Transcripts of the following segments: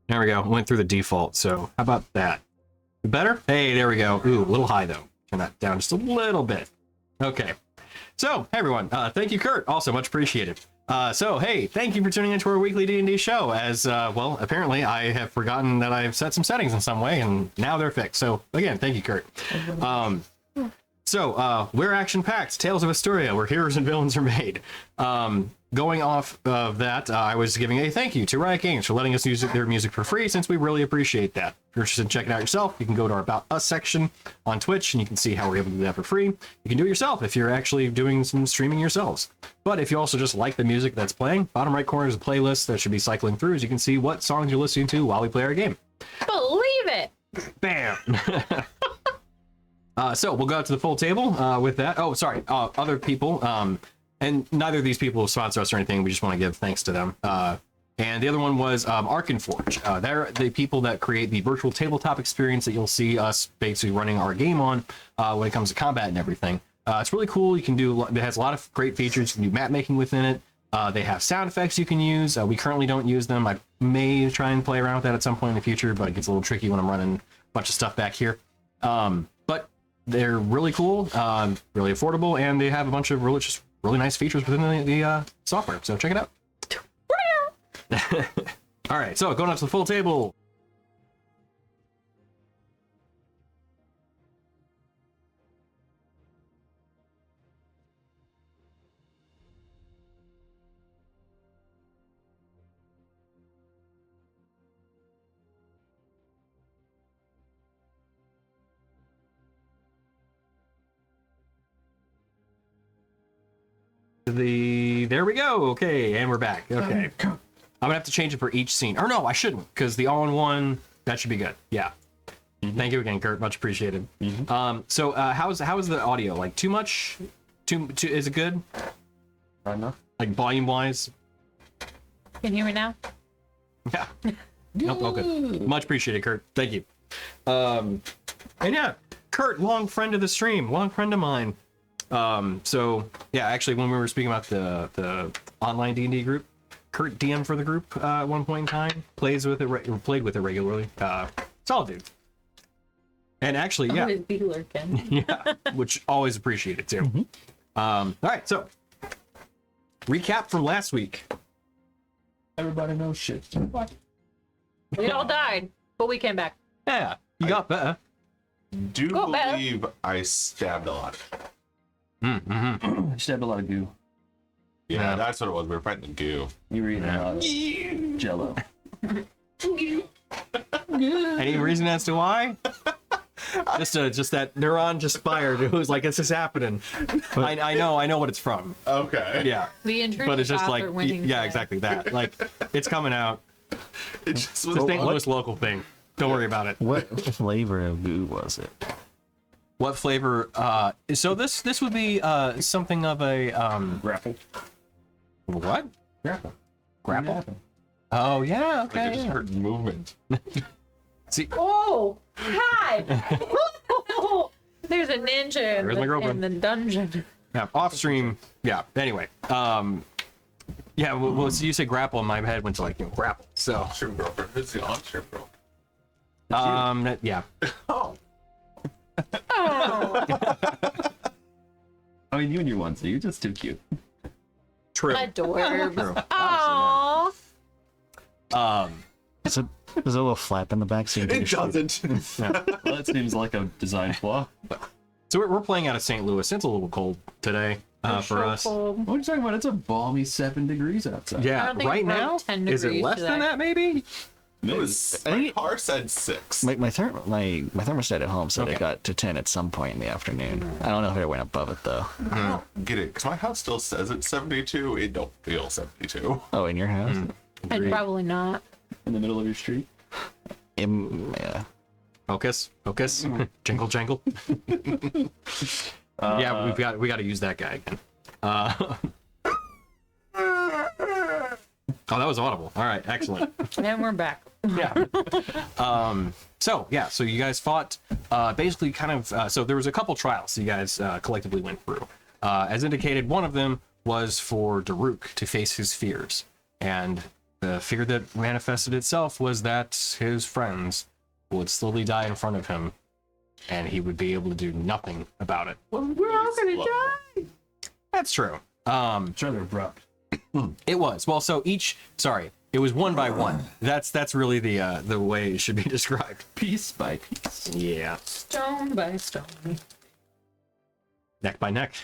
There we go. Went through the default. So how about that? Better? Hey, there we go. Ooh, a little high though. Turn that down just a little bit. Okay. So, hey everyone. Thank you, Kurt. Also, much appreciated. So, hey, thank you for tuning into our weekly D&D show. As, well, apparently I have forgotten that I've set some settings in some way, and now they're fixed. So, again, thank you, Kurt. We're Action Pact, Tales of Istoria, where heroes and villains are made. Going off of that, I was giving a thank you to Riot Games for letting us use their music for free, since we really appreciate that. If you're interested in checking it out yourself, you can go to our About Us section on Twitch, and you can see how we're able to do that for free. You can do it yourself if you're actually doing some streaming yourselves. But if you also just like the music that's playing, bottom right corner is a playlist that should be cycling through, as you can see what songs you're listening to while we play our game. Believe it! Bam! So we'll go out to the full table with that. Oh, sorry, other people. And neither of these people will sponsor us or anything. We just want to give thanks to them. And the other one was Arkenforge. They're the people that create the virtual tabletop experience that you'll see us basically running our game on when it comes to combat and everything. It's really cool. You can do. It has a lot of great features. You can do map making within it. They have sound effects you can use. We currently don't use them. I may try and play around with that at some point in the future, but it gets a little tricky when I'm running a bunch of stuff back here. But they're really cool, really affordable, and they have a bunch of really nice features within the software. So check it out. All right, so going up to the full table. There we go. Okay, and we're back. Okay. I'm gonna have to change it for each scene. Or no, I shouldn't, because the all-in-one, that should be good. Yeah. Thank you again, Kurt. Much appreciated. So how is the audio? Like too much? Too is it good? Enough. Like volume wise? Can you hear me now? Yeah. Nope, all good. Much appreciated, Kurt. Thank you. And yeah, Kurt, long friend of the stream, long friend of mine. So yeah, actually when we were speaking about the online D&D group, Kurt DM for the group at one point in time, played with it regularly. Solid dude. And actually, yeah. Always be lurking. Yeah, which always appreciated too. All right, so recap from last week. Everybody knows shit. We all died, but we came back. Yeah, you got better. Do Go back. believe I stabbed a lot. I stabbed a lot of goo. Yeah, that's what it was. We were fighting the goo. You were eating a lot of jello. Any reason as to why? just that neuron just fired. It was like, this is happening. I know what it's from. Okay. Yeah. The intrusive But it's just like, author winning yeah, today. exactly that. Like, it's coming out. It just It's was a St. Louis local thing. Don't worry about it. What flavor of goo was it? What flavor? So this would be something of a Grapple. what? Grapple. Grapple? Oh yeah, like I just okay. heard movement. See, Oh, hi! There's a ninja There's my in girlfriend. the dungeon. yeah, off stream. Yeah. Anyway, yeah. Well, so you said grapple, and my head went to like grapple. So, Stream girlfriend. Who's the on-stream girl? yeah. Oh. I mean, you and your onesie, you're just too cute. True. Adorbs. True. Aww. There's a little flap in the back seam. It doesn't. Yeah. Well, that seems like a design flaw. So we're playing out of St. Louis. It's a little cold today for us. Cold. What are you talking about? It's a balmy 7 degrees outside. I Yeah, don't think right it broke now, 10 is it degrees less than today. that? Maybe. It was. My car said 6. My thermostat at home said Okay. it got to 10 at some point in the afternoon. I don't know if it went above it though. I don't get it, because my house still says it's 72. It don't feel 72. Oh, in your house? And probably not. In the middle of your street. Yeah. Focus. Jingle, jangle. Yeah, we got to use that guy again. Oh, that was audible. All right, excellent. And we're back. Yeah. So you guys fought basically kind of so there was a couple trials you guys collectively went through. As indicated, one of them was for Daruk to face his fears, and The fear that manifested itself was that his friends would slowly die in front of him, and he would be able to do nothing about it. We're all gonna die. That's true. It's rather abrupt. It was. Well, so it was one by one. That's really the way it should be described. Piece by piece. Yeah. Stone by stone. Neck by neck.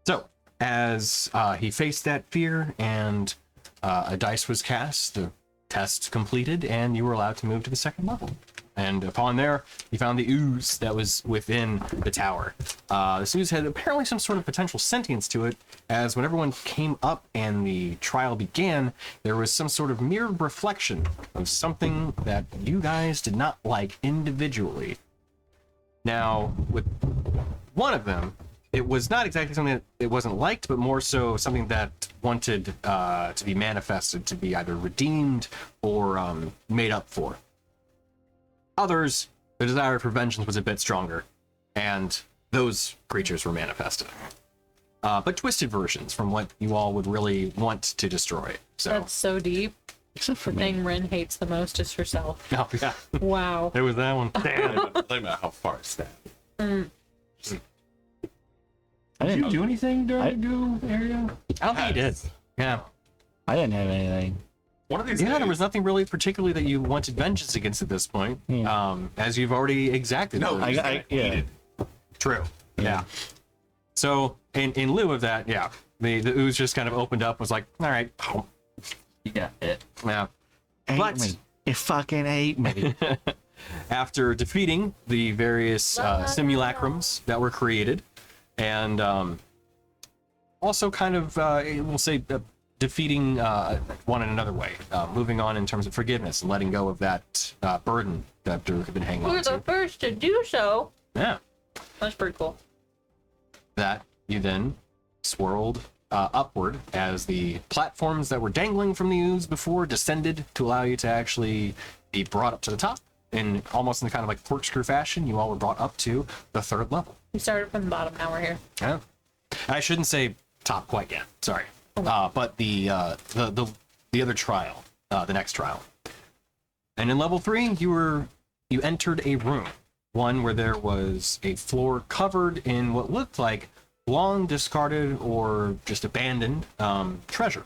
So, as he faced that fear and a dice was cast, the test completed, and you were allowed to move to the second level. And upon there, you found the ooze that was within the tower. This ooze had apparently some sort of potential sentience to it, as when everyone came up and the trial began, there was some sort of mirrored reflection of something that you guys did not like individually. Now, with one of them, it was not exactly something that it wasn't liked, but more so something that wanted to be manifested, to be either redeemed or made up for. Others, the desire for vengeance was a bit stronger, and those creatures were manifested. But twisted versions from what you all would really want to destroy. So, That's so deep. Except for The me. thing Ren hates the most is herself. oh yeah, Wow. there was that one. Damn. Think about how far it's that. I Did you didn't. do anything during the goo area? I don't think he did. Yeah. I didn't have anything. One of these Yeah, days, there was nothing really particularly that you wanted vengeance against at this point. Yeah. As you've already exacted. No, those. Yeah. True. Yeah. So in lieu of that, yeah, the ooze just kind of opened up, was like, all right, You got it. yeah. Ate But- me. It fucking ate me. After defeating the various simulacrums that were created, and also kind of, we'll say, defeating one in another way, moving on in terms of forgiveness and letting go of that burden that Dirk had been hanging We're on the to. first to do so. Yeah. That's pretty cool. That you then swirled upward as the platforms that were dangling from the ooze before descended to allow you to actually be brought up to the top. In almost in the kind of like corkscrew fashion, you all were brought up to the third level. We started from the bottom, now we're here. Yeah. I shouldn't say top quite yet. Sorry. But the other trial, the next trial. And in level 3, you entered a room, one where there was a floor covered in what looked like long discarded or just abandoned treasure.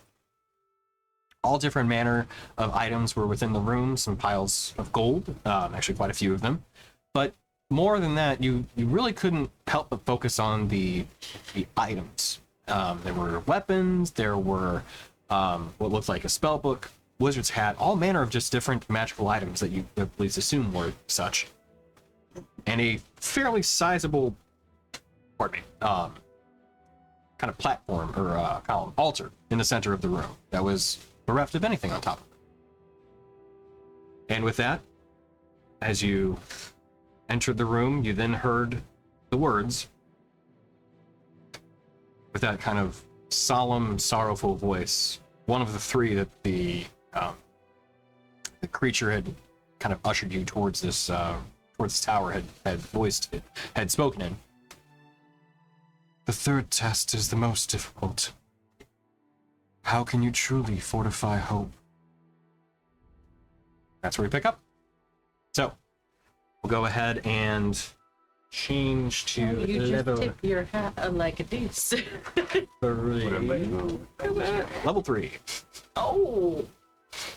All different manner of items were within the room, some piles of gold, actually quite a few of them. But more than that, you really couldn't help but focus on the items. There were weapons, there were what looked like a spell book, wizard's hat, all manner of just different magical items that you at least assume were such. And a fairly sizable, pardon me, kind of platform or column, altar in the center of the room that was bereft of anything on top of it. And with that, as you entered the room, you then heard the words, with that kind of solemn, sorrowful voice, one of the three that the creature had kind of ushered you towards this tower had spoken in. The third test is the most difficult. How can you truly fortify hope? That's where we pick up. So, we'll go ahead and change to You just level tip your hat like a deuce. 3. Level 3. Oh,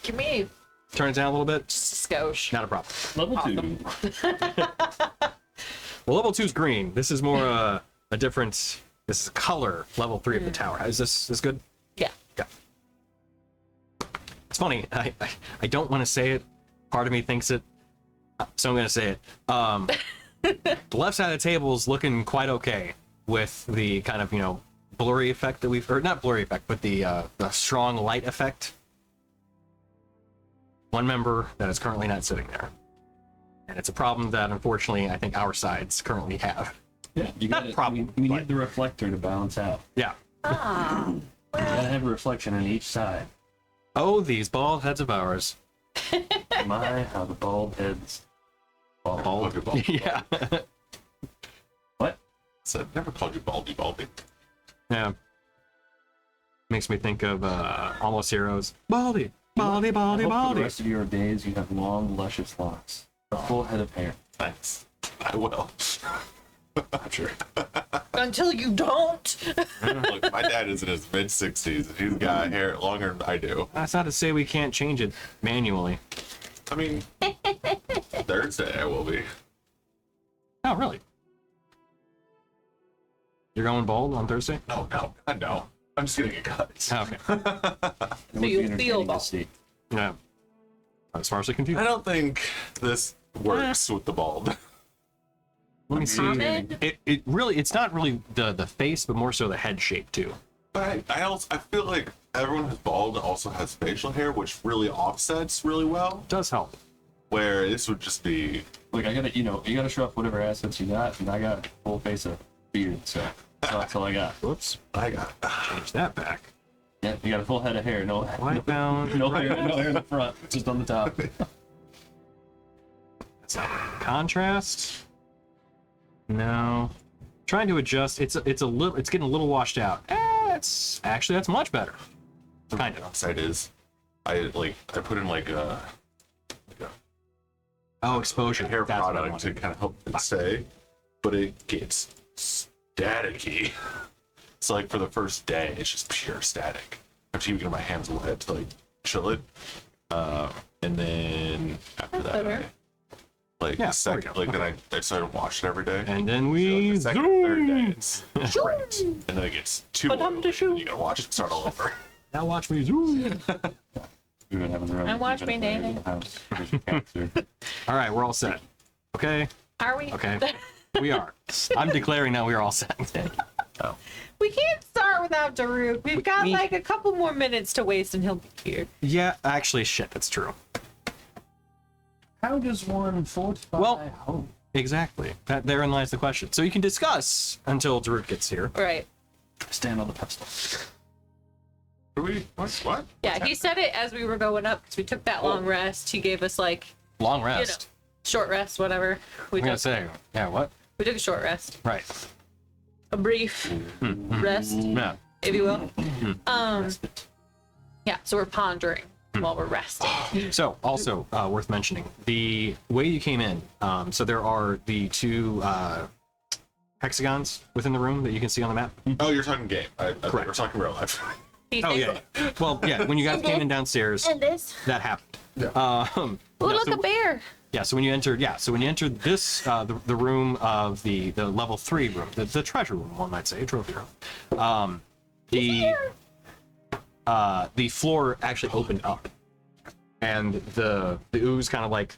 give me Turn it down a little bit. just a skosh. Not a problem. Level 2. Well, level 2 is green. This is more a different. This is color. Level 3 of the tower. Is this good? Yeah. Yeah. It's funny. I don't want to say it. Part of me thinks it, so I'm going to say it. The left side of the table is looking quite okay with the kind of blurry effect that we've, or not blurry effect, but the strong light effect. One member that is currently not sitting there, and it's a problem that unfortunately I think our sides currently have. Yeah, you Not got a problem, We but- need the reflector to balance out. Yeah. Ah, You gotta have a reflection on each side. Oh, these bald heads of ours. My, how the bald heads fall. Called you Baldy. Yeah. What? Said never called you Baldy. Yeah. Makes me think of Almost Heroes. Baldy, baldy, I baldy, hope for the baldy. rest of your days you have long, luscious locks. A full head of hair. Thanks. I will. I'm sure. Until you don't. Look, my dad is in his mid-60s, and he's got hair longer than I do. That's not to say we can't change it manually. I mean, Thursday I will be. Oh, really? You're going bald on Thursday? No, God, no. I'm just getting a cut. Oh, okay. It would be you'll feel entertaining to bald. see. Yeah. As far as I confused. I don't think this works with the bald. Let me see. Ahmed? It really, it's not really the face, but more so the head shape too. But I feel like everyone who's bald also has facial hair, which really offsets really well. It does help. Where this would just be, Look, you gotta show off whatever assets you got, and I got a full face of beard, so that's all I got. Whoops. I got. Change that back. Yeah, you got a full head of hair, no Whitebound. no hair in the front, just on the top. That's not contrast. No. Trying to adjust. It's a little. It's getting a little washed out. It's actually that's much better. Kind of. Downside is, I put in like a Oh, exposure. hair That's what I product to wanted. kind of help it stay, but it gets staticky. So like for the first day, it's just pure static. I have to keep getting my hands wet to like chill it, and then after that, better. like Yeah, the second, there we like then I started washing every day. And then So, like, we the second, third day, zoom. it's great, and then it gets too Ba-dum, oily, da-shoo. and you gotta watch it start all over. Now watch me zoom. We've been having the room. And watch me, Nathan. All right, we're all set. Okay. Are we? Okay. We are. I'm declaring now we are all set. We can't start without Daruk. We've got like a couple more minutes to waste and he'll be here. Yeah, actually, shit, that's true. How does one fortify Well- home? Exactly. Therein lies the question. So you can discuss until Daruk gets here. Right. Stand on the pedestal. What? Yeah, he said it as we were going up because we took that long rest. He gave us like Long rest. short rest, whatever. We I'm gonna took, say, yeah, what? we took a short rest, Right. a brief rest, Yeah. if you will. Yeah. So we're pondering while we're resting. So, also worth mentioning, the way you came in. So there are the two hexagons within the room that you can see on the map. Oh, you're talking game. I Correct. We're talking real life. He Oh said- yeah. Well, yeah. When you guys came in downstairs, And this. that happened. Yeah. Oh, yeah, look, so- a bear. Yeah, so when you entered, this, the room of the level 3 room, the treasure room, one might say, trophy room, the floor actually opened up, and the ooze kind of like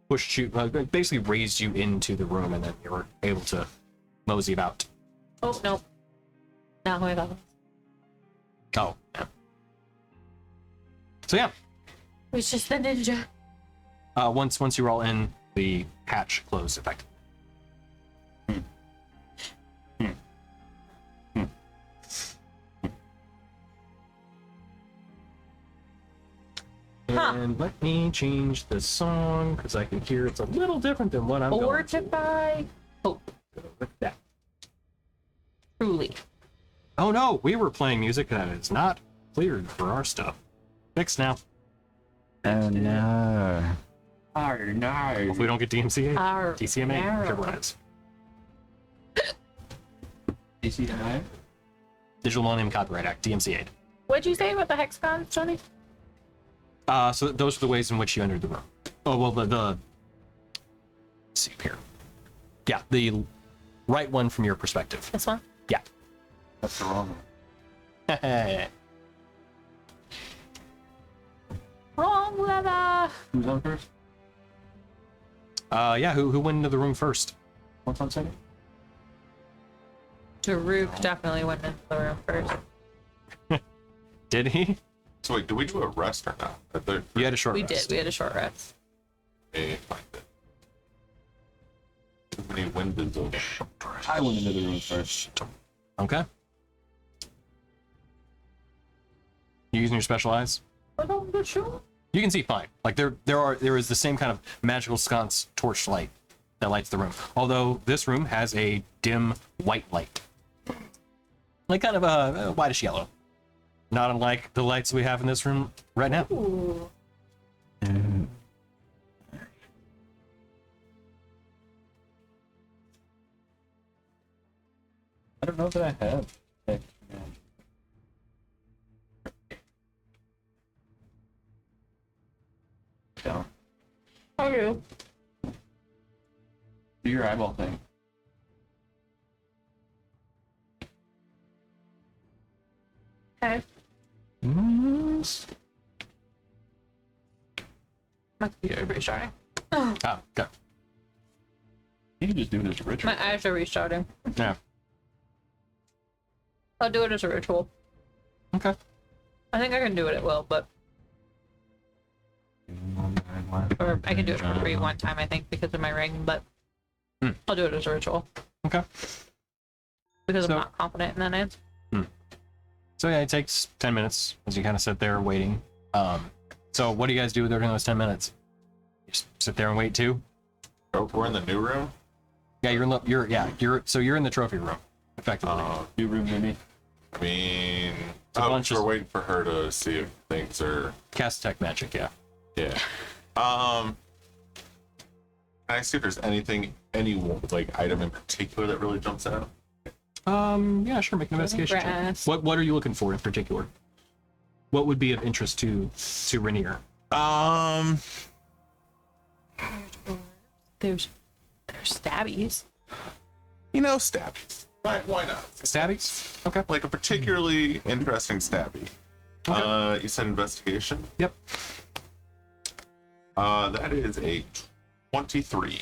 pushed you, basically raised you into the room, and then you were able to mosey about. Oh no. Now I got it. Oh, yeah. So yeah, It was just the ninja. once you were all in, the hatch closed effectively. Huh. And let me change the song because I can hear it's a little different than what I'm going Fortify hope. with that. Truly. Oh no, we were playing music that is not cleared for our stuff. Fixed now. Oh no. Oh no. Hopefully we don't get DMCA. Our DCMA, narrow. whichever one it is. DCI? Digital Millennium Copyright Act, DMCA. What'd you say about the hexagons, Johnny? So those are the ways in which you entered the room. Oh well, the let's see here. Yeah, the right one from your perspective. This one? Yeah. That's the wrong one. Wrong leather. Who's on first? Yeah, who went into the room first? What's on second? Daruk definitely went into the room first. Did he? So wait, do we do a rest or not? You had a short We rest. did. We had a short rest. Find it. Too many windows. I went into the room first. Okay. You using your special eyes? But on the show. You can see fine. Like there is the same kind of magical sconce torch light that lights the room. Although this room has a dim white light, like kind of a whitish yellow. Not unlike the lights we have in this room right now. Ooh. I don't know that I have. Yeah. Okay. Do your eyeball thing. Okay. My computer restarting. Oh, okay. You can just do it as a ritual. My eyes are restarting. Yeah. I'll do it as a ritual. Okay. I think I can do it at will, but or I can do it for free one time, I think, because of my ring, but I'll do it as a ritual. Okay. Because So- I'm not confident in that answer. So yeah, it takes 10 minutes as you kind of sit there waiting. So what do you guys do during those 10 minutes? You just sit there and wait too? Oh, we're in the new room. Yeah, you're in the trophy room, effectively. New room, maybe. I mean, a bunch we're of- waiting for her to see if things are. Cast tech magic, yeah. Yeah. Can I see if there's anything, any like item in particular that really jumps out? Yeah, sure, make an investigation check. Grass. What are you looking for in particular? What would be of interest to Rainier? There's stabbies. Stabbies. Why not? Stabbies? Okay. Like a particularly interesting stabby. You said investigation? Yep. That is a 23.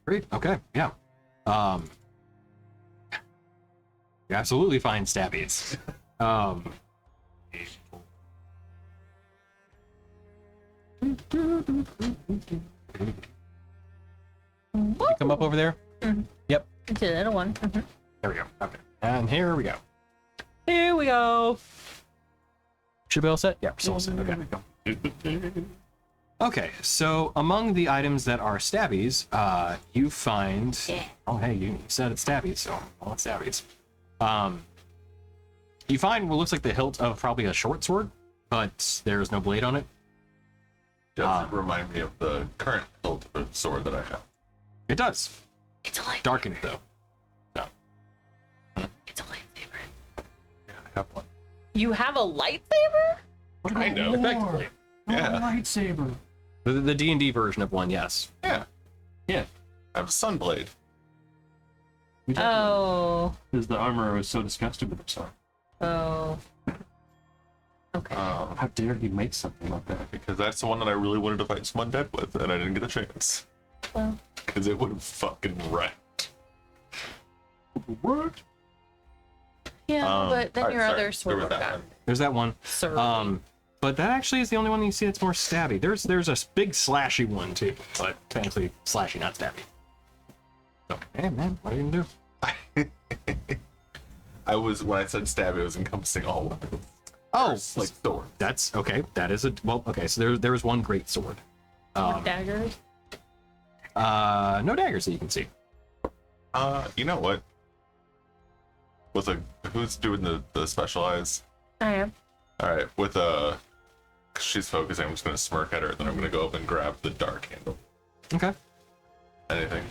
Great. Okay. Yeah. You absolutely find stabbies. You come up over there. Yep. It's a little one. There we go. Okay. And here we go. Here we go. Should be all set? Yeah, we're all set. Okay. Okay, so among the items that are stabbies, you find. Yeah. Oh, hey, you said it's stabbies, so all it's stabbies. You find what looks like the hilt of probably a short sword, but there's no blade on it. Doesn't remind me of the current hilt of a sword that I have. It does. It's a light. Darkened though. No. It's a lightsaber. Yeah, I have one. You have a lightsaber? Kind of. Effectively. Yeah. Lightsaber. The D&D version of one, yes. Yeah. Yeah. I have a sunblade. Oh. Because the armorer was so disgusted with himself. Oh. Okay. How dare he make something like that? Because that's the one that I really wanted to fight someone dead with, and I didn't get a chance. Well. Because it would have fucking wrecked. What? Yeah, but then alright, your sorry. other There sword was that got one. There's that one. surly. But that actually is the only one you see that's more stabby. There's a big slashy one too, but technically slashy, not stabby. So, hey man, what are you gonna do? When I said stabby, I was encompassing all weapons. Oh, Like sword. that's okay. That is okay. So there was one great sword. Daggers. No daggers that you can see. You know what? Who's doing the specialized? I am. Alright, she's focusing, I'm just gonna smirk at her, then I'm gonna go up and grab the dark handle. Okay. Anything.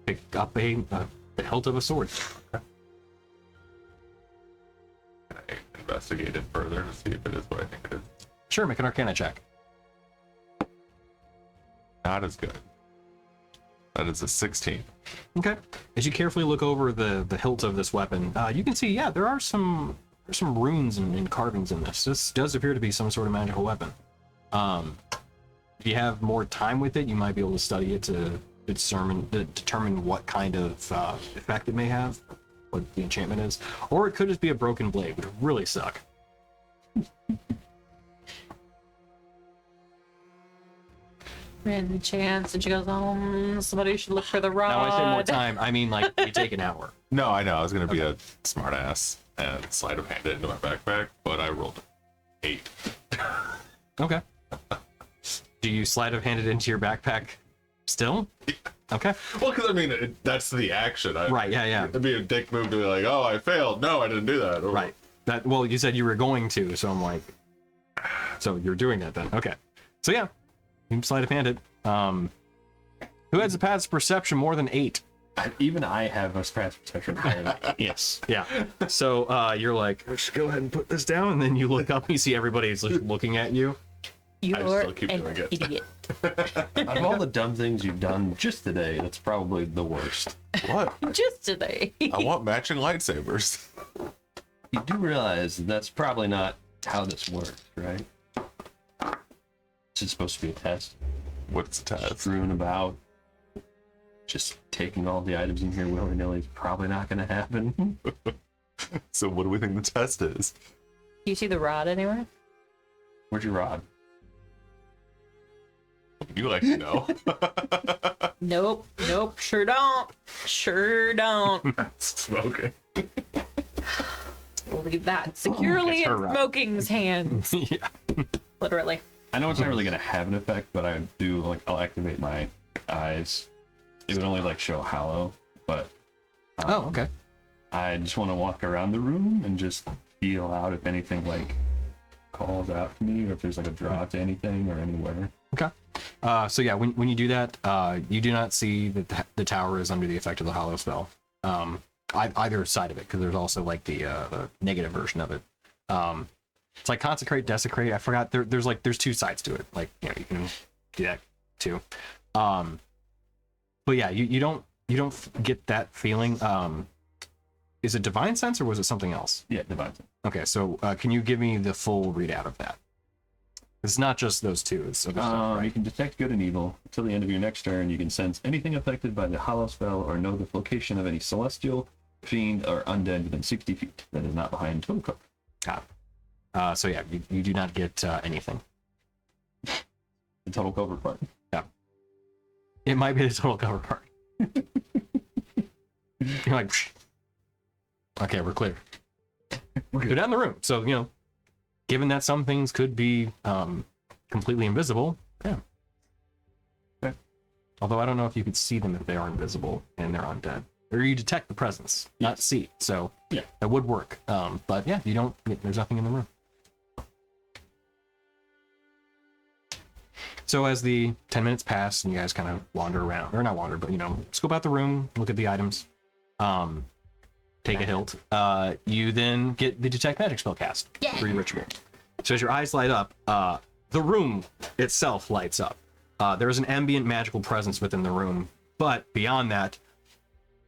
Pick up the hilt of a sword. Okay. Can I investigate it further to see if it is what I think it is? Sure, make an Arcana check. Not as good. That is a 16. Okay. As you carefully look over the hilt of this weapon, you can see, yeah, there are some runes and carvings in this. This does appear to be some sort of magical weapon. If you have more time with it, you might be able to study it to determine what kind of effect it may have, what the enchantment is. Or it could just be a broken blade, which would really suck. Random chance, and she goes, somebody should look for the rod. Now, when I say more time, I mean like you take an hour. No, I know, I was gonna be a smart ass and sleight of hand it into my backpack, but I rolled 8. Okay. Do you sleight of hand it into your backpack still? Okay. Well, because I mean, that's the action. Right, yeah. It'd be a dick move to be like, oh, I failed. No, I didn't do that. Or, Right. That well, you said you were going to, so I'm like, so you're doing that then? Okay. So yeah, you can sleight of hand it. Who has a path perception more than 8? Even I have a path perception. Yes. Yeah. So you're like, let's go ahead and put this down, and then you look up, and you see everybody's like, looking at you. You're still keep an doing it. idiot. Out of all the dumb things you've done just today, that's probably the worst. What? Just today. I want matching lightsabers. You do realize that's probably not how this works, right? It's supposed to be a test. What's the test? Screwing about, just taking all the items in here willy-nilly is probably not going to happen. So what do we think the test is? Do you see the rod anywhere? Where's your rod? You like to know. Nope, sure don't. Smoking. We'll leave that securely It's her in rod. Smoking's hands. Yeah. Literally. I know it's not really going to have an effect, but I do, like, I'll activate my eyes. It would only, like, show hollow, but Oh, okay. I just want to walk around the room and just feel out if anything, like, calls out to me, or if there's, like, a draw to anything or anywhere. Okay. So yeah, when you do that, you do not see that the tower is under the effect of the hollow spell. Either side of it, because there's also like the negative version of it. It's like consecrate, desecrate. I forgot. There's 2 sides to it. Like, you know, you can do that too. But yeah, you don't get that feeling. Is it divine sense or was it something else? Yeah, divine. Okay, so can you give me the full readout of that? It's not just those 2. It's other stuff, You right? can detect good and evil. Until the end of your next turn, you can sense anything affected by the hollow spell or know the location of any celestial, fiend, or undead within 60 feet that is not behind total cover. Got it. So yeah, you do not get anything. The total cover part. It might be the total cover part. You're like, psh. Okay, we're clear. Go down the room. So, you know, given that some things could be completely invisible, yeah. Okay. Although I don't know if you could see them if they are invisible and they're undead. Or you detect the presence, not see. So Yeah. that would work. But yeah, you don't. There's nothing in the room. So as the 10 minutes pass and you guys kind of wander around, or not wander, but you know, scope out the room, look at the items, take a hilt. You then get the detect magic spell cast for your ritual. So as your eyes light up, the room itself lights up. There is an ambient magical presence within the room, but beyond that,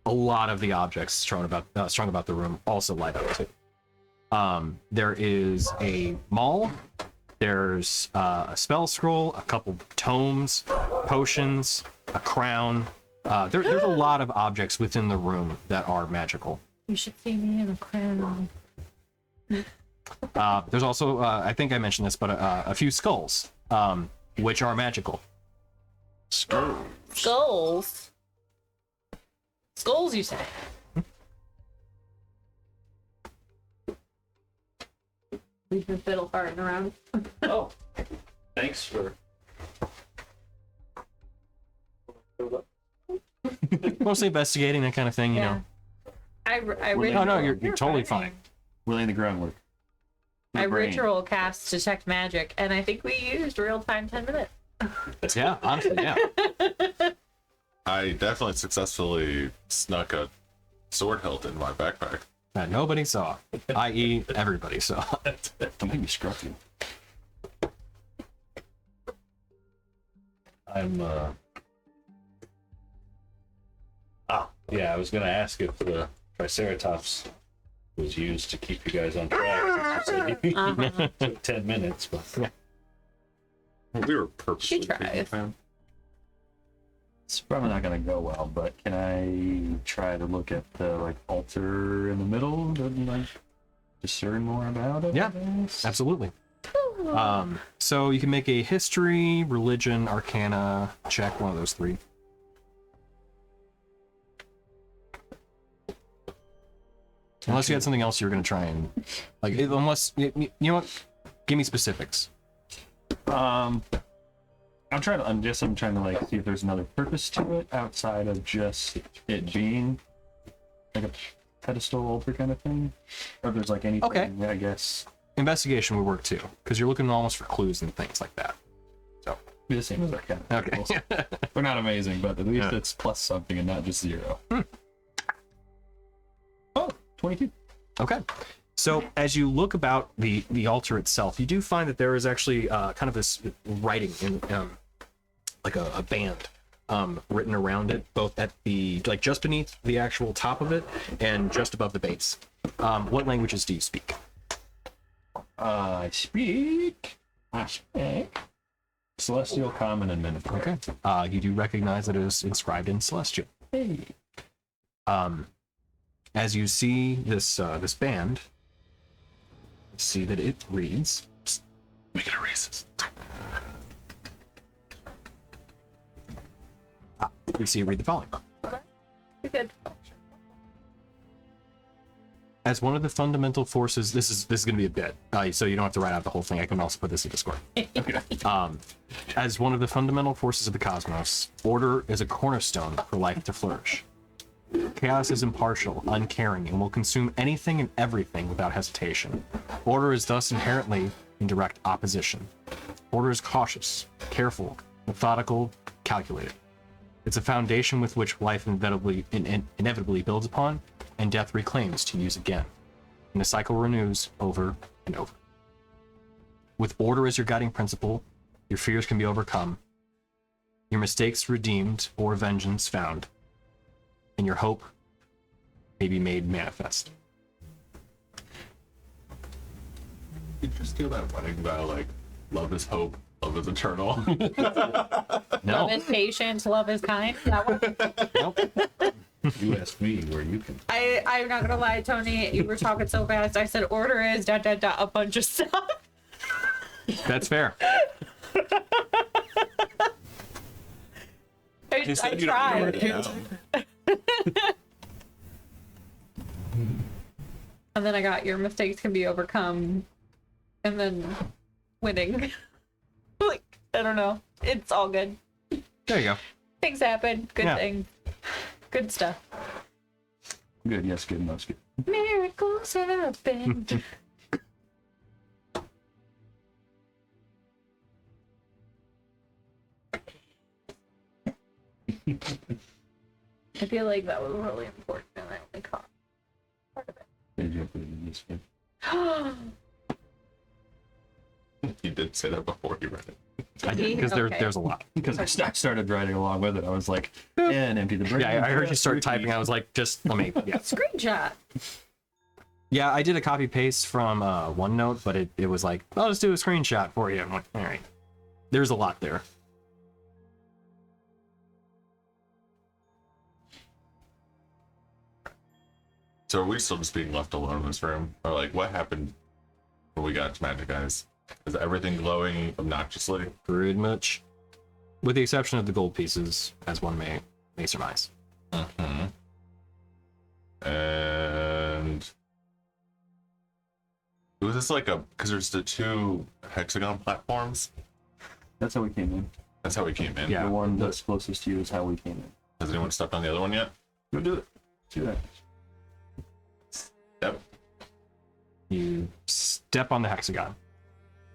a lot of the objects strung about the room also light up too. There is a maul. There's a spell scroll, a couple tomes, potions, a crown. There's a lot of objects within the room that are magical. You should see me in a crown. There's also, I think I mentioned this, but a few skulls, which are magical. Skulls? Skulls, you say? We've been fiddle farting around. Oh, thanks for. Mostly investigating, that kind of thing, you know. I Oh, no, you're totally fine. We're laying the groundwork. I The brain. ritual cast detect magic, and I think we used real time 10 minutes. Yeah, honestly, yeah. I definitely successfully snuck a sword hilt in my backpack. That nobody saw, i.e., everybody saw. Don't make me scruffy. I'm yeah, I was gonna ask if the Triceratops was used to keep you guys on track. Since you said you took 10 minutes, but We were purposely She tries. taking time. It's probably not gonna go well, but can I try to look at the like altar in the middle and like discern more about it? I Yeah. guess? Absolutely. So you can make a history, religion, arcana check, one of those 3. Unless you had something else you're going to try and, like, unless, you know what? Give me specifics. I'm trying to like see if there's another purpose to it outside of just it being like pedestal altar kind of thing? Or if there's like anything, Okay. I guess. Investigation would work too, because you're looking almost for clues and things like that. So Be the same as our cat. okay. They're not amazing, but at least Yeah. it's plus something and not just 0. Oh, 22. Okay. So as you look about the altar itself, you do find that there is actually kind of this writing in like a band written around it, both at the like just beneath the actual top of it and just above the base. What languages do you speak? I speak Celestial, Common, and Minotaur. Okay. You do recognize that it is inscribed in Celestial. Hey. As you see this this band, see that it reads. Make it a racist. You see it read the following. You're good. As one of the fundamental forces, this is going to be a bit, so you don't have to write out the whole thing. I can also put this in Discord. As one of the fundamental forces of the cosmos, order is a cornerstone for life to flourish. Chaos is impartial, uncaring, and will consume anything and everything without hesitation. Order is thus inherently in direct opposition. Order is cautious, careful, methodical, calculated. It's a foundation with which life inevitably builds upon, and death reclaims to use again. And the cycle renews over and over. With order as your guiding principle, your fears can be overcome, your mistakes redeemed or vengeance found, and your hope may be made manifest. You just do that wedding vow, like, love is hope, love is eternal. No. Love is patient, love is kind. That one. Nope. You asked me where you can. I'm not gonna lie, Tony. You were talking so fast. I said order is ... a bunch of stuff. That's fair. I tried. And then I got your mistakes can be overcome, and then winning. Like, I don't know. It's all good. There you go. Things happen. Good Yeah. thing. Good stuff. Good, yes, good, no, good. Miracles happen. I feel like that was really important, and I only caught part of Did you put it in this one? it. You did say that before you read it. I did, because Okay. there's a lot. Because I started writing along with it. I was like, and empty the brain. Yeah, I heard you start typing. I was like, just let me. Yeah. Screenshot. Yeah, I did a copy paste from OneNote, but it was like, I'll just do a screenshot for you. I'm like, all right. There's a lot there. So are we still just being left alone in this room? Or like, what happened when we got to Magic Eyes? Is everything glowing obnoxiously? Pretty much. With the exception of the gold pieces, as one may surmise. Mm-hmm. And was this like a, because there's the 2 hexagon platforms? That's how we came in. That's how we came in. Yeah. The one that's closest to you is how we came in. Has anyone stepped on the other one yet? Go do it. Do that. Yep. You step on the hexagon.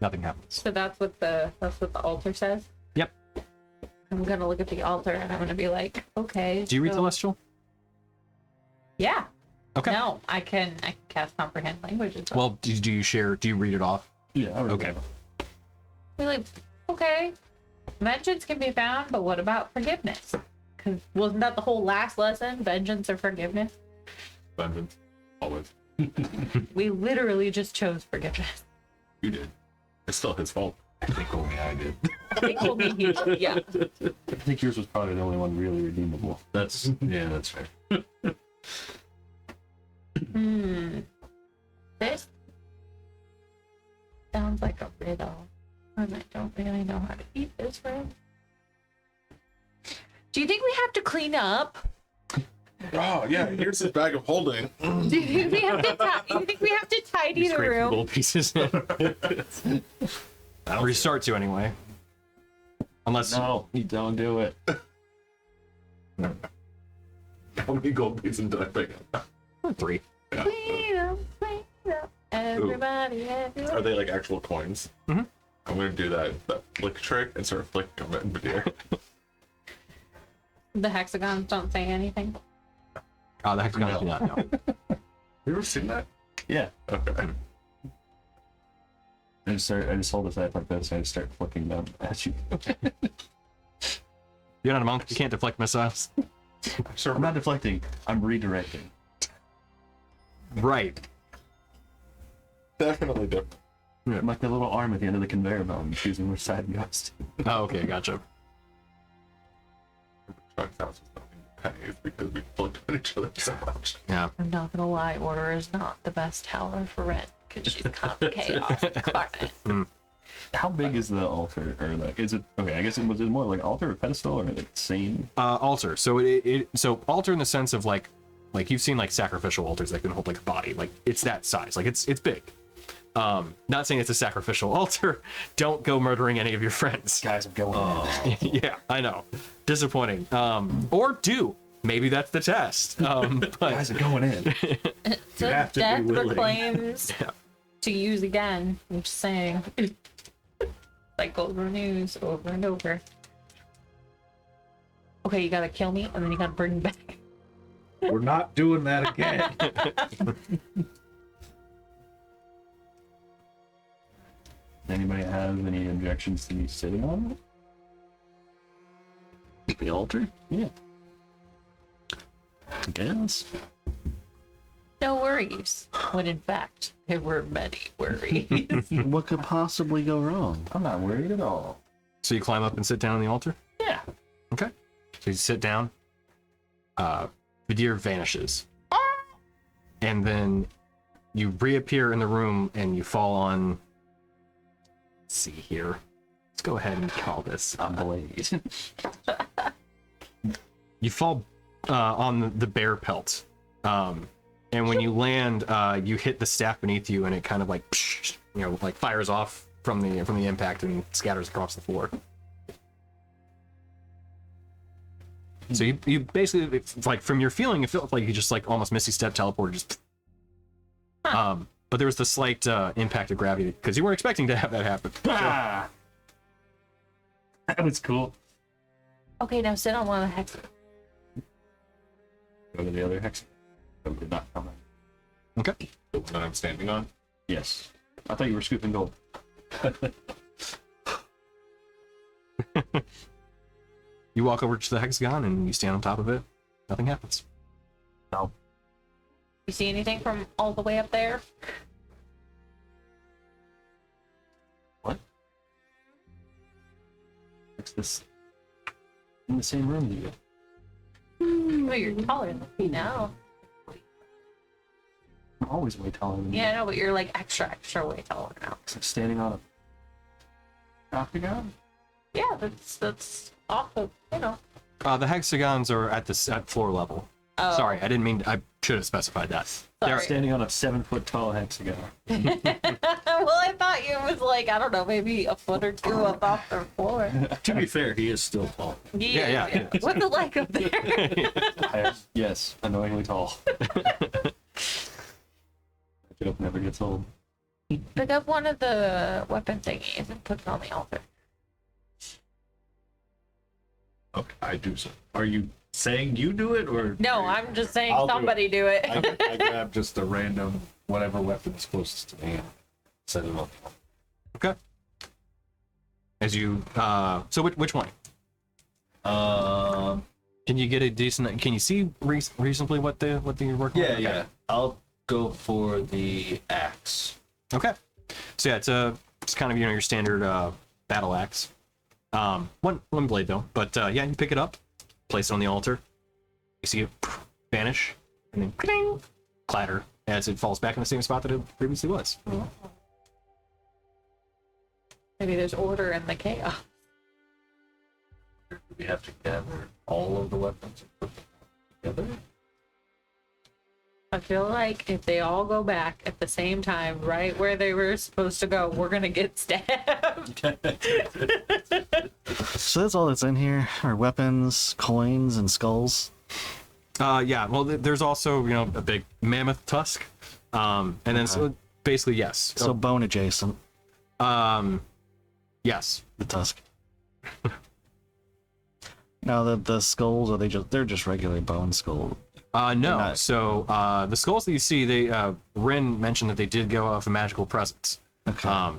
Nothing happens. So that's what the altar says. Yep. I'm gonna look at the altar and I'm gonna be like, okay. Do you read so- Celestial? Yeah. Okay. No, I can cast comprehend language as well. Well, do you share? Do you read it off? Yeah, I Okay. We're like, okay. Vengeance can be found, but what about forgiveness? Because wasn't that the whole last lesson? Vengeance or forgiveness? Vengeance. Always. We literally just chose forgiveness. You did. It's still his fault. I think only I did. They told me he, yeah. I think yours was probably the only one really redeemable. That's fair. This sounds like a riddle, and I don't really know how to eat this right. Do you think we have to clean up? Oh yeah, here's his bag of holding. Do you think we have to? You think we have to tidy the Scrape the room? gold pieces. Or you start to anyway. Unless No, you don't do it. How many gold pieces did I pick up? 3. Clean up, everybody, everywhere. Are they like actual coins? Mhm. I'm gonna do that flick trick and sort of flick them in Badir. The hexagons don't say anything. The hexagons do not know. You ever seen that? Yeah. Okay. I just hold the side like this and I just start flicking them at you. You're not a monk. You can't deflect missiles. I'm not deflecting. I'm redirecting. Right. Definitely different. I'm like the little arm at the end of the conveyor belt, and choosing which side it goes to. Oh, okay, gotcha. Truck's house was nothing but pennies because we flicked at each other so much. Yeah. I'm not gonna lie, Order is not the best tower for rent because she's kind of chaos incarnate. How big is the altar? Or like, is it okay? I guess it was more like altar or pedestal or the same. Altar. So so altar in the sense of like you've seen like sacrificial altars that can hold like a body. Like it's that size. Like it's big. Not saying it's a sacrificial altar. Don't go murdering any of your friends. Guys, I'm going. Yeah, I know. Disappointing. Or do. Maybe that's the test. But Guys are going in. So have to be death willing. proclaims to use again. I'm just saying. Cycle renews over and over. Okay, you gotta kill me and then you gotta bring me back. We're not doing that again. Anybody have any objections to me sitting on it? The altar? Yeah. I guess. No worries. When in fact, there were many worries. What could possibly go wrong? I'm not worried at all. so you climb up and sit down on the altar? Yeah. Okay. So you sit down. Badir vanishes. And then you reappear in the room and you fall on. Let's see here. Let's go ahead and call this. I'm Blade. You fall on the bear pelt. And when you land, you hit the staff beneath you and it kind of like, like fires off from the impact and scatters across the floor. So you basically, it's like from your feeling, it felt like you just like almost Misty Step teleported. Just, but there was the slight impact of gravity because you weren't expecting to have that happen. Ah! That was cool. Okay, now sit on one of the hexagons. Go to the other hex. That did not come in. Okay. The one that I'm standing on. Yes. I thought you were scooping gold. You walk over to the hexagon and you stand on top of it. Nothing happens. No. You see anything from all the way up there? What? It's this in the same room as you. Well, you're taller than me now. I'm always way taller than you. Yeah, I know, but you're like extra way taller now. I'm standing on a octagon. Yeah, that's awful. The hexagons are at floor level. Oh. Sorry, I didn't mean. I should have specified that. Sorry. Standing on a 7-foot tall hexagon. Well, I thought you was like, I don't know, maybe a foot or two up off the floor. To be fair, he is still tall. Yeah. What's it like up there? Yes, annoyingly tall. That joke never gets old. Pick up one of the weapon thingies and put it on the altar. Okay, I do so. Are you saying you do it, or No, I'm just saying I'll do it. somebody do it. I grab just a random whatever weapon is closest to me and set it up. Okay. As you, so which one? Can you get a decent? Can you see reasonably what you're working on? Yeah, Okay. yeah. I'll go for the axe. Okay. So yeah, it's kind of your standard battle axe. One blade though, but yeah, you pick it up, place it on the altar. You see it vanish, and then cling, clatter as it falls back in the same spot that it previously was. Maybe there's order in the chaos. Do we have to gather all of the weapons and put them together? I feel like if they all go back at the same time, right where they were supposed to go, we're gonna get stabbed. So that's all that's in here are weapons, coins, and skulls. Yeah. Well, there's also a big mammoth tusk, and then so basically yes. So bone adjacent, Yes. the tusk. Now the skulls, they're just regular bone skulls. No. not- So the skulls that you see, Rin mentioned that they did go off a magical presence. Okay.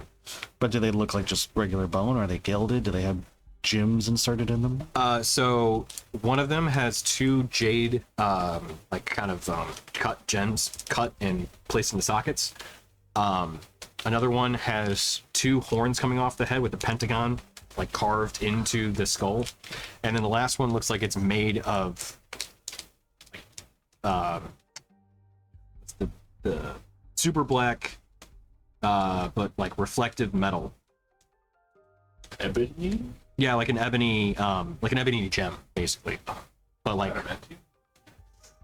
But do they look like just regular bone? Or are they gilded? Do they have gems inserted in them? So one of them has two jade, cut gems cut and placed in the sockets. Another one has two horns coming off the head with a pentagon like carved into the skull, and then the last one looks like it's made of the super black, but like reflective metal. Ebony? Yeah, like an ebony gem, basically. But like,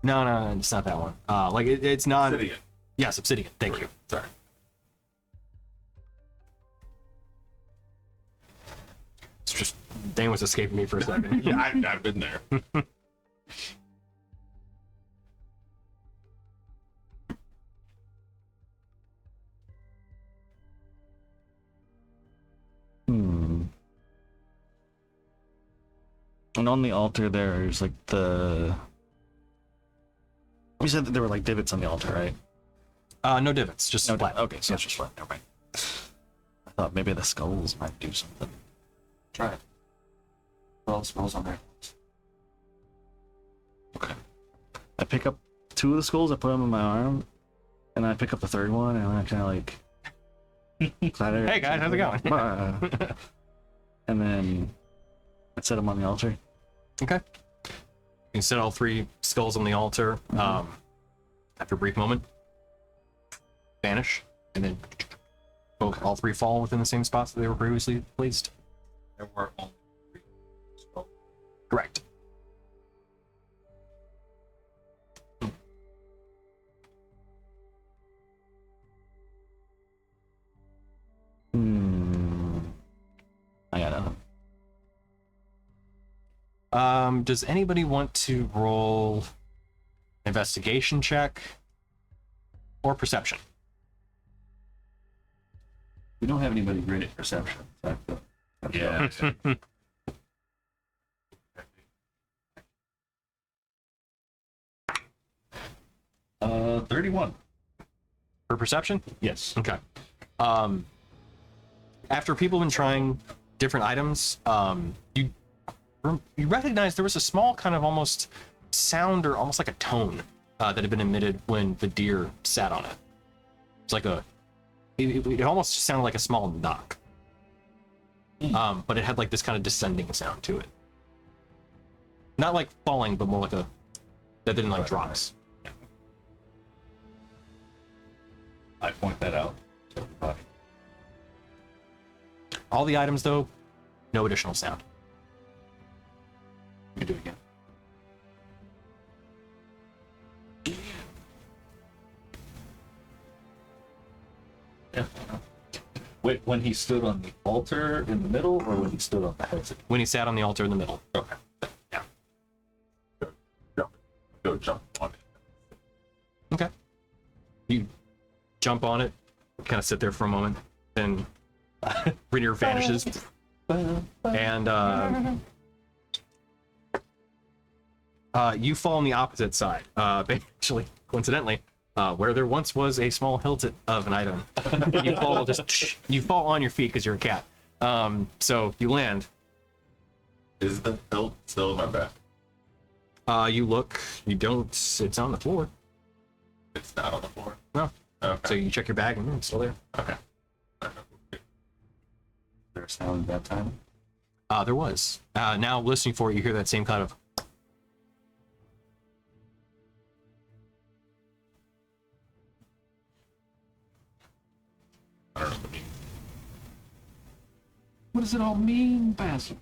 no, it's not that one. It's not. Obsidian. Yes, obsidian. Thank you. Sorry. It's just Dane was escaping me for a second. Yeah, I've been there. Hmm. And on the altar, there's like the. You said that there were like divots on the altar, right? No divots, just No, flat. okay, so it's just flat. Never mind. I thought maybe the skulls might do something. Try it. Well, smells on there. Okay. I pick up two of the skulls, I put them in my arm, and I pick up the third one, and I kind of like. clatter. Hey guys, how's it going? And then I set them on the altar. Okay. You set all three skulls on the altar. After a brief moment, vanish, and then all three fall within the same spots that they were previously placed. There were only 3 skulls. Correct. I got nothing. Does anybody want to roll investigation check or perception? We don't have anybody great at perception. So Yeah. 31. For perception? Yes. Okay. After people have been trying different items, you recognize there was a small kind of almost sound or almost like a tone that had been emitted when the deer sat on it. It's like it almost sounded like a small knock. But it had like this kind of descending sound to it. Not like falling, but more like that didn't like drops. I point that out to everybody. All the items though, no additional sound. You can do it again. Yeah. Wait, when he stood on the altar in the middle, or when he stood on the head? When he sat on the altar in the middle. Okay. Yeah. Go jump on it. Okay. You jump on it, kind of sit there for a moment, then Rainier vanishes, and you fall on the opposite side. Actually, coincidentally, where there once was a small hilted of an item, you fall on your feet because you're a cat. So you land. Is the hilt still in my back? You look. You don't. It's on the floor. It's not on the floor. No. Okay. So you check your bag and it's still there. Okay. There's sound that time. There was. Now listening for it, you hear that same kind of. I don't know what it means. What does it all mean, Basil?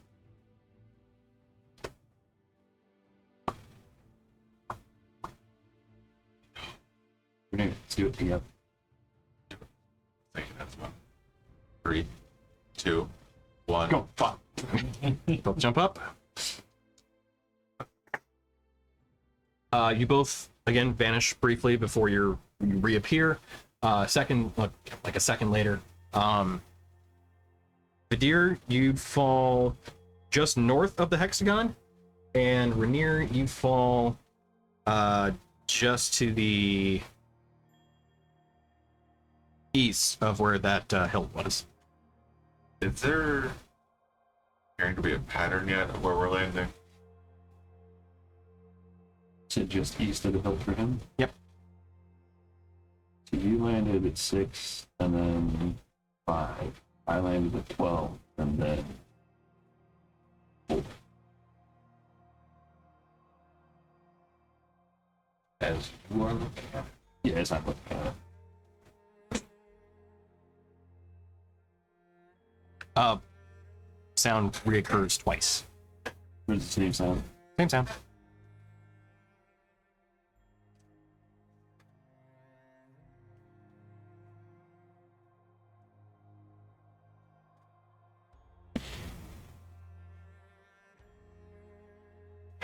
Let's do it together. Thank you, that's one. 3, 2, 1. Go. Fuck. Both jump up. You both again vanish briefly before you reappear. Second, like a second later, Vidir, you fall just north of the hexagon, and Rainier, you fall just to the east of where that hill was. Is there going to be a pattern yet of where we're landing? Is it just east of the hill for him? Yep. So you landed at 6 and then 5. I landed at 12 and then 4. As you are looking at it. Yeah, it's not looking at it. Sound reoccurs twice. What does the same sound? Same sound.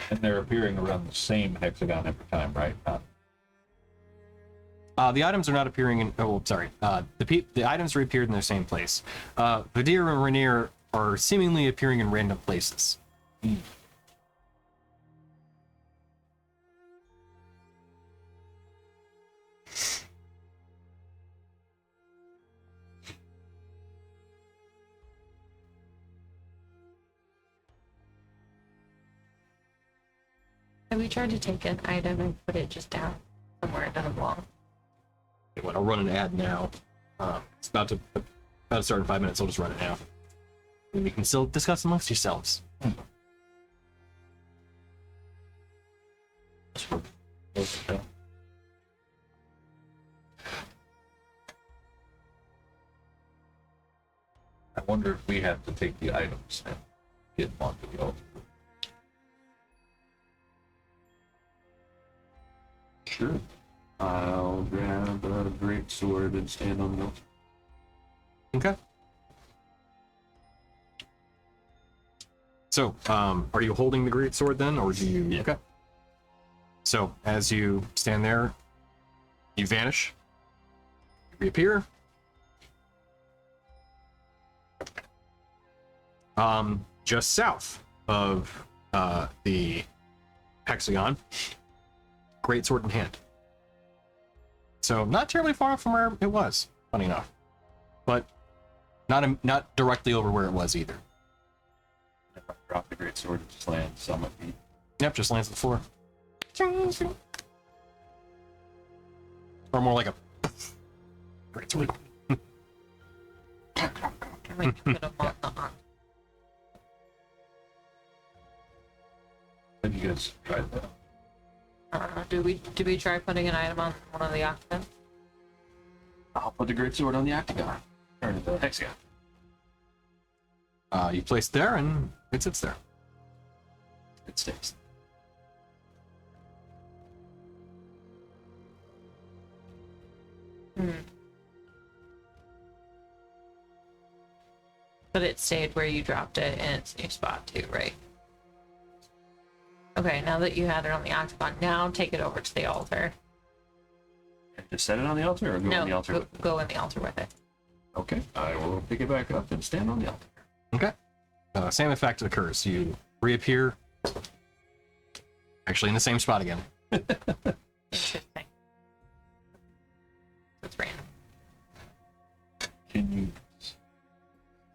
And they're appearing around the same hexagon every time, right? The items are not appearing in. Oh, sorry. The items reappeared in their same place. Vidir and Rainier are seemingly appearing in random places. Have we tried to take an item and put it just down somewhere it doesn't belong? I'll run an ad now. It's about to start in 5 minutes. I'll just run it now. And we can still discuss amongst yourselves. Okay. I wonder if we have to take the items and get them onto the altar. Sure. I'll grab a great sword and stand on the altar. Okay. So, are you holding the great sword then, or do you? Yeah. Okay. So, as you stand there, you vanish. You reappear. Just south of the hexagon, great sword in hand. So, not terribly far from where it was. Funny enough, but not directly over where it was either. If I drop the great sword, it just lands on my feet. Yep, just lands on the floor. Or more like a great sword. Can we put them on the arm? Have you guys tried that? Did we try putting an item on one of the octagons? I'll put the great sword on the octagon. Or the hexagon. You place it there, and it sits there. It stays. But it stayed where you dropped it in its new spot too, right? Okay, now that you had it on the octagon, now take it over to the altar. Just set it on the altar or go on the altar? Go in the altar with it. Okay, I will pick it back up and stand on the altar. Okay. Same effect occurs. You reappear, actually in the same spot again. Interesting. That's random. Can you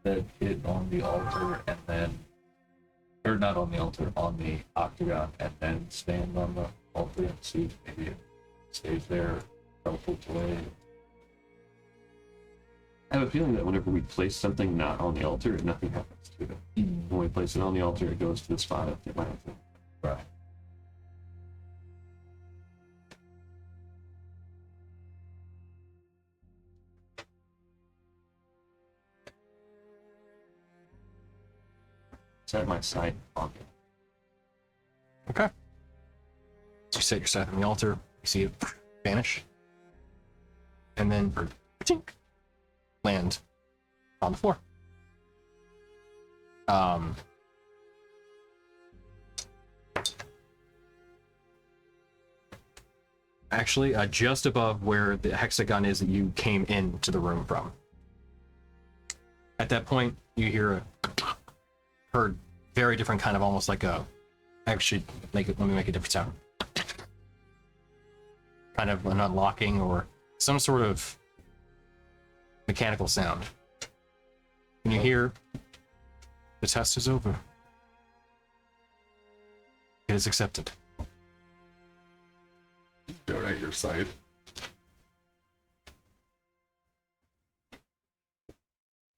set it on the altar and then, or not on the altar, on the octagon, and then stand on the altar and see if maybe it stays there, teleports away? I have a feeling that whenever we place something not on the altar, nothing happens to it. When we place it on the altar, it goes to the spot at the altar. Right. It's at my side pocket. Okay. So you set yourself on the altar, you see it vanish, and then tink, land on the floor. actually, just above where the hexagon is that you came into the room from. At that point, you hear a very different kind of, almost like a, actually, let me make a different sound. Kind of an unlocking or some sort of mechanical sound. And you hear, the test is over. It is accepted. Donate your site.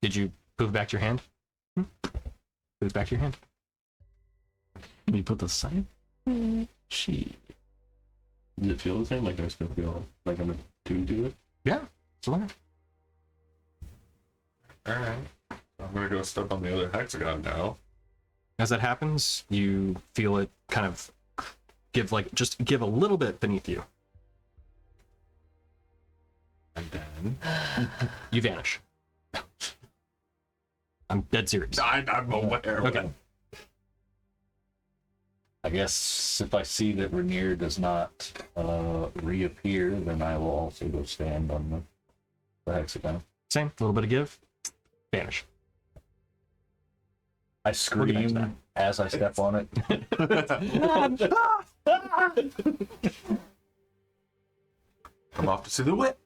Did you move back your hand? Move back your hand. Can you put the sign? She. Does it feel the same? Like I still feel like I'm attuned to it? Yeah, so Alright. I'm gonna go step on the other hexagon now. as that happens, you feel it kind of give a little bit beneath you. And then You vanish. I'm dead serious. I'm aware. Okay. I guess if I see that Rainier does not reappear, then I will also go stand on the hexagon. Same, a little bit of give. Vanish. I We'll get back to scream as I step on it. I'm off to see the whip.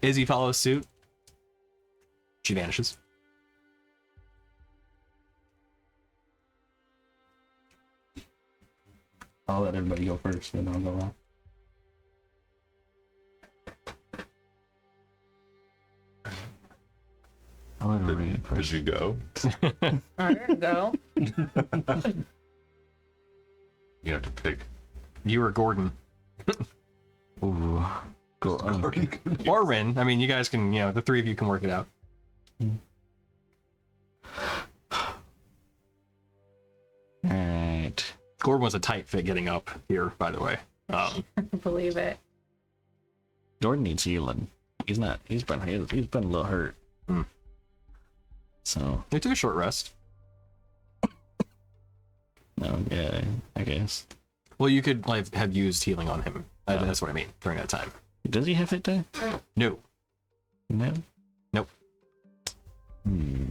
Izzy follows suit. She vanishes. I'll let everybody go first, then I'll go on. I'll let her read it Did first. you go? There you go. You have to pick. You or Gordon. Ooh. Go. Or Rin. I mean, you guys can, the three of you can work it out. Alright. Gordon was a tight fit getting up here, by the way. Believe it. Jordan needs healing. He's been a little hurt. Hmm. So, They took a short rest. no, yeah, I guess. Well, you could have used healing on him. That's what I mean during that time. Does he have hit die? No. No. Nope. Hmm.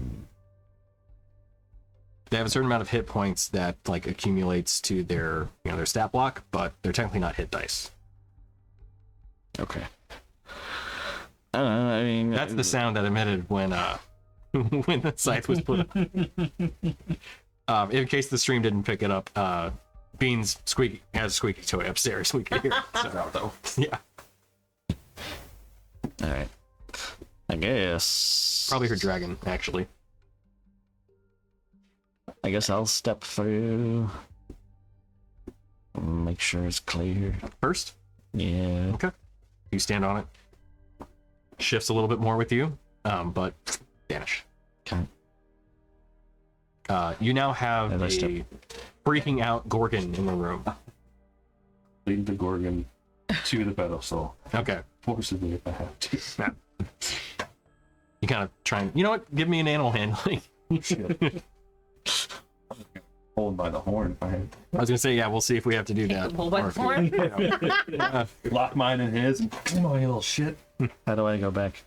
They have a certain amount of hit points that accumulates to their their stat block, but they're technically not hit dice. Okay. I don't know. I mean, That's the sound that emitted when when the scythe was put up. In case the stream didn't pick it up, Beans has a squeaky toy upstairs. We can hear it. So, yeah, All right. I guess. probably her dragon actually. I guess I'll step through. Make sure it's clear. First, Yeah. okay, you stand on it. Shifts a little bit more with you, but vanish. Okay. You now have As I step- a freaking out Gorgon in the room. Lead the Gorgon to the pedestal. Okay. Forcibly if I have to. Snap. You kind of try and, you know what? Give me an animal handling. Shit. Hold by the horn if I had. I was gonna say, yeah, we'll see if we have to do that. Pull by Or the if you- horn. Lock mine in his. Come on, you little shit. How do I go back?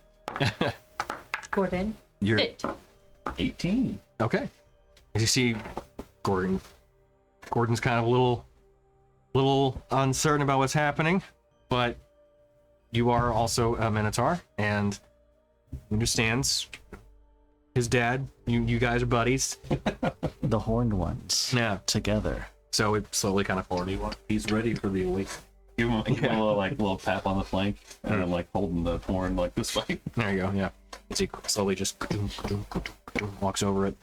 Gordon, You're sit. 18. okay. As you see, Gordon's kind of a little uncertain about what's happening, but you are also a Minotaur and understands his dad. You guys are buddies. The horned ones. Yeah. Together. So it slowly kind of forward. He's ready for the awakening. Give him a little tap on the flank, and I'm holding the horn this way. There you go. Yeah. As he slowly just walks over it.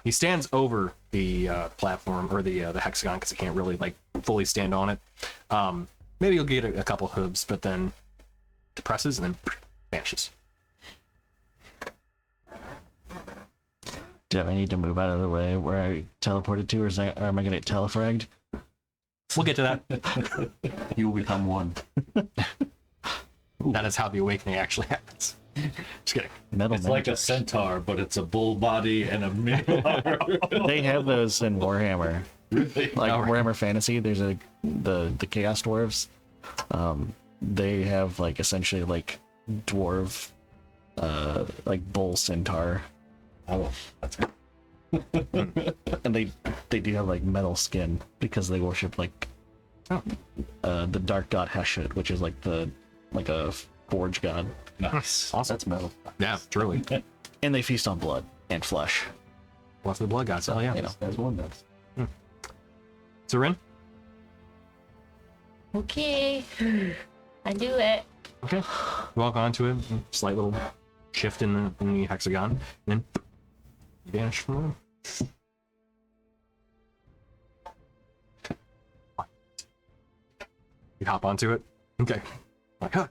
He stands over the platform or the hexagon because he can't really fully stand on it. Maybe you'll get a couple hooves, but then depresses and then vanishes. Do I need to move out of the way where I teleported to, or am I going to get telefragged? We'll get to that. He will become one. That is how the awakening actually happens. Just kidding. Metal It's like a magic. centaur, but it's a bull body and a minotaur. They have those in Warhammer. Like Alright. Warhammer Fantasy, there's the Chaos Dwarves. They have like essentially like dwarf, like bull centaur, Oh, that's it. and they do have like metal skin because they worship like the dark god Heshit, which is like a forge god, Nice. Awesome. That's metal. Yeah, truly. and they feast on blood and flesh. Left of the blood gods. Oh yeah. You know. As one does. So Rin. Okay. I do it. Okay. Walk onto it. Slight little shift in the hexagon, and then you vanish from the room. You hop onto it. Okay. Like, huh.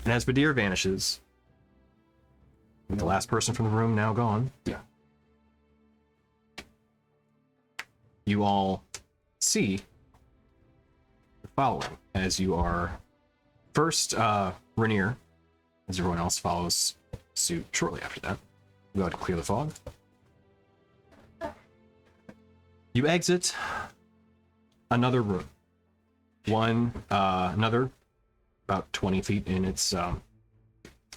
And as Badir vanishes, with the last person from the room now gone, Yeah. you all see the following as you are first Rainier, as everyone else follows suit shortly after that. You go out to clear the fog. You exit another room. Another about 20 feet in its from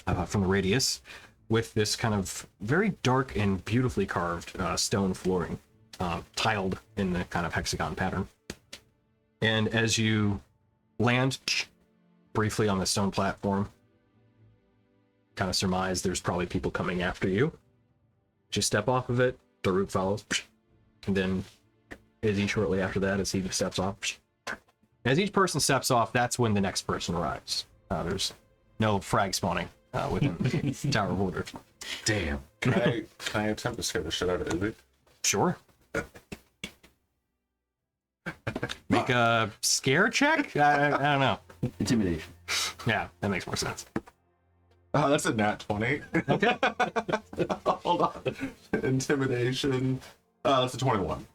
the radius, with this kind of very dark and beautifully carved stone flooring, tiled in the kind of hexagon pattern. And as you land briefly on the stone platform, kind of surmise there's probably people coming after you. Just step off of it, the root follows, and then Izzy shortly after that as he steps off. As each person steps off, that's when the next person arrives. There's no frag spawning within the Tower of Order. Damn. Can I attempt to scare the shit out of Izzy? Sure. Make a scare check? I don't know. Intimidation. Yeah, that makes more sense. Oh, that's a nat 20. Okay. Hold on. Intimidation. That's a 21.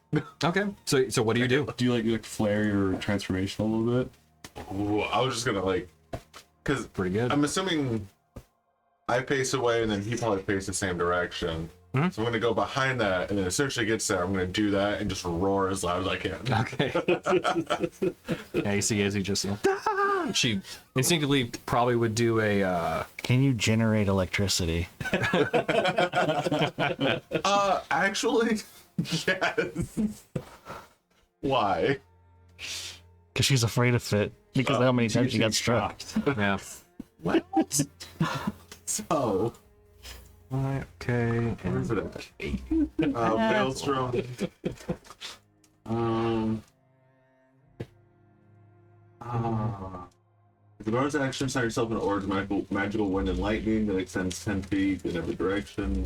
Okay. So what do you do? Do you like flare your transformation a little bit? Ooh, I was just gonna because Pretty good. I'm assuming I pace away and then he probably paces the same direction. Mhm. So I'm gonna go behind that, and then as soon as she gets there, I'm gonna do that and just roar as loud as I can. Okay. Yeah, you see Izzy just, "Ah!" She instinctively probably would do a, Can you generate electricity? Actually, yes. Why? Because she's afraid of it. Because of how many times she got struck. yeah. So, Okay. where's it at? Maelstrom. If the bonus action, assign yourself an aura of magical wind and lightning that extends 10 feet in every direction.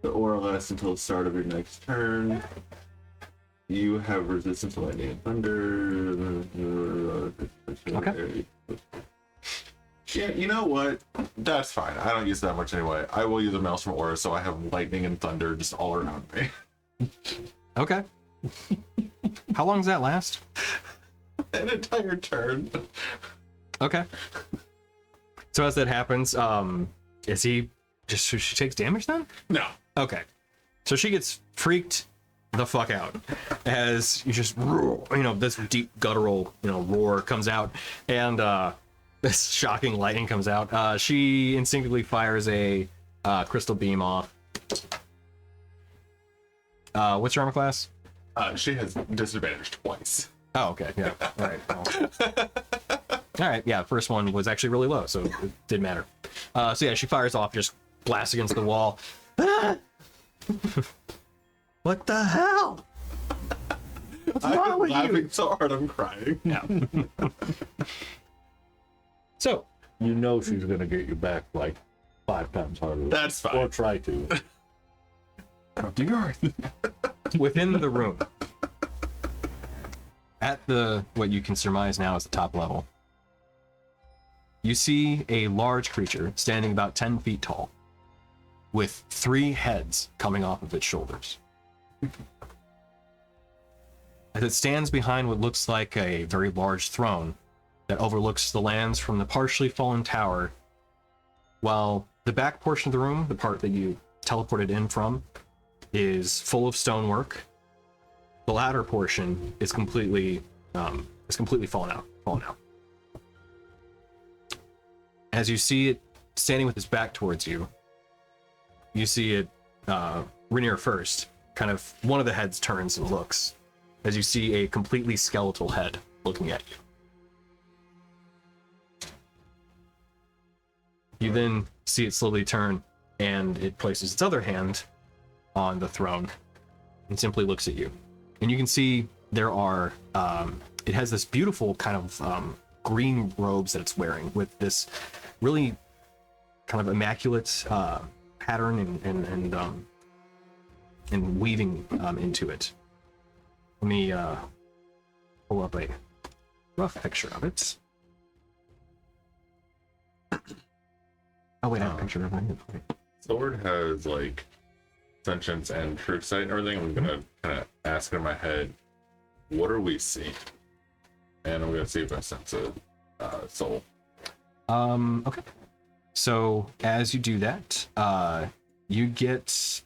The aura lasts until the start of your next turn. You have resistance to lightning and thunder. Okay. Yeah, you know what? That's fine. I don't use that much anyway. I will use a Maelstrom aura, so I have lightning and thunder just all around me. Okay. How long does that last? An entire turn. Okay. So as that happens, is he just she takes damage then? No. Okay. So she gets freaked the fuck out as you just roar, this deep guttural, roar comes out, and this shocking lightning comes out. She instinctively fires a crystal beam off. What's your armor class? She has disadvantage twice. Oh, okay. Yeah. All right. All right. Yeah. First one was actually really low, so it didn't matter. So yeah, she fires off, just blasts against the wall. Ah! What the hell? What's wrong I'm with laughing you? so hard I'm crying. Yeah. So You know she's gonna get you back like 5 times harder. That's fine. Or try to. Come to earth. within the room, at what you can surmise now is the top level, you see a large creature standing about 10 feet tall, with 3 heads coming off of its shoulders. As it stands behind what looks like a very large throne that overlooks the lands from the partially fallen tower, while the back portion of the room, the part that you teleported in from, is full of stonework. The latter portion is completely fallen out. As you see it standing with its back towards you, you see it, Rainier first, kind of one of the heads turns and looks, as you see a completely skeletal head looking at you. You then see it slowly turn, and it places its other hand on the throne and simply looks at you. And you can see there are, it has this beautiful kind of green robes that it's wearing with this really kind of immaculate pattern and weaving into it. Let me pull up a rough picture of it. Oh wait, I have a picture of it. Sword has like sentience and truth sight and everything. I'm gonna kind of ask in my head, what are we seeing? And I'm gonna see if I sense a soul. Okay. So as you do that, you get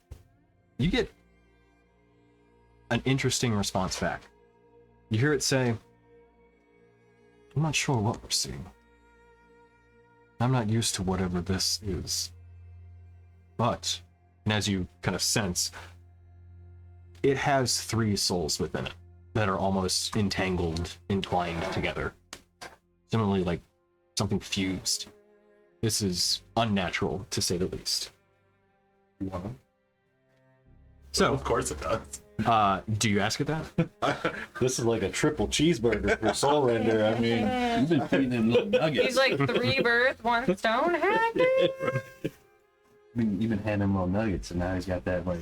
an interesting response back. You hear it say, "I'm not sure what we're seeing. I'm not used to whatever this is." But, and as you kind of sense, it has 3 souls within it that are almost entangled, entwined together. Similarly, like something fused. This is unnatural, to say the least. So, Of course it does. do you ask it that? This is like a triple cheeseburger for Soul Render. I mean, you've been feeding him little nuggets. He's like 3 birds, 1 stone. Happy. I mean, you've been handing him little nuggets, and now he's got that like.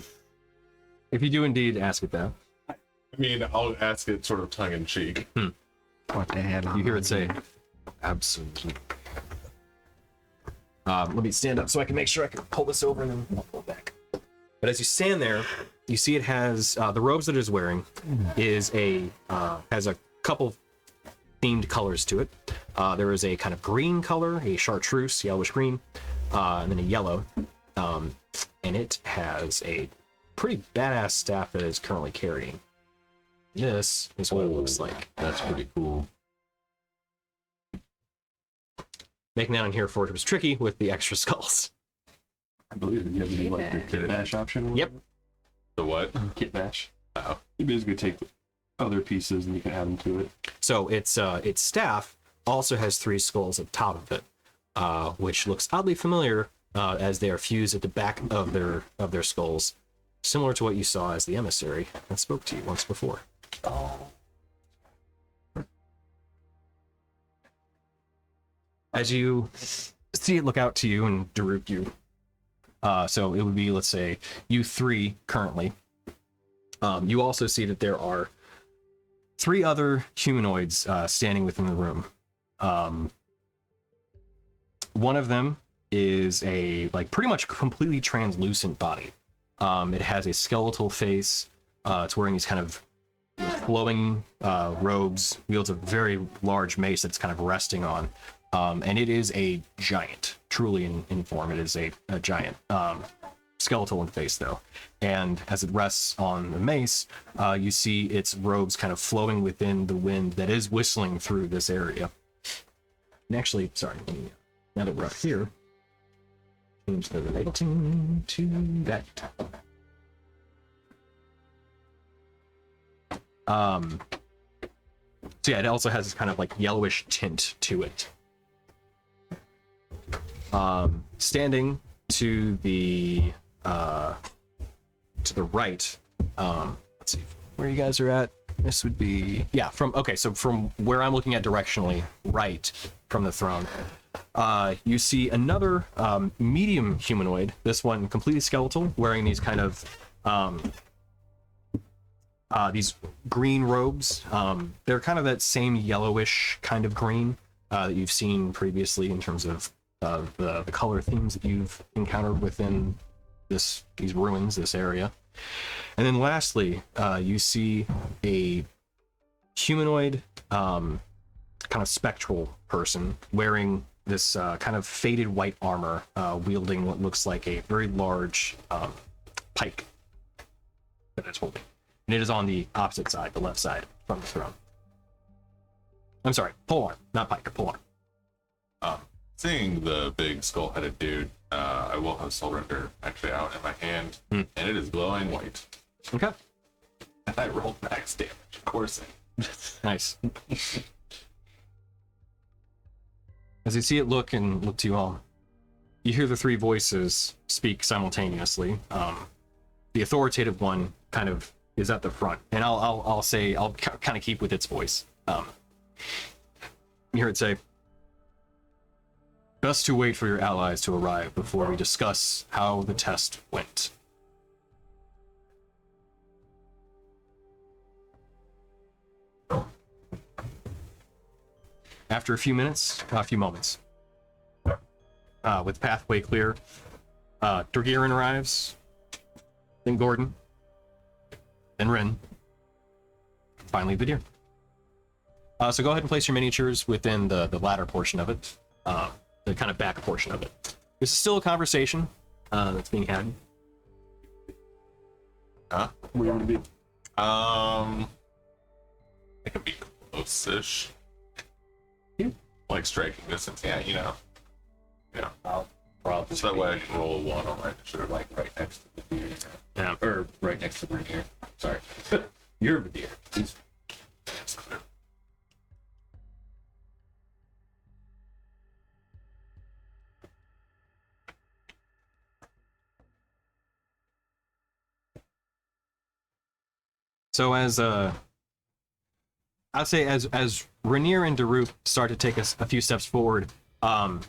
If you do indeed ask it that, I mean, I'll ask it sort of tongue in cheek. What the hell? you hear it say, "Absolutely." Let me stand up so I can make sure I can pull this over and then I'll pull it back. But as you stand there, you see it has the robes that it is wearing has a couple themed colors to it. There is a kind of green color, a chartreuse, yellowish green, and then a yellow. And it has a pretty badass staff that it is currently carrying. This is what it looks like. That's pretty cool. Making that on here for it was tricky with the extra skulls. I believe you have to do like the kit bash option. Or Yep. The what? Kit bash. Oh. You basically take other pieces and you can add them to it. So its staff also has 3 skulls at the top of it, which looks oddly familiar as they are fused at the back of their skulls, similar to what you saw as the emissary that spoke to you once before. As you see it look out to you and Daruk you, so it would be, let's say, you 3 currently. You also see that there are 3 other humanoids standing within the room. One of them is a pretty much completely translucent body. It has a skeletal face. It's wearing these kind of flowing robes, wields a very large mace that's kind of resting on. And it is a giant, truly in form. It is a giant, skeletal in face though. And as it rests on the mace, you see its robes kind of flowing within the wind that is whistling through this area. And actually, sorry, now that we're up here, change the lighting to that. So yeah, it also has this kind of like yellowish tint to it. Standing to the right, let's see where you guys are at. This would be, yeah, so from where I'm looking at directionally, right from the throne, you see another medium humanoid, this one completely skeletal, wearing these kind of these green robes. They're kind of that same yellowish kind of green that you've seen previously in terms of the color themes that you've encountered within these ruins, this area. And then lastly, you see a humanoid, kind of spectral person wearing this kind of faded white armor, wielding what looks like a very large pike. that it's holding. And it is on the opposite side, the left side from the throne. I'm sorry, polearm, not pike, polearm. Seeing the big skull-headed dude, I will have surrender actually out in my hand, and it is glowing white. Okay. And I rolled max damage, of course. Nice. As you see it look to you all, you hear the three voices speak simultaneously. The authoritative one kind of is at the front, and I'll say I'll kind of keep with its voice. You hear it say, "Best to wait for your allies to arrive before we discuss how the test went." After a few moments, with pathway clear, Dorgirin arrives, then Gordon, then Rin, finally Vidir. So go ahead and place your miniatures within the latter portion of it, the kind of back portion of it. This is still a conversation that's being had. Huh? Where you want to be? It can be close-ish. Like striking distance, yeah, you know. Yeah. I'll probably So that way I can roll a 1 on my sort initiative. of like right next to the deer. Yeah. Or right next to the deer. Sorry. You're the deer. He's That's clear. So as I'd say as Rainier and Daruk start to take a few steps forward, kind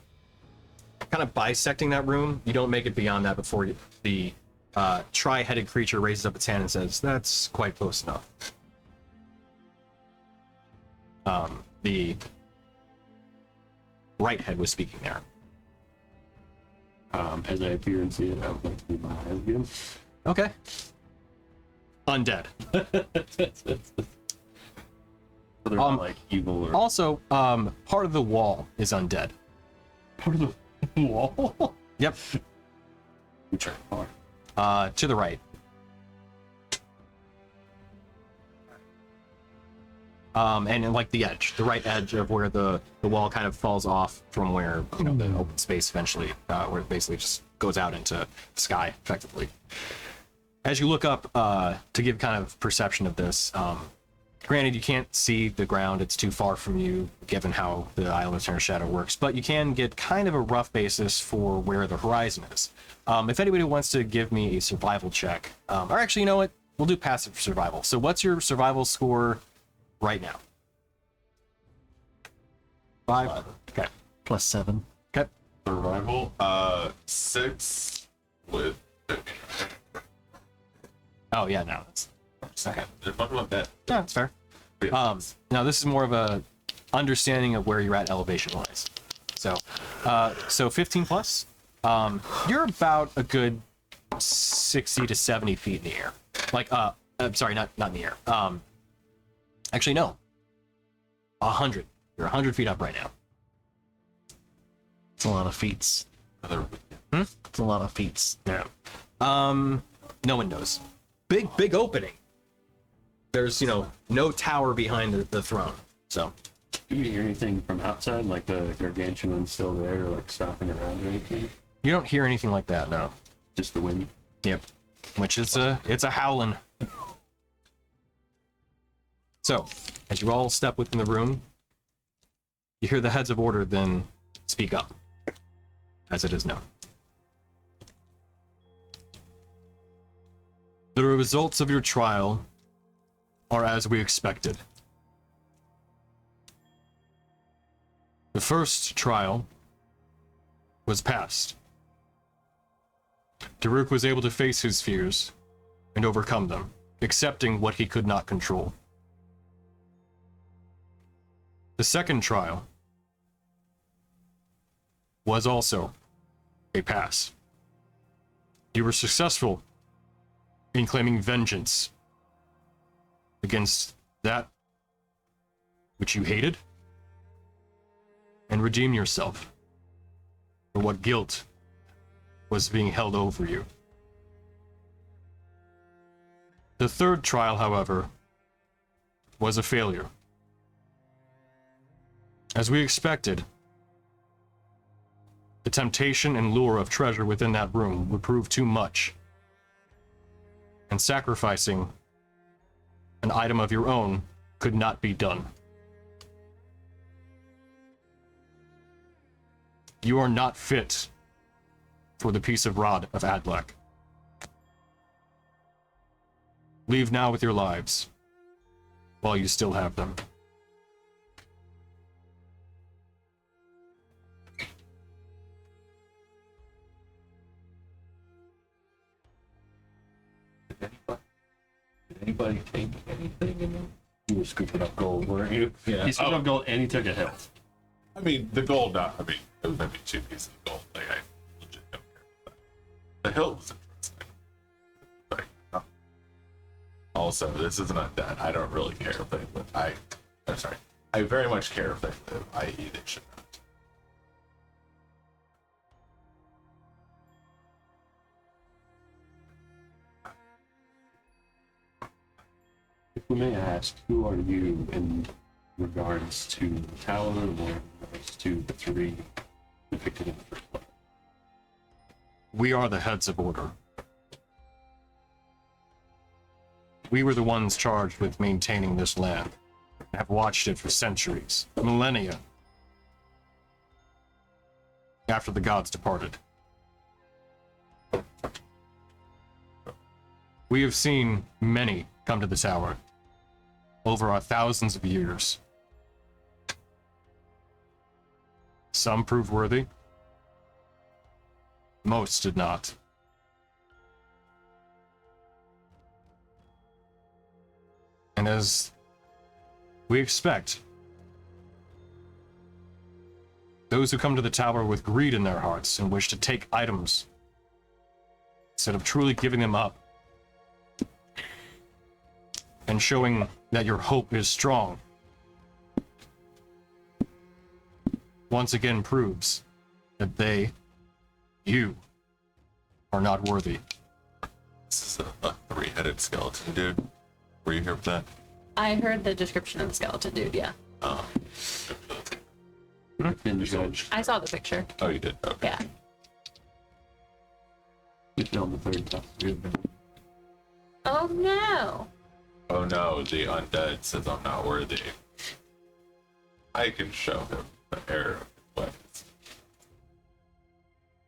of bisecting that room, you don't make it beyond that before the tri-headed creature raises up its hand and says, "That's quite close enough." The right head was speaking there. As I appear and see it, I would like to be my eyes again. Okay. Undead. So they're not like evil or Also, part of the wall is undead. part of the wall. Yep. Which are To the right. And like the edge, the right edge of where the wall kind of falls off from where, you know, the open space eventually, where it basically just goes out into the sky, effectively. As you look up, to give kind of perception of this, granted, you can't see the ground, it's too far from you, given how the Isle of Eternal Shadow works, but you can get kind of a rough basis for where the horizon is. If anybody wants to give me a survival check, or actually, you know what? We'll do passive survival. So what's your survival score right now? 5? Okay. +7. Okay. Survival, 6 with 50. Oh, yeah, no, that's... Okay. They're talking about that. Yeah, that's fair. Now this is more of a understanding of where you're at elevation-wise. So 15 plus. You're about a good 60 to 70 feet in the air. Like, I'm sorry, not in the air. Actually, no. 100. You're 100 feet up right now. It's a lot of feats. Another- It's a lot of feats. Yeah. No one knows. Big opening. There's, you know, no tower behind the throne. So, Do you hear anything from outside, like the gargantuan's still there, or like stomping around or anything? you don't hear anything like that, no. Just the wind. Yep. Which is it's a howling. So, as you all step within the room, you hear the heads of order then speak up, as it is known. The results of your trial are as we expected. The first trial was passed. Daruk was able to face his fears and overcome them, accepting what he could not control. The second trial was also a pass. You were successful in claiming vengeance against that which you hated, and redeem yourself for what guilt was being held over you. The third trial, however, was a failure. As we expected, the temptation and lure of treasure within that room would prove too much, and sacrificing an item of your own could not be done. You are not fit for the piece of rod of Adlac. Leave now with your lives, while you still have them. Did anybody take anything in there? You were scooping up gold, weren't you? Yeah. He scooped up gold and he took a hit. I mean, the gold, not, I mean, it was maybe 2 pieces of gold. Like, I legit don't care about that. The hilt was interesting. Like, also, this isn't undead. I don't really care if they live. I'm sorry. I very much care if they live, i.e., they should not. If we may ask, who are you in regards to the tower or in regards to the 3 depicted in the first letter? We are the heads of order. We were the ones charged with maintaining this land, and have watched it for centuries, millennia, after the gods departed. We have seen many come to the tower over our thousands of years. Some proved worthy. Most did not. And as we expect, those who come to the tower with greed in their hearts and wish to take items instead of truly giving them up and showing that your hope is strong, once again proves that you are not worthy. This is a 3-headed skeleton, dude. Were you here for that? I heard the description of the skeleton dude, yeah. Been judged. I saw the picture. Oh, you did? Okay. Yeah. We filmed the 3rd time. Oh no. Oh no, the undead says I'm not worthy. I can show him the error of weapons.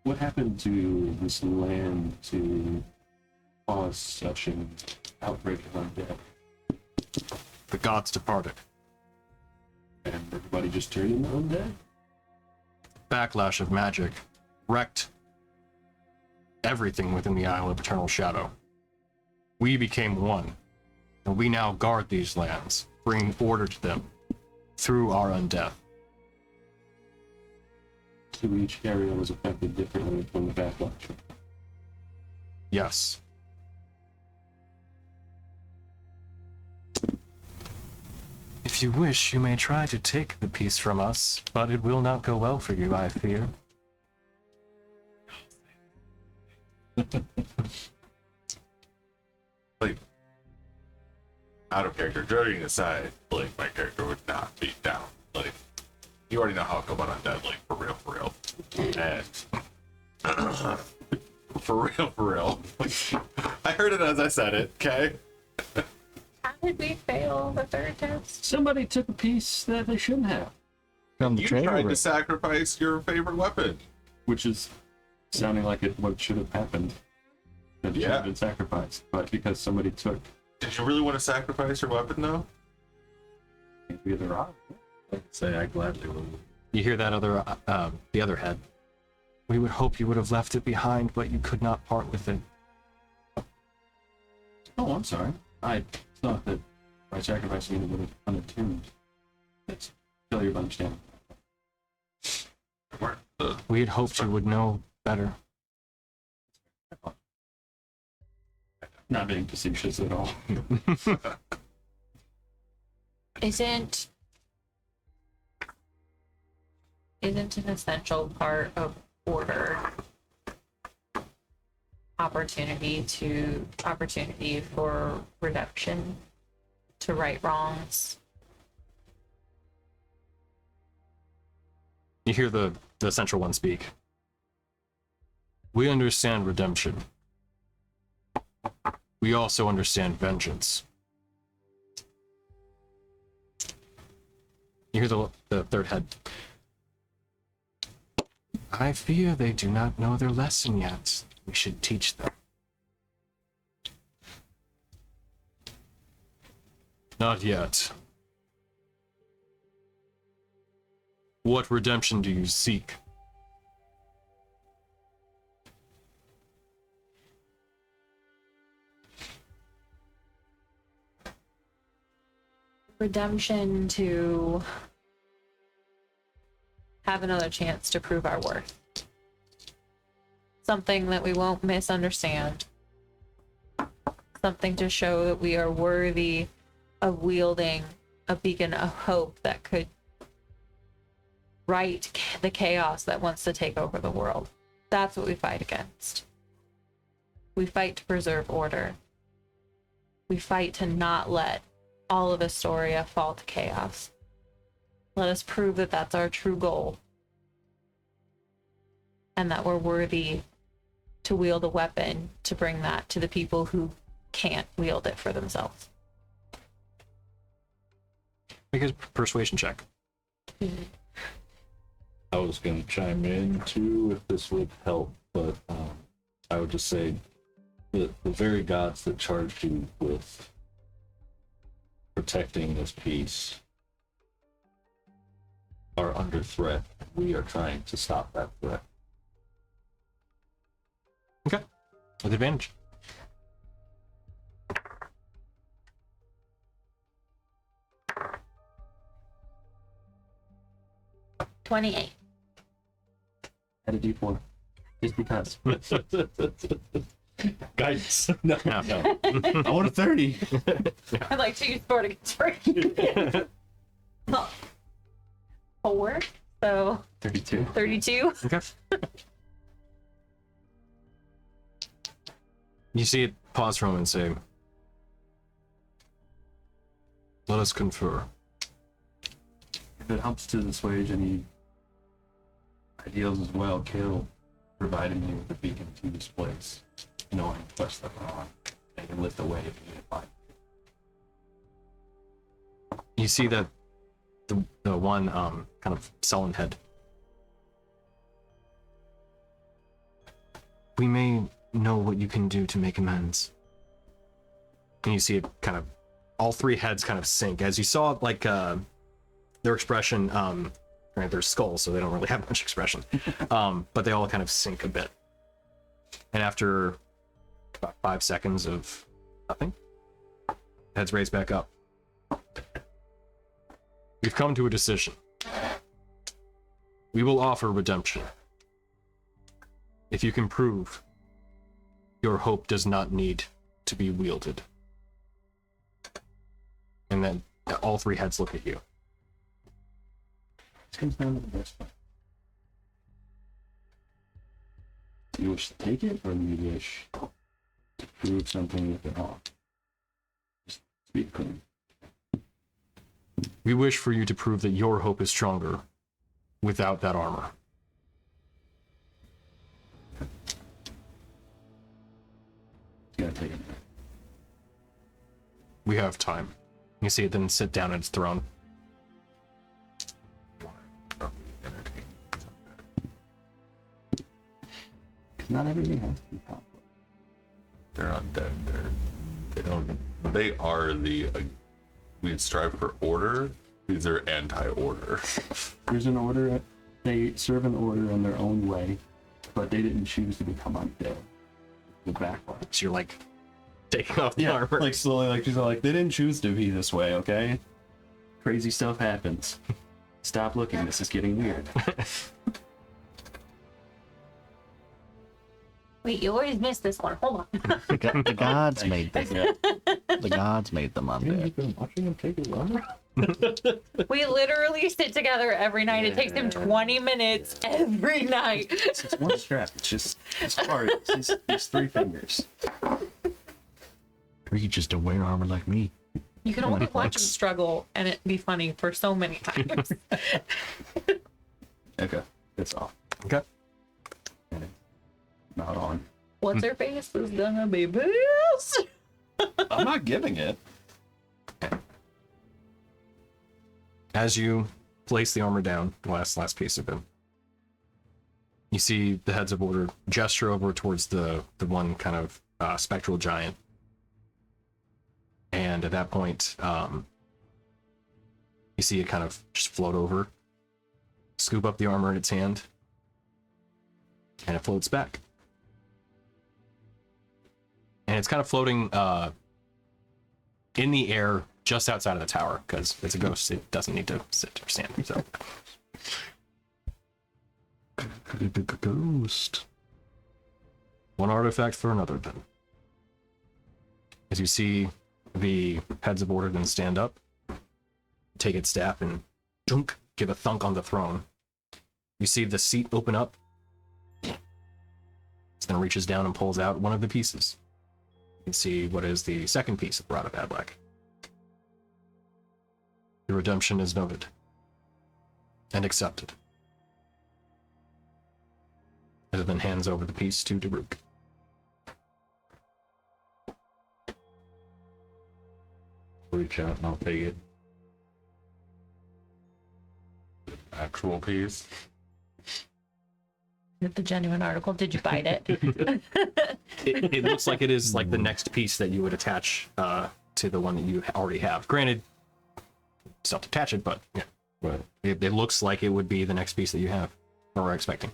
What happened to this land to cause such an outbreak of undead? The gods departed. And everybody just turned into undead? Backlash of magic wrecked everything within the Isle of Eternal Shadow. We became one, and we now guard these lands, bringing order to them through our undeath. So each area was affected differently from the backlash. Yes. If you wish, you may try to take the piece from us, but it will not go well for you, I fear. Like, out of character, joking aside, like, my character would not be down. Like, you already know how I go about undead, like, for real. And, for real. I heard it as I said it, okay? How did we fail the 3rd test? Somebody took a piece that they shouldn't have, From the You treasure tried room. to sacrifice your favorite weapon. which is sounding like what should have happened. That should Yeah. have been sacrificed, but because somebody took Did you really want to sacrifice your weapon, though? the other rock. I'd say I gladly would. You hear that the other head. We would hope you would have left it behind, but you could not part with it. Oh, I'm sorry. I thought that by sacrificing it would have unattuned. That's failure of understanding. We had hoped you would know better. Not being facetious at all. Isn't an essential part of order opportunity for redemption, to right wrongs. You hear the central one speak. We understand redemption. We also understand vengeance. You hear the third head. I fear they do not know their lesson yet. We should teach them. Not yet. What redemption do you seek? Redemption to have another chance to prove our worth. Something that we won't misunderstand. Something to show that we are worthy of wielding a beacon of hope that could right the chaos that wants to take over the world. That's what we fight against. We fight to preserve order. We fight to not let all of Istoria fall to chaos. Let us prove that that's our true goal. And that we're worthy to wield a weapon to bring that to the people who can't wield it for themselves. Make a persuasion check. I was going to chime in too if this would help, but I would just say the very gods that charged you with protecting this peace are under threat. We are trying to stop that threat. Okay. With advantage. $28. Add a D4. Just because. Guidance. No. No. I want a 30. I'd like to use 4 against 3. 4, so 32. 32. Okay. You see it pause for a moment and say, let us confer. If it helps to assuage any ideals as well, Kale provided me with a beacon to this place, knowing the quest that we're on. They can lift away if you need to find. You see that the one kind of sullen head. We may know what you can do to make amends. And you see it kind of, all three heads kind of sink as you saw like their expression, granted their skulls, so they don't really have much expression, but they all kind of sink a bit. And after about 5 seconds of nothing, heads raised back up. We've come to a decision. We will offer redemption. If you can prove your hope does not need to be wielded. And then all three heads look at you. This comes down to the best part. Do you wish to take it, or do you wish to prove something with it off? Just speak clean. We wish for you to prove that your hope is stronger without that armor. You gotta take it. We have time. You see it then sit down at its throne. Not everything has to be complex. They're undead. They are the. We strive for order. These are anti-order. There's an order. They serve an order in their own way, but they didn't choose to become undead. The backlash. So you're like taking off the armor. like slowly, like she's like, they didn't choose to be this way, okay? Crazy stuff happens. Stop looking. This is getting weird. Wait, you always miss this one. Hold on. The gods made this. Yeah. The gods made them You've undead. been watching him take his armor? We literally sit together every night. It takes him 20 minutes every night. It's one strap. It's just as far as these 3 fingers. Or you just don't wear armor like me. You can only Only watch him once. struggle and it be funny for so many times. Okay, it's off. Okay. Not on. What's her face is gonna be pissed. I'm not giving it. As you place the armor down, the last piece of it, you see the heads of order gesture over towards the one kind of spectral giant. And at that point, you see it kind of just float over, scoop up the armor in its hand, and it floats back. And it's kind of floating in the air just outside of the tower, because it's a ghost. It doesn't need to sit or stand. So, Ghost. one artifact for another, then. As you see the heads of order then stand up, take its staff and junk, give a thunk on the throne. You see the seat open up. It then reaches down and pulls out one of the pieces. You can see what is the second piece of Rod of Adlac. Your redemption is noted and accepted. As it then hands over the piece to Daruk. Reach out and I'll take it. Actual piece. The genuine article. Did you bite it? It looks like it is like the next piece that you would attach to the one that you already have. Granted, still have to attach it, but yeah, But it looks like it would be the next piece that you have or are expecting.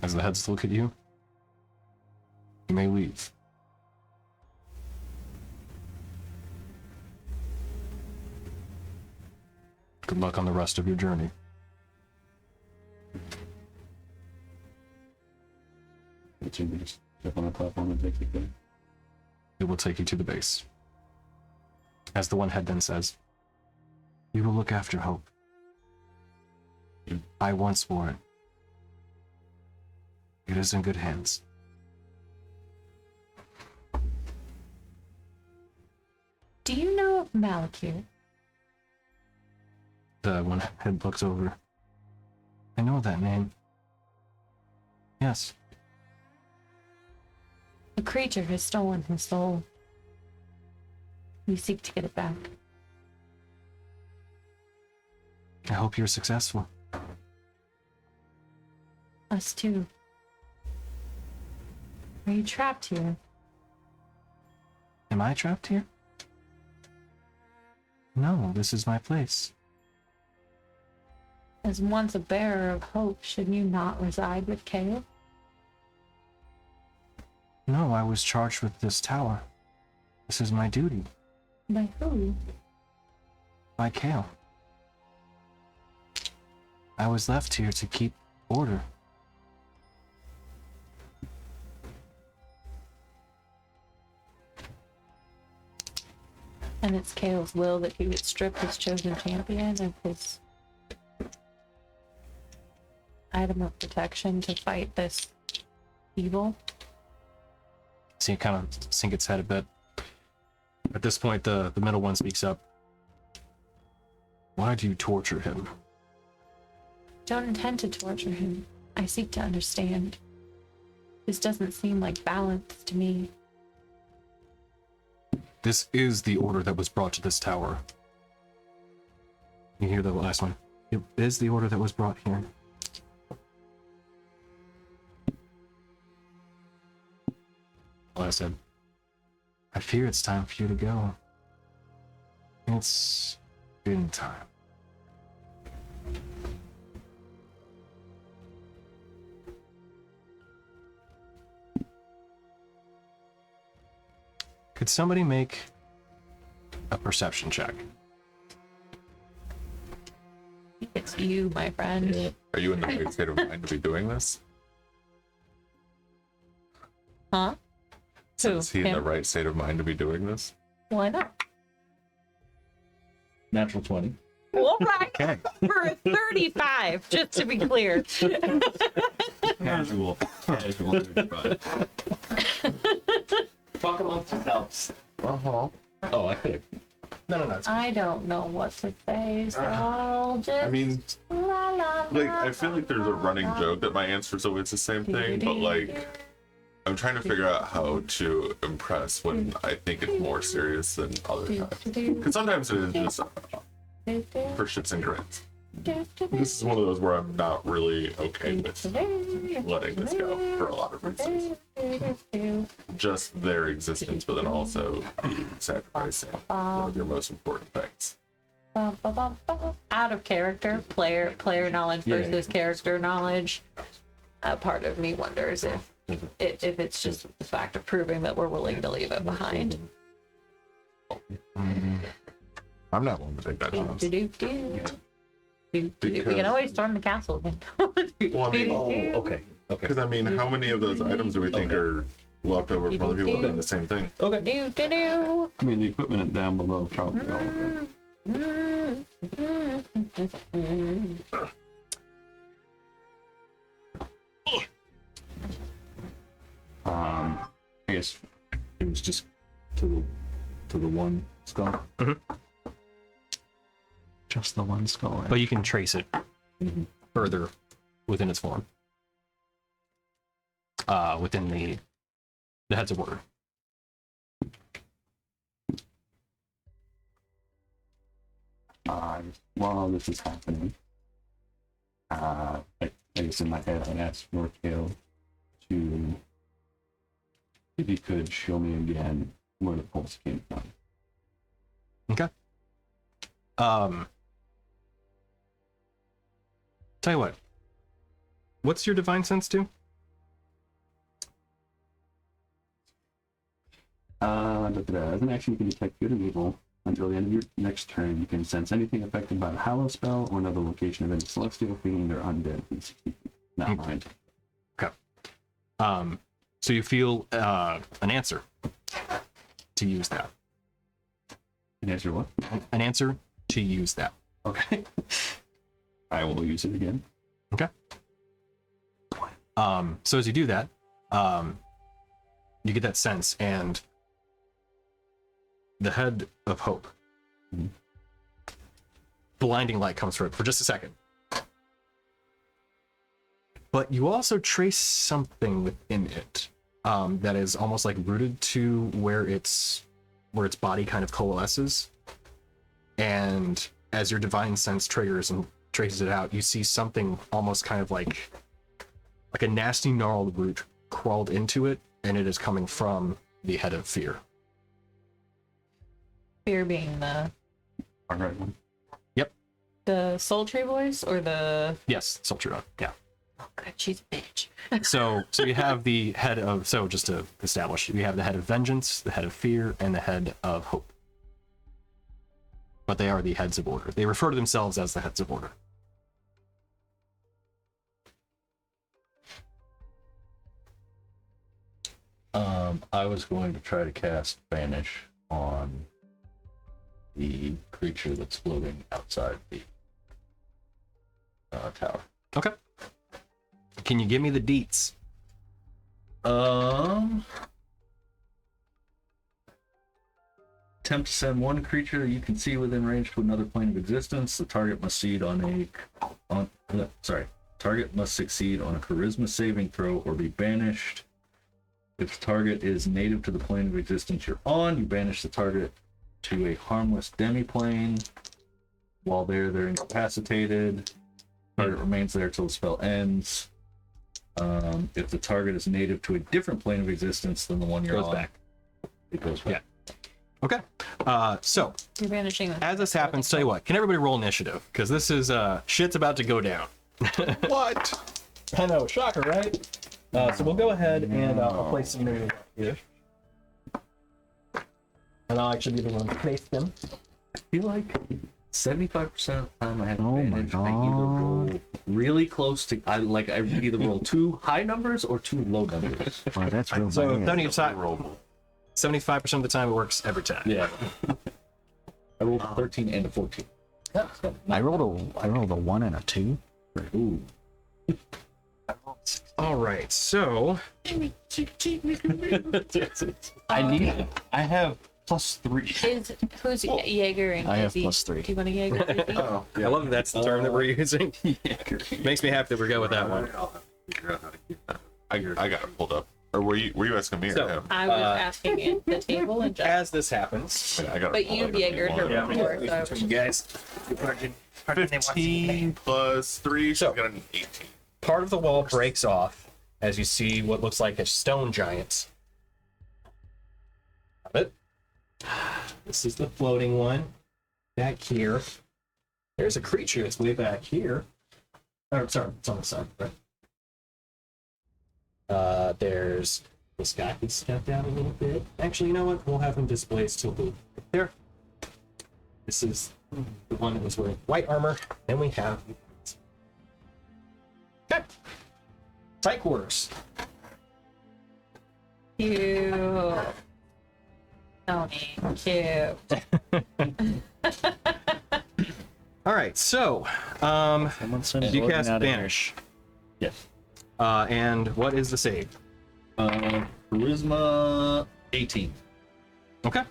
As the heads look at you, you may leave. Good luck on the rest of your journey. But you can just step on a platform and take it there. It will take you to the base. As the one head then says, "You will look after Hope. I once wore it. It is in good hands." Do you know of Malakir? The one head looks over. "I know that name. Yes, The creature has stolen his soul. We seek to get it back. I hope you're successful." Us too. Are you trapped here? Am I trapped here? No, this is my place. As once a bearer of hope, should you not reside with Kale? No, I was charged with this tower. This is my duty. By who? By Kale. I was left here to keep order. And it's Kale's will that he would strip his chosen champion of his item of protection to fight this evil. See it kind of sink its head a bit. At this point, the middle one speaks up. "Why do you torture him?" Don't intend to torture him. I seek to understand. This doesn't seem like balance to me. This is the order that was brought to this tower. You hear the last one? It is the order that was brought here. Well, I said, "I fear it's time for you to go. It's been time." Could somebody make a perception check. It's you, my friend. Are you in the right state of mind to be doing this? Huh? Who? Is he in the Him? right state of mind to be doing this? Why not? Natural 20. All right. Okay. For a 35, just to be clear. Casual. But Fuck amongst yourselves. Uh-huh. Oh, I could. No. I don't know what to say, so I'll just. I mean, La, la, like, la, I feel like there's a running la, joke that my answer is always the same thing, but like, I'm trying to figure out how to impress when I think it's more serious than other times. Because sometimes it is just for shits and grins. This is one of those where I'm not really okay with letting this go for a lot of reasons. Just their existence, but then also sacrificing one of your most important things. Out of character, player knowledge versus character knowledge. A part of me wonders if it's just the fact of proving that we're willing to leave it behind. I'm not willing to take that chance. We can always storm the castle again. Well, I mean, Okay. because I mean, how many of those items do we think are left over from other people doing the same thing? Do, do, do. I mean, the equipment down below probably all of it. I guess it was just to the one skull. Just the one skull. Right? But you can trace it further within its form. Within the heads of order. While this is happening, I guess in my head I'd ask for Kale to, if he could, show me again where the pulse came from. Okay. Tell you what. What's your divine sense do? As an action, you can detect good and evil. Until the end of your next turn, you can sense anything affected by a hallow spell or another location of any celestial fiend or undead. Not mind. Okay. So you feel an answer to use that. And answer what? An answer to use that. Okay. I will use it again. Okay. So as you do that, you get that sense, and the head of hope, blinding light comes through it for just a second. But you also trace something within it that is almost like rooted to where its body kind of coalesces. And as your divine sense triggers and traces it out, you see something almost kind of like a nasty gnarled root crawled into it, and it is coming from the head of fear. Fear being the All right. One. sultry voice or the Yes, Sultron. Yeah. oh god, she's a bitch. So you have the head of, so just to establish, you have the head of vengeance, the head of fear, and the head of hope. But they are the heads of order. They refer to themselves as the heads of order. I was going to try to cast Banish on the creature that's floating outside the tower. Okay. Can you give me the deets? Attempt to send one creature you can see within range to another plane of existence. The target must succeed on a charisma saving throw or be banished. If the target is native to the plane of existence you're on, you banish the target to a harmless demiplane. While they're incapacitated. Target remains there till the spell ends. If the target is native to a different plane of existence than the one you're Goes on, back. it goes back. Okay. So You're vanishing. as this happens, tell you what, can everybody roll initiative? Because this is shit's about to go down. What? I know, shocker, right? So we'll go ahead and I'll place some here. and I'll actually be the one to place them. I feel like 75% of the time I have Oh my advantage. I either roll really close to I either roll two high numbers or two low numbers. Wow, that's real So bad. 75% of the time it works every time. Yeah. I rolled a 13 and a 14. I rolled a 1 and a 2. Ooh. All right, so I have +3. Who's Jaeger and I have Izzy? +3. Do you want a Jaeger? Izzy? Oh, I love that that's the term that we're using. Makes me happy that we go with that one. I'll figure out how to keep that. I got it pulled up. Or were you asking me or So, him? I was asking at the table and just. As this happens, I got it But pulled you up. Jaegered her before, so I was you guys, 15 plus 3, so So- I got an 18. part of the wall breaks off as you see what looks like a stone giant. Have it. This is the floating one. Back here. There's a creature that's way back here. Oh, sorry, it's on the side. Right. There's this guy who stepped out a little bit. Actually, you know what? We'll have him displaced till there. This is the one that was wearing white armor. Then we have. Okay. Tight quarters. cute. Tony, cute. All right, so Someone send you Gordon cast out of here. Banish. Yes. And what is the save? Charisma 18. Okay.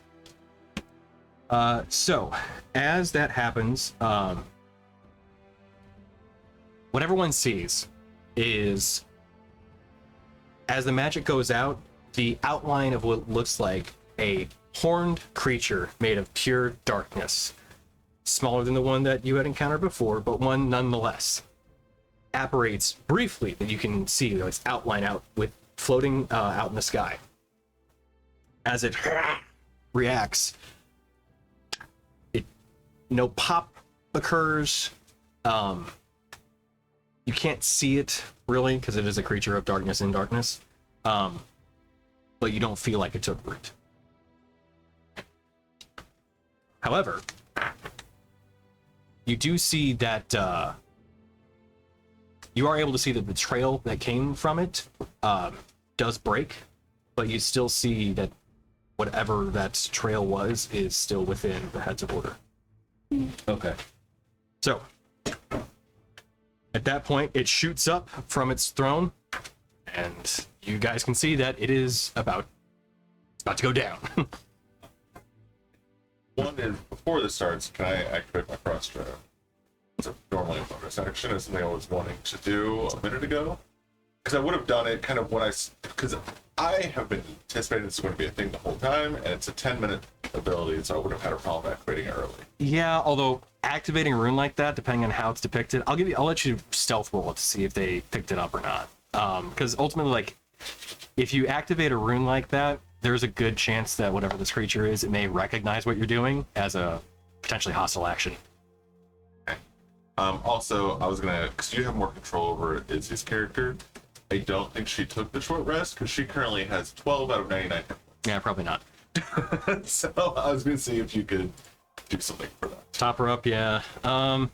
So as that happens, what everyone sees is as the magic goes out, the outline of what looks like a horned creature made of pure darkness, smaller than the one that you had encountered before, but one nonetheless, apparates briefly that you can see its outline out with floating out in the sky. As it reacts, no pop occurs. You can't see it really because it is a creature of darkness in darkness, but you don't feel like it took root. However, you do see that you are able to see that the trail that came from it does break, but you still see that whatever that trail was is still within the heads of order. Okay. So, at that point, it shoots up from its throne, and you guys can see that it's about to go down. One is, before this starts, can I activate my crossbow? It's normally a bonus action. It's something I was wanting to do a minute ago. Because I would have done it kind of when because I have been anticipating this is going to be a thing the whole time, and it's a 10-minute ability, so I wouldn't have had a problem activating it early. Yeah, although activating a rune like that, depending on how it's depicted, I'll let you stealth roll it to see if they picked it up or not. Because ultimately, like, if you activate a rune like that, there's a good chance that whatever this creature is, it may recognize what you're doing as a potentially hostile action. Also, I was gonna, because you have more control over Izzy's character. I don't think she took the short rest because she currently has 12 out of 99. Yeah, probably not. So I was gonna see if you could do something for that. Top her up, yeah. I'll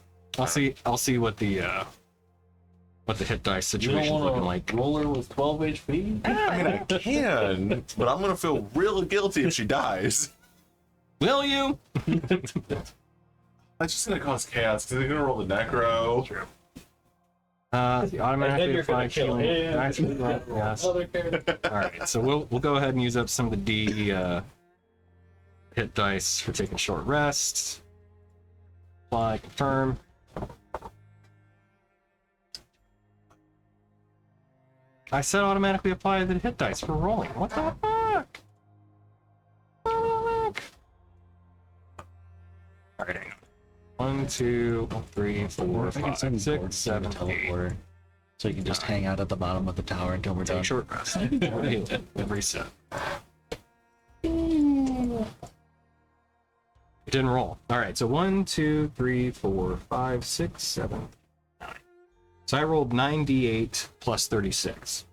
see what the hit dice You don't situation is want looking a like. roller with 12 HP? I mean, I can, but I'm gonna feel real guilty if she dies. Will you? That's just gonna cause chaos because they're gonna roll the necro. True. The automatically you're gonna applied kill healing. him. Nice. Yes. All right, so we'll go ahead and use up some of the D hit dice for taking short rests. Apply, confirm. I said automatically apply the hit dice for rolling. What the fuck? Fuck. All right, hang on. 1, 2, 3, 4, I think it's 5, 6, important 7, to 8. teleport, so you can just hang out at the bottom of the tower until we're done. Take a short rest. Reset. It didn't roll. All right, so 1, 2, 3, 4, 5, 6, 7, 9. So I rolled 9d8 plus 36.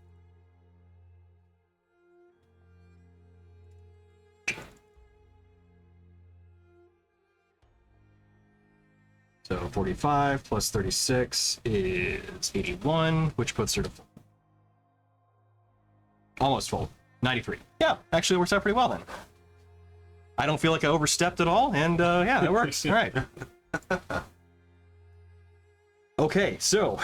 So 45 plus 36 is 81, which puts her to full. Almost full. 93. Yeah, actually it works out pretty well then. I don't feel like I overstepped at all, and yeah, it works. All right. Okay, so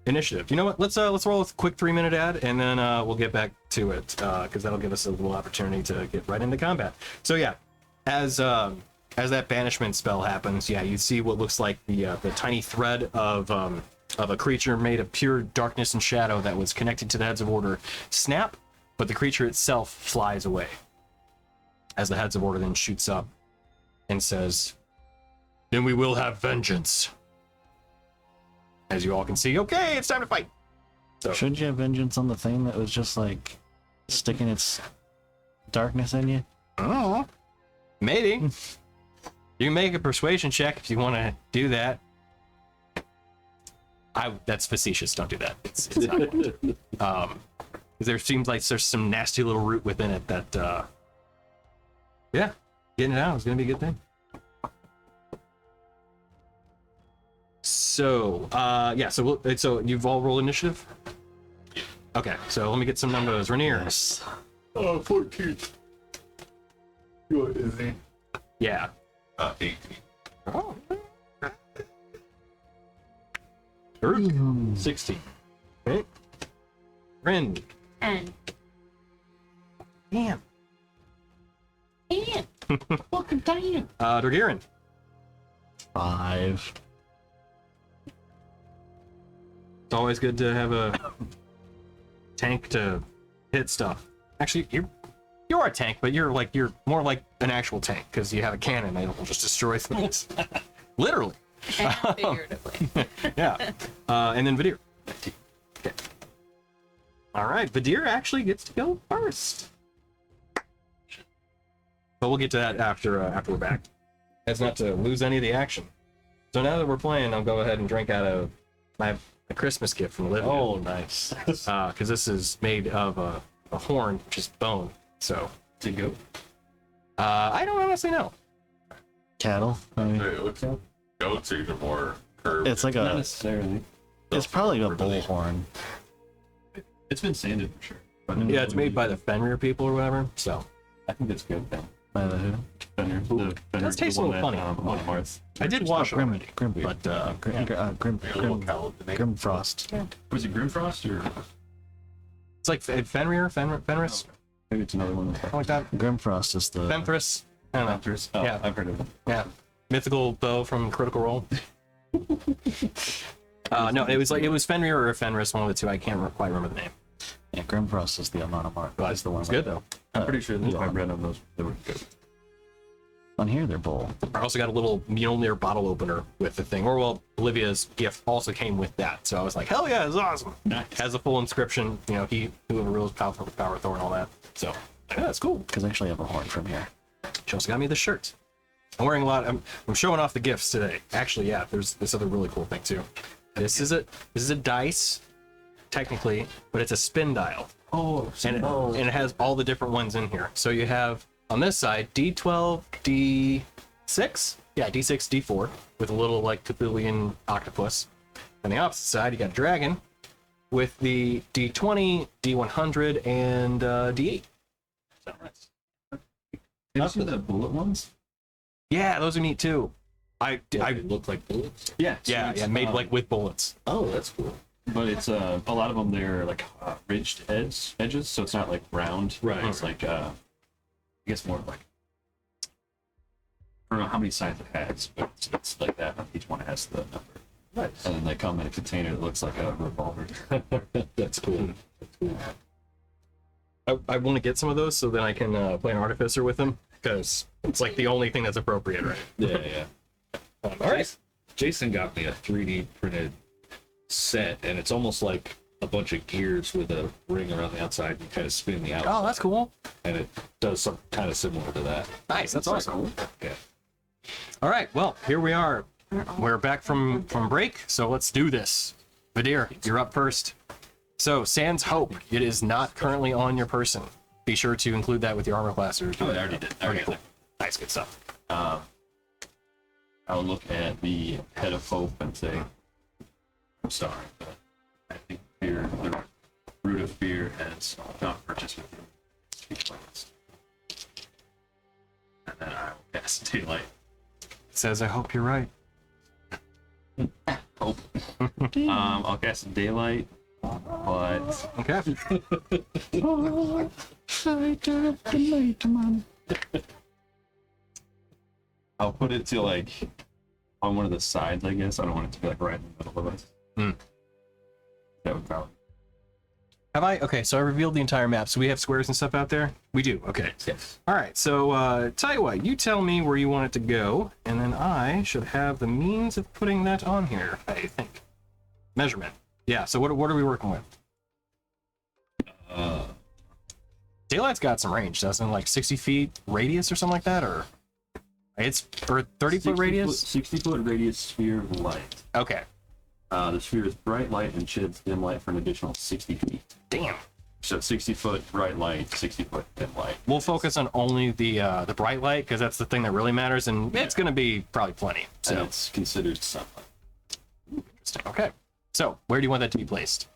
initiative. You know what? Let's roll a quick 3-minute ad, and then we'll get back to it because that'll give us a little opportunity to get right into combat. So yeah, as that banishment spell happens, yeah, you see what looks like the tiny thread of a creature made of pure darkness and shadow that was connected to the Heads of Order snap, but the creature itself flies away. As the Heads of Order then shoots up and says, "Then we will have vengeance." As you all can see, okay, it's time to fight. So, Shouldn't you have vengeance on the thing that was just like sticking its darkness in you? I don't know. Maybe. You can make a persuasion check if you want to do that. That's facetious. Don't do that. It's not. 'Cause there seems like there's some nasty little root within it that, yeah, getting it out is going to be a good thing. So, yeah, so you've all rolled initiative? Okay, so let me get some numbers. Rainier. 14. You want Izzy? Yeah. 18. Oh. Urk, 60. Okay. Rin. And Damn. fucking damn. Dorgirin. 5. It's always good to have a tank to hit stuff. Actually, you're a tank, but you're more like an actual tank because you have a cannon that will just destroy things. Literally. And figuratively. Yeah. And then Vidir. Okay. All right, Vidir actually gets to go first. But we'll get to that after we're back. As not to lose any of the action. So now that we're playing, I'll go ahead and drink out of my Christmas gift from Olivia. Oh, nice. Because this is made of a horn, which is bone. So To go. I don't honestly know. Cattle. I mean, Hey, what's up? Goats are even more curved. it's like Not a. necessarily. It's probably a bullhorn. It's been sanded for sure. But Yeah, it's made by the Fenrir people or whatever. So I think it's good then. By the who? Fenrir. The Fenrir, does taste the a one little at, funny. on Mars. I did wash Grim, already. Grim, but Grim Frost. Was it Grimfrost or it's like Fenris, maybe it's another one? something like that. Grim Frost is the. Fenthris. I don't know. Hunters. Oh, Yeah. I've heard of it. Yeah, mythical bow from Critical Role. No, it was Fenrir or Fenris, one of the two. I can't quite remember the name. Yeah, Grim Frost is the Amana Mark. But Is the one. it's good though. I'm pretty sure that I read on those. They were good. On here, they're bull. I also got a little Mjolnir bottle opener with the thing. Or well, Olivia's gift also came with that. So I was like, hell yeah, it's awesome. Nice. Has a full inscription. You know, whoever rules power Thor and all that. So yeah, that's cool. Because I actually have a horn from here. She also got me the shirt. I'm wearing a lot. I'm showing off the gifts today. Actually, yeah. There's this other really cool thing too. This is a dice, technically, but it's a spin dial, Oh, and it has all the different ones in here. So you have on this side D12, D6, yeah, D6, D4 with a little like Cthulhian octopus. On the opposite side, you got dragon with the D20, D100, and D8. So that's Did you see the bullet ones? yeah, those are neat too. I look like bullets. Yeah. yeah, made like with bullets. Oh, that's cool. But it's a lot of them. They're like ridged edges, so it's not like round. Right. It's like I guess more like I don't know how many sides it has, but it's like that. Each one has the number. Nice. And then they come in a container that looks like a revolver. That's cool. I want to get some of those so then I can play an artificer with them because it's like the only thing that's appropriate, right? Yeah, yeah. All right. Jason got me a 3D printed set, and it's almost like a bunch of gears with a ring around the outside. You kind of spin the outside, Oh, that's cool. and it does something kind of similar to that. Nice. That's awesome. Yeah. All right. Well, here we are. We're back from break, so let's do this. Vidir, you're up first. So, Sans Hope, it is not currently on your person. Be sure to include that with your armor class. Or Oh, I already did. I already Okay, cool. did. Nice, good stuff. I'll look at the head of hope and say, I'm sorry, but I think fear, the root of fear has not purchased with you. Speak plans. And then I will cast daylight. Says I hope you're right. Hope. I'll cast daylight, but Okay. I'll put it to like on one of the sides, I guess. I don't want it to be like right in the middle of us. Hmm. That would probably. Have I? Okay, so I revealed the entire map. So we have squares and stuff out there? We do. Okay. Yes. All right. So tell you what, you tell me where you want it to go, and then I should have the means of putting that on here, I think. Measurement. Yeah, so what are we working with? Daylight's got some range, doesn't it? Like 60 feet radius or something like that? Or 30-foot radius? 60-foot radius sphere of light. Okay. The sphere is bright light and sheds dim light for an additional 60 feet. Damn. So 60-foot bright light, 60-foot dim light. We'll focus on only the bright light, because that's the thing that really matters, and it's going to be probably plenty. And So it's considered sunlight. interesting. Okay. So where do you want that to be placed?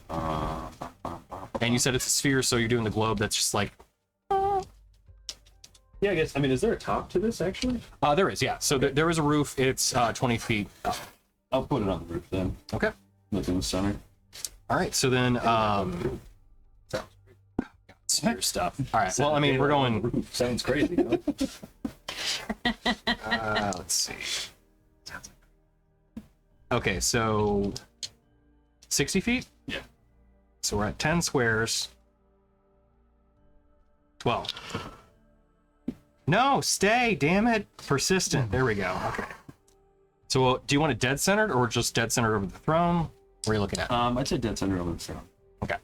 And you said it's a sphere, so you're doing the globe. That's just like Yeah, I guess. I mean, is there a top to this actually? there is, yeah. So there is a roof. It's 20 feet up. I'll put it on the roof then. Okay. Look in the center. All right. So then sphere stuff. All right. Well, I mean, we're going. Sounds crazy. Huh? Let's see. Okay, so 60 feet? Yeah. So we're at 10 squares. 12. No, stay, damn it. Persistent. There we go. Okay. So do you want it dead centered or just dead centered over the throne? What are you looking at? I'd say dead center over the throne. Okay.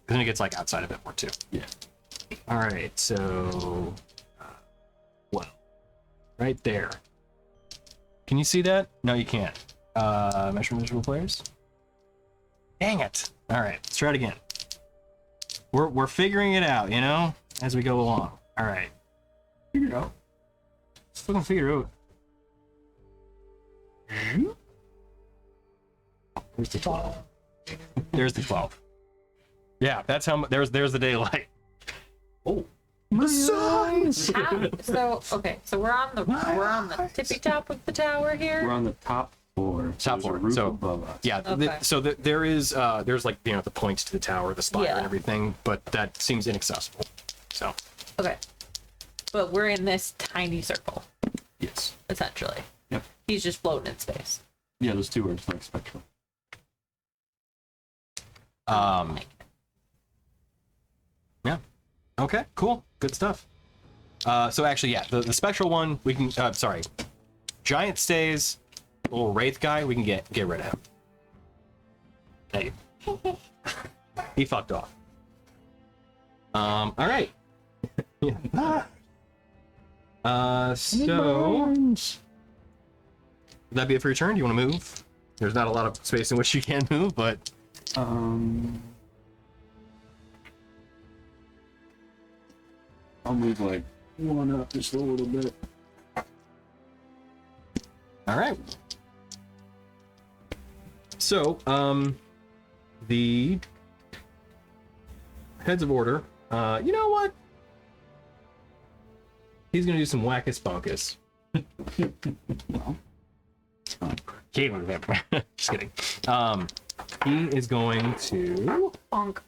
Then it gets like outside of it more too. Yeah. All right, so well, right there. Can you see that? No, you can't. Measure visual players. Dang it! All right, let's try it again. We're figuring it out, you know, as we go along. All right, figure it out. Still gonna figure it out. There's the 12. There's the 12. Yeah, that's how. There's the daylight. Oh. My sons. So okay, so we're on the tippy top of the tower here. We're on the top floor. Top There's floor, a roof so- above us. Yeah, Okay. so there is there's like, you know, the points to the tower, the spire Yeah. and everything, but that seems inaccessible. So Okay, but we're in this tiny circle Yes. essentially. Yep. He's just floating in space. Yeah, those two are like spectral. yeah. Okay, cool. Good stuff. So actually, yeah, the spectral one we can sorry. Giant stays, little wraith guy, we can get rid of him. Hey. He fucked off. All right. Yeah. So would that be it for your turn? Do you want to move? There's not a lot of space in which you can move, but I'll move like one up just a little bit. all right. So, the heads of order. You know what? He's gonna do some wackus bonkus. Just kidding. He is going to. Bonk.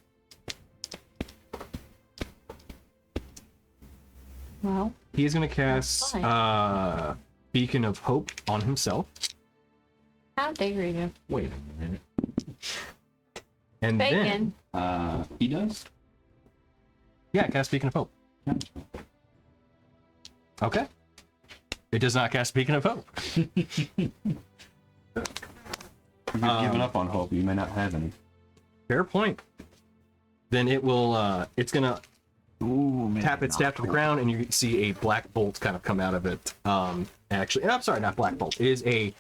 Well, He is going to cast Fine. Beacon of Hope on himself. how dare you? Wait a minute. And Bacon. He does? then, yeah, cast Beacon of Hope. Okay. It does not cast Beacon of Hope. If you're giving up on hope, you may not have any. Fair point. Then it will. It's gonna tap its staff to the ground, and you see a black bolt kind of come out of it. Actually, I'm sorry, not black bolt. It is a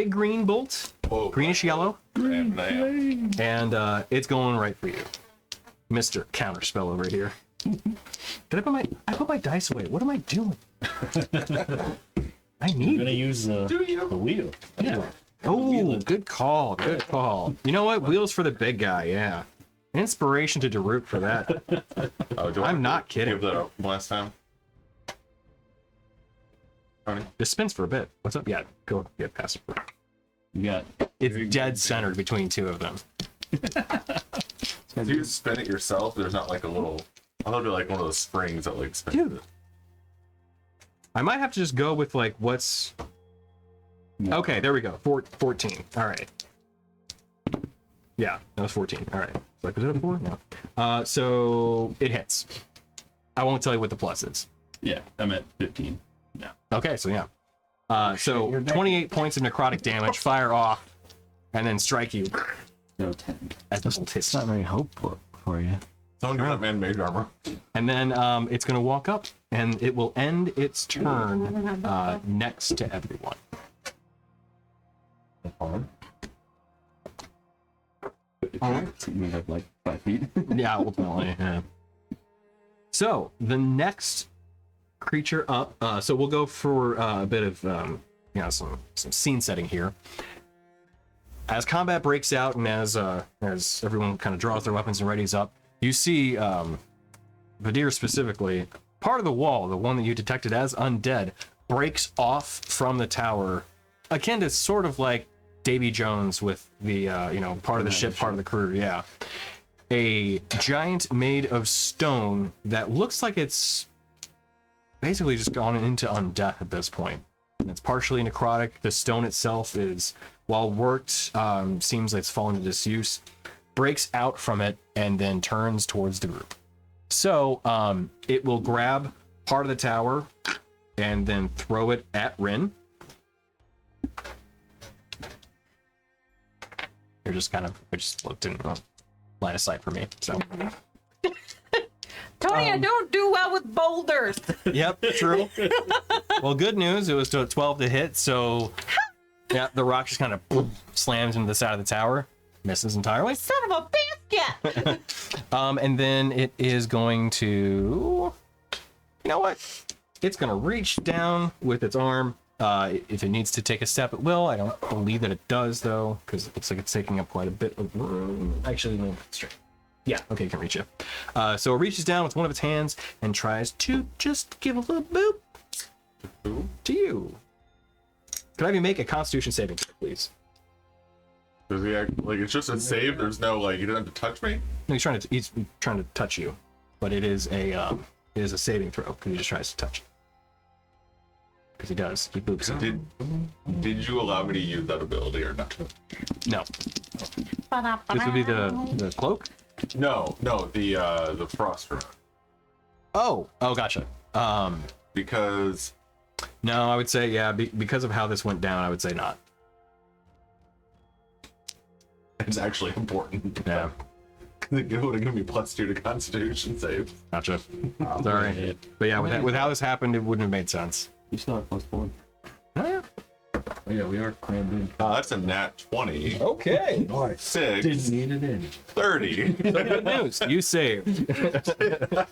green bolt, Whoa, greenish yellow, Bam, bam. and it's going right for you, Mister Counterspell over here. Did I put my dice away? What am I doing? I I'm need. gonna use the wheel. Yeah. Oh, good call. Good call. You know what? Wheels for the big guy. Yeah. Inspiration to Daruk for that. Oh, do I I'm have not to kidding. Give that up last time. Tony? This spins for a bit. What's up? Yeah, go. Yeah, pass it. You got It's dead centered between two of them. If you spin it yourself, there's not like a little. I'll do like one of those springs that like spin. Dude. I might have to just go with like what's. Okay, there we go. 14. All right. Yeah, that was 14. All right. Like, was it a 4? No. So it hits. I won't tell you what the plus is. Yeah, I'm at 15. Okay, so yeah. So 28 points of necrotic damage, fire off, and then strike you No, 10. as the it's hiss. not very hopeful for you. Someone give that man mage armor. And then it's going to walk up, and it will end its turn next to everyone. Hard. We have like 5 feet. Yeah, ultimately. Yeah. So the next creature up. So we'll go for a bit of some scene setting here. As combat breaks out, and as everyone kind of draws their weapons and readies up, you see Vadir specifically. Part of the wall, the one that you detected as undead, breaks off from the tower, akin to sort of like Davy Jones with the part of the ship, part of the crew. Yeah. A giant made of stone that looks like it's basically just gone into undeath at this point. It's partially necrotic. The stone itself is, while worked, seems like it's fallen into disuse, breaks out from it, and then turns towards the group. So it will grab part of the tower and then throw it at Rin. You're just kind of, I just looked in line of sight for me. So, Tony, I don't do well with boulders. yep, true. Well, good news. It was to 12 to hit. So, yeah, the rock just kind of slams into the side of the tower, misses entirely. Son of a biscuit. And then it is going to, you know what? It's going to reach down with its arm. If it needs to take a step, it will. I don't believe that it does, though, because it looks like it's taking up quite a bit of room. Actually, let me straight. Yeah, okay, it can reach you. So it reaches down with one of its hands and tries to just give a little boop to you. Could I have you make a Constitution saving throw, please? Does he act like it's just a save? There's no like he doesn't have to touch me. No, he's trying to touch you, but it is a saving throw because he just tries to touch you. Because he does. He boops it. Did you allow me to use that ability or not? No. This would be the cloak? No, the frost rune. Oh, gotcha. Because No, I would say, yeah, because of how this went down, I would say not. it's actually important. Yeah. It would have given me +2 to Constitution save. Gotcha. Sorry. But yeah, with how this happened, it wouldn't have made sense. You still have +1. Oh, yeah. Oh, yeah, we are crammed in. That's a nat 20. Okay. 6. Didn't need it in. 30. Good news. You saved.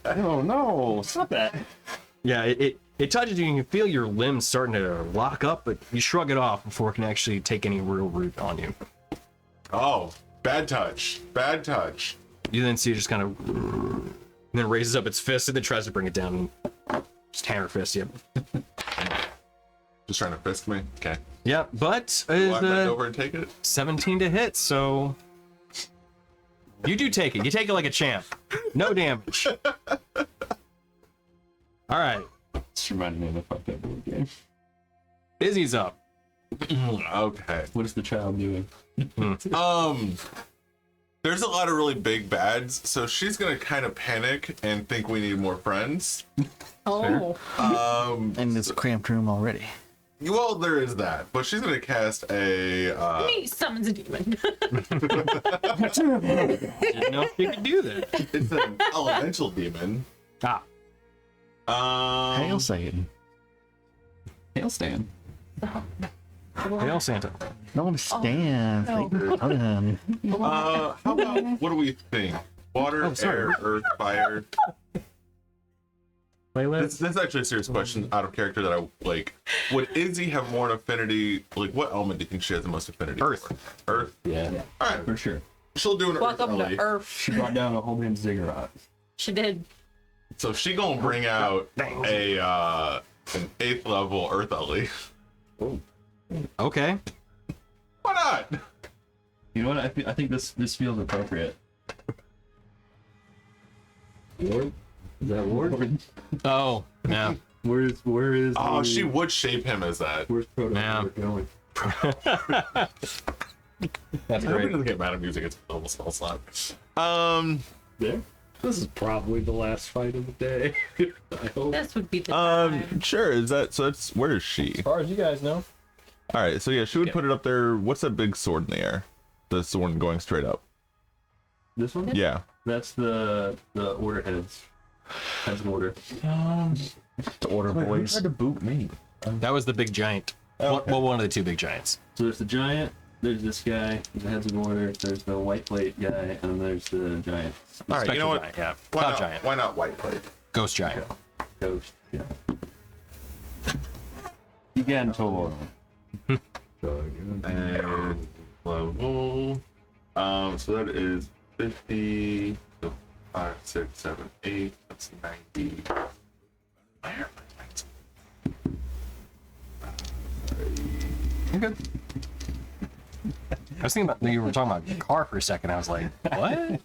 Oh, no. Stop that. Yeah, it touches you and you can feel your limbs starting to lock up, but you shrug it off before it can actually take any real root on you. Oh, bad touch. Bad touch. You then see it just kind of, and then raises up its fist and then tries to bring it down and just hammer fist you. Just trying to fist me. Okay. Yeah, but Do I bend over and take it? 17 to hit, so you do take it. You take it like a champ. No damage. All right, This reminded me of a fucked up board game. Izzy's up. Okay. What is the child doing? There's a lot of really big bads, so she's gonna kind of panic and think we need more friends. Oh. In this cramped room already. Well, there is that, but she's gonna cast a. He summons a demon. Didn't know if you could do that. It's an elemental demon. Ah, Hail Satan. Hail Stan. hail Santa. No one stands. no. How about what do we think? Water, Oh, sorry. air, earth, fire. playlist. This is actually a serious question out of character that I like. Would Izzy have more an affinity? Like, what element do you think she has the most affinity Earth. for? Earth. Yeah, All right. for sure. She'll do an Welcome Earth to Ellie. Earth. She brought down a whole damn ziggurat. She did. So she gonna bring out a an 8th level Earth Ellie. Okay. Why not? You know what? I think this feels appropriate. Ward? Is that Ward? Oh, yeah. Where is Oh, the- she would shape him as that. Where's Proto Yeah. going? That's I hope he great. doesn't get mad at music. It's a little spell slot. There? This is probably the last fight of the day. I hope. This would be the time. Sure. Is that so? That's where is she? As far as you guys know. All right. So yeah, she would put it up there. What's that big sword in the air? The sword going straight up. This one? Yeah. That's the order heads. Heads of order. The Order Boys. to boot me? That was the big giant. Well, one of the two big giants. So there's the giant, there's this guy, the heads of order, there's the white plate guy, and then there's the giant. All right. You know Spectral what? giant, yeah. Why Cloud not? giant. Why not white plate? Ghost giant. Ghost. Yeah. Gigantor. And level. So that is 50. So 5, 6, 7, 8. That's 90. Where are my lights? You're good. I was thinking about you were talking about your car for a second. I was like, what?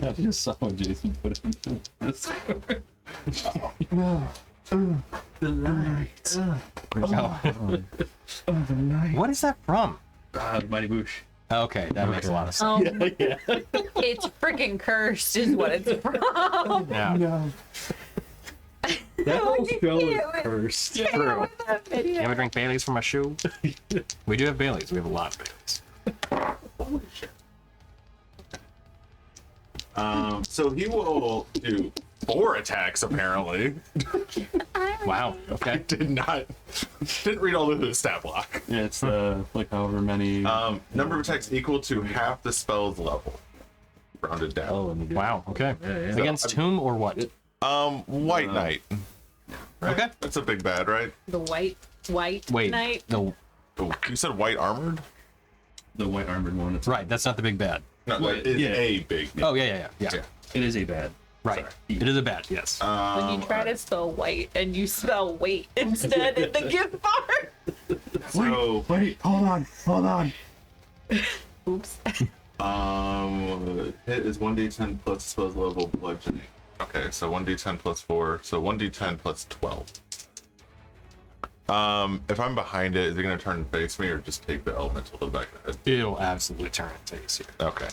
I just saw Jason put it in this. The lights. What is that from? Mighty Boosh. Okay, that makes a lot of sense. It's freaking cursed, is what it's from. Yeah. No. That whole show is can't- cursed. True. That video. You ever drink Bailey's from a shoe? We do have Bailey's. We have a lot of Bailey's. So he will do 4 attacks apparently. Wow. Okay. Didn't read all of the stat block. Yeah, it's like however many. Number of attacks equal to half the spell's level. Rounded down. Wow. Okay. Against whom or what? White Knight. Okay. That's a big bad, right? The white Wait. knight. The Oh, you said white armored? The white armored one. It's right. That's not the big bad. No, that is Yeah. a big. Oh yeah. Yeah. It is a bad. Right. It is a bad. Yes. When you try to spell white and you spell wait instead in the gift part. So Wait, hold on. Oops. hit is 1d10 plus spell's level bludgeoning. Okay, so 1d10 plus 4, so 1d10 plus 12. If I'm behind it, is it gonna turn and face me or just take the elemental to the back of the head? It'll absolutely turn and face you. Okay.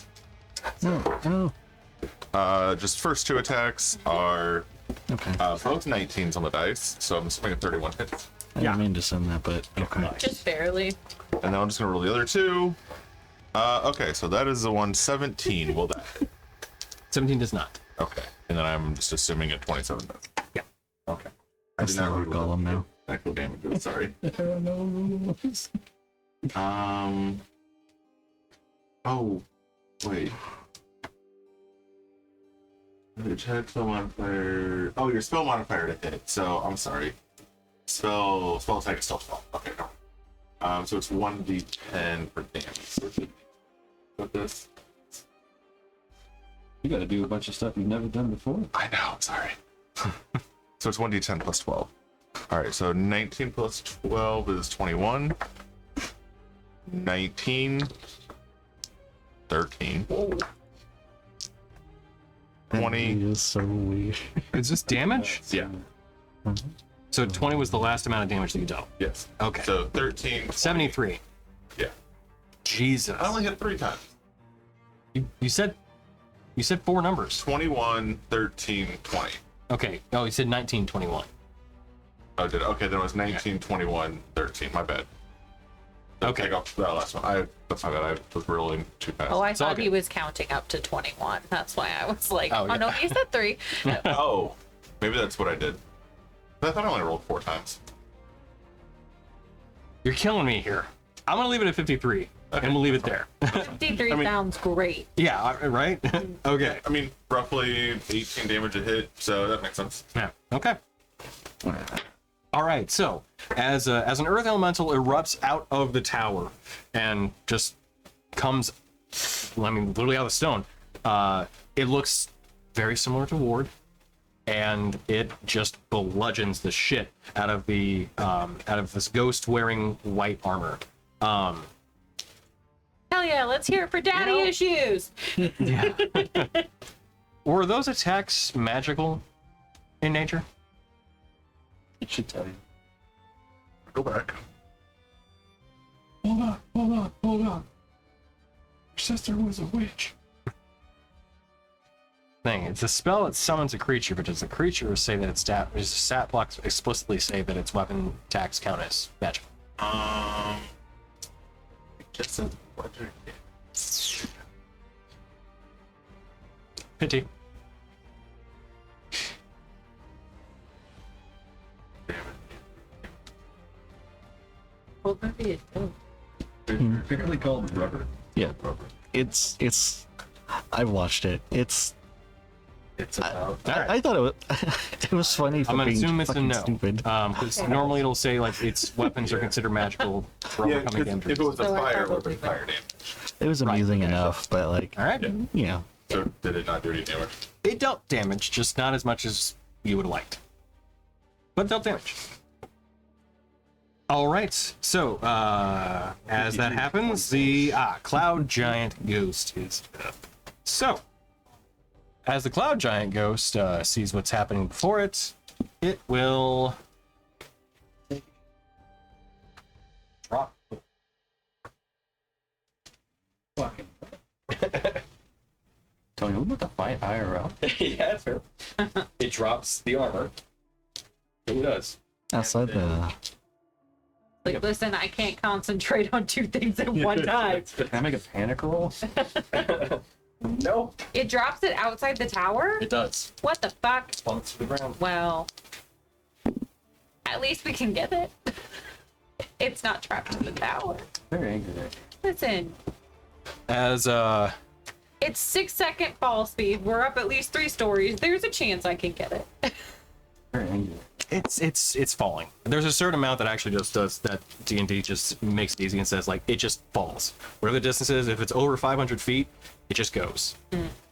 Oh, Just first 2 attacks are okay. both 19s on the dice, so I'm assuming a 31 hits. I didn't mean to send that, but okay. Just barely. And then I'm just gonna roll the other 2. Okay, so that is the 117. Will that hit? 17 does not. Okay. And then I'm just assuming at 27 does. Yeah. Okay. I That's did not not read what Golem now. actual damage is, sorry. Oh, wait. The check spell modifier. Oh, your spell modifier to hit. So I'm sorry. Spell attack is still 12. Okay, no. So it's 1d10 for damage. So with this. You gotta do a bunch of stuff you've never done before. I know, sorry. So it's 1d10 plus 12. Alright, so 19 plus 12 is 21. 19. 13. 20. It is so weird. Is this damage? Yeah. So 20 was the last amount of damage that you dealt. Yes. Okay. So 13. 20. 73. Yeah. Jesus. I only hit 3 times. You said 4 numbers. 21, 13, 20. Okay. Oh, you said 19, 21. Oh, did it? Okay, then it was 19, 21, 13. My bad. Okay. Take off that last one. That's my bad. I was rolling too fast. Oh, I all thought he good. was counting up to 21. That's why I was like, Oh, oh, yeah. no, he said 3. Oh, maybe that's what I did. I thought I only rolled 4 times. You're killing me here. I'm gonna leave it at 53, and we'll leave it there. 53 sounds great. Yeah. Right. Okay. I mean, roughly 18 damage a hit, so that makes sense. Yeah. Okay. All right, so as an earth elemental erupts out of the tower and just comes, I mean, literally out of the stone, it looks very similar to Ward, and it just bludgeons the shit out of this ghost wearing white armor. Hell yeah, let's hear it for daddy issues. Yeah. Were those attacks magical in nature? It should tell you. Go back. Hold on. Your sister was a witch. Thing. It's a spell that summons a creature, but does the creature say that its stat blocks explicitly say that its weapon attacks count as magical? I guess it's bludgeoning. Pity. Well, maybe it does. They're typically called rubber. Yeah. Rubber. It's. I watched it. It's. It's about. I thought it was. It was funny. For I'm gonna being assume it's a fucking no. Stupid. Because normally it'll say like its weapons are considered magical for Yeah, overcoming 'cause injuries. if it was a So I fire, it would have probably been fire damage. It was amusing enough, but like, All right. you know, So did it not do any damage? It dealt damage, just not as much as you would have liked. But dealt damage. All right. So, as that happens, the Cloud Giant Ghost is up. So, as the Cloud Giant Ghost sees what's happening before it, it will drop. Fucking. Tony, I'm about to fight IRL. Yeah, that's fair. It drops the armor. It does. outside the. Like, listen, I can't concentrate on two things at one time. Can I make a panic roll? No, It drops it outside the tower? it does. What the fuck? Bumps to the ground. Well, at least we can get it. It's not trapped in the tower. Very angry there. Listen, As it's 6-second fall speed. We're up at least 3 stories. There's a chance I can get it. Very angry. it's falling. There's a certain amount that actually just does that. D&D just makes it easy and says like it just falls. Whatever the distance is, if it's over 500 feet, it just goes.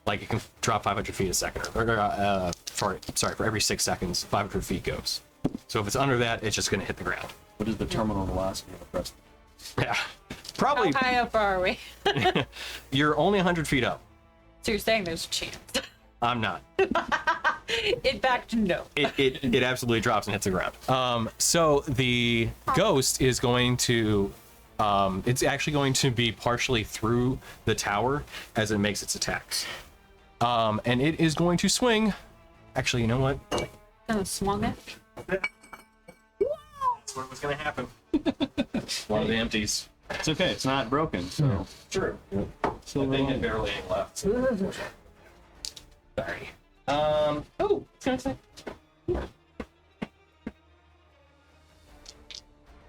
Like it can drop 500 feet a second, or for every 6 seconds, 500 feet goes. So if it's under that, it's just gonna hit the ground. What is the terminal velocity of the press? Yeah, probably. How high up are we? You're only 100 feet up. So you're saying there's a chance. I'm not. In fact, no. It absolutely drops and hits the ground. So the ghost is going to it's actually going to be partially through the tower as it makes its attacks. And it is going to swing. Actually, you know what? Swung it. That's what was going to happen. One of the empties. It's okay. It's not broken. So. True. So I think it barely any left. Sorry. Oh, it's gonna say.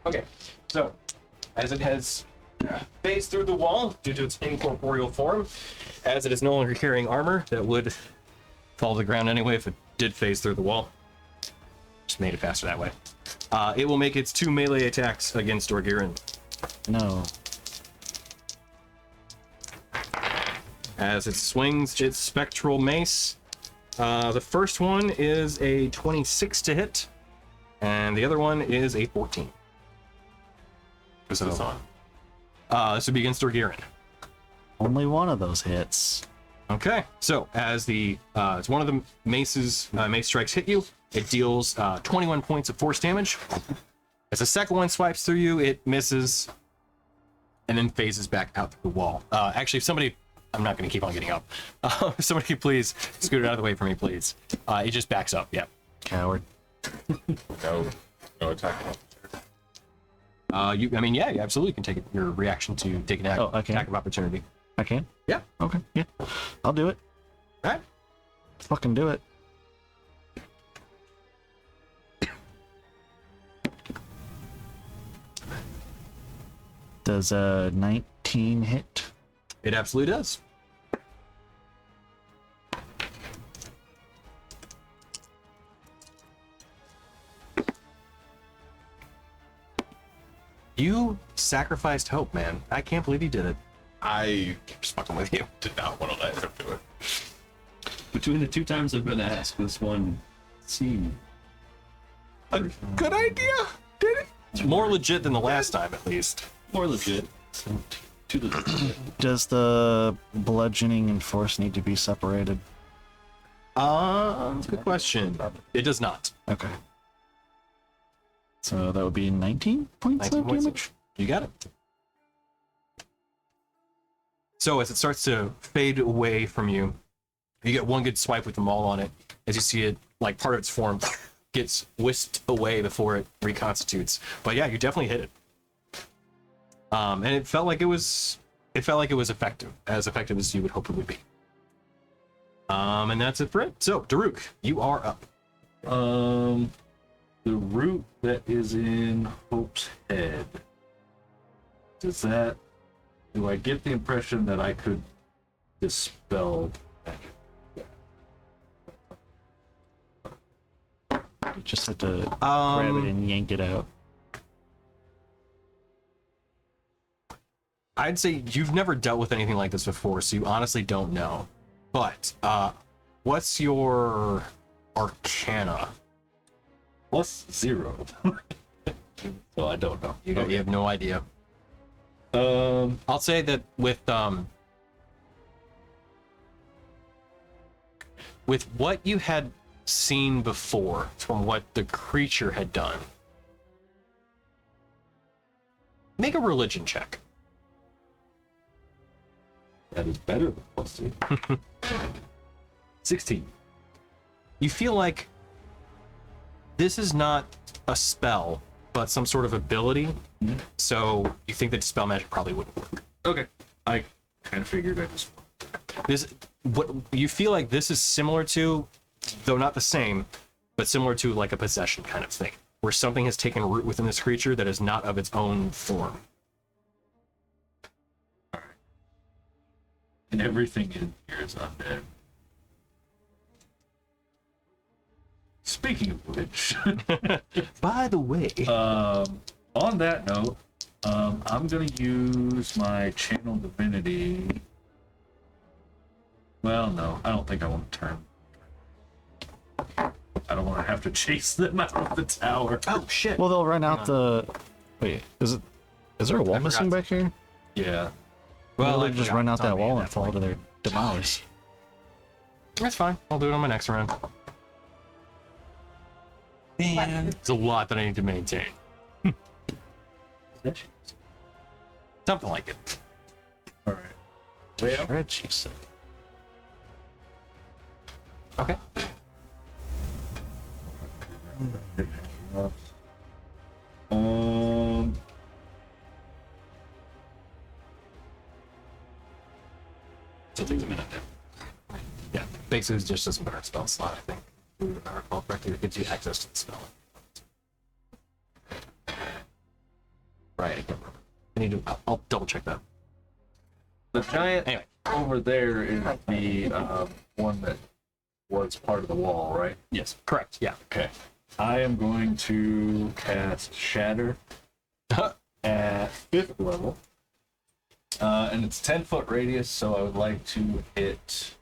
Okay, so as it has phased through the wall due to its incorporeal form, as it is no longer carrying armor that would fall to the ground anyway if it did phase through the wall. Just made it faster that way. It will make its 2 melee attacks against Orgirin. No. As it swings its spectral mace. The first one is a 26 to hit, and the other one is a 14. Who's this on? This would be against Orgirin. Only one of those hits. Okay, so as as one of the mace strikes hit you, it deals 21 points of force damage. As the second one swipes through you, it misses, and then phases back out through the wall. Actually, if somebody, I'm not going to keep on getting up. If somebody could please scoot it out of the way for me, please. It just backs up. Yeah. Coward. No attack. You absolutely can take your reaction to take an attack of opportunity. I can? Yeah. Okay, yeah. I'll do it. All right. Fucking do it. Does 19 hit? It absolutely does. You sacrificed hope, man. I can't believe you did it. I just fucking with you. Did not want to let him do it. Between the 2 times I've been asked, this one seemed A good idea. Did it? It's more legit than the last time, at least. more legit. So, too legit. Does the bludgeoning and force need to be separated? Good question. It does not. Okay. So that would be 19 points 19 of points. damage? You got it. So as it starts to fade away from you, you get one good swipe with the maul on it. As you see it, like part of its form gets whisked away before it reconstitutes. But yeah, you definitely hit it. And it felt like it was effective as you would hope it would be. And that's it for it. So Daruk, you are up. The root that is in Hope's head. Do I get the impression that I could dispel magic? You just have to grab it and yank it out. I'd say you've never dealt with anything like this before, so you honestly don't know. But what's your Arcana? +0. So I don't know. You have no idea. Um, I'll say that with what you had seen before from what the creature had done, make a religion check. that is better than +2. 16. You feel like this is not a spell, but some sort of ability. So you think that dispel magic probably wouldn't work. Okay. I kind of figured I just. This, what you feel like this is similar to, though not the same, but similar to like a possession kind of thing, where something has taken root within this creature that is not of its own form. And everything in here is undead. Speaking of which, By the way, on that note, I'm gonna use my channel divinity. Well, no, I don't think I want to turn. I don't want to have to chase them out of the tower. oh shit. Well, they'll run out the... Wait, is there a wall missing back here? Yeah. Well, I they just forgot. run out It's on that me wall at and fall point. to their demise. That's fine. I'll do it on my next round. Man, it's a lot that I need to maintain. Something like it. All right. Well, Shred, she said. Okay. So take a minute. Yeah, basically it's just a better spell slot, I think. If I recall correctly, it gives you access to the spell. Right, I can't remember. I need to, I'll double check that. the giant Anyway. over there is the one that was part of the wall, right? Yes, correct, yeah. Okay. I am going to cast Shatter at 5th level. And it's 10-foot radius, so I would like to hit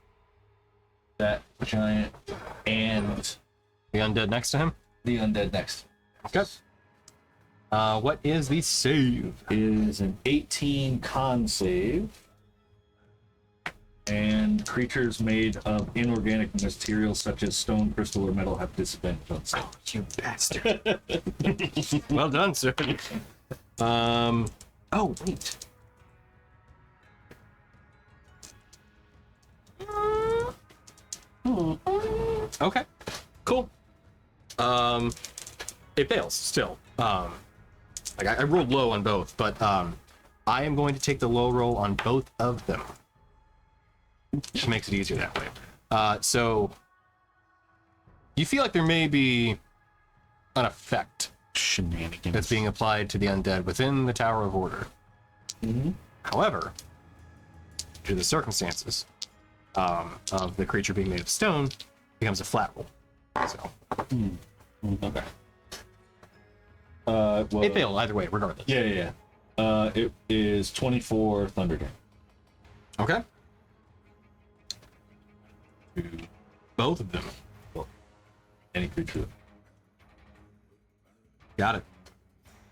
that giant and The undead next to him? the undead next. Okay. What is the save? It is an 18 con save. And creatures made of inorganic materials such as stone, crystal, or metal have disadvantage on save. You bastard. Well done, sir. Oh, wait. Okay, cool. It fails still. Like I rolled low on both, but I am going to take the low roll on both of them. Just makes it easier that way. So you feel like there may be an effect Shenanigans. that's being applied to the undead within the Tower of Order. However, due to the circumstances of the creature being made of stone, it becomes a flat roll. So, Okay. Well, It failed either way, regardless. Yeah. It is 24 thunder damage. Okay. To Both of them. any creature. Got it.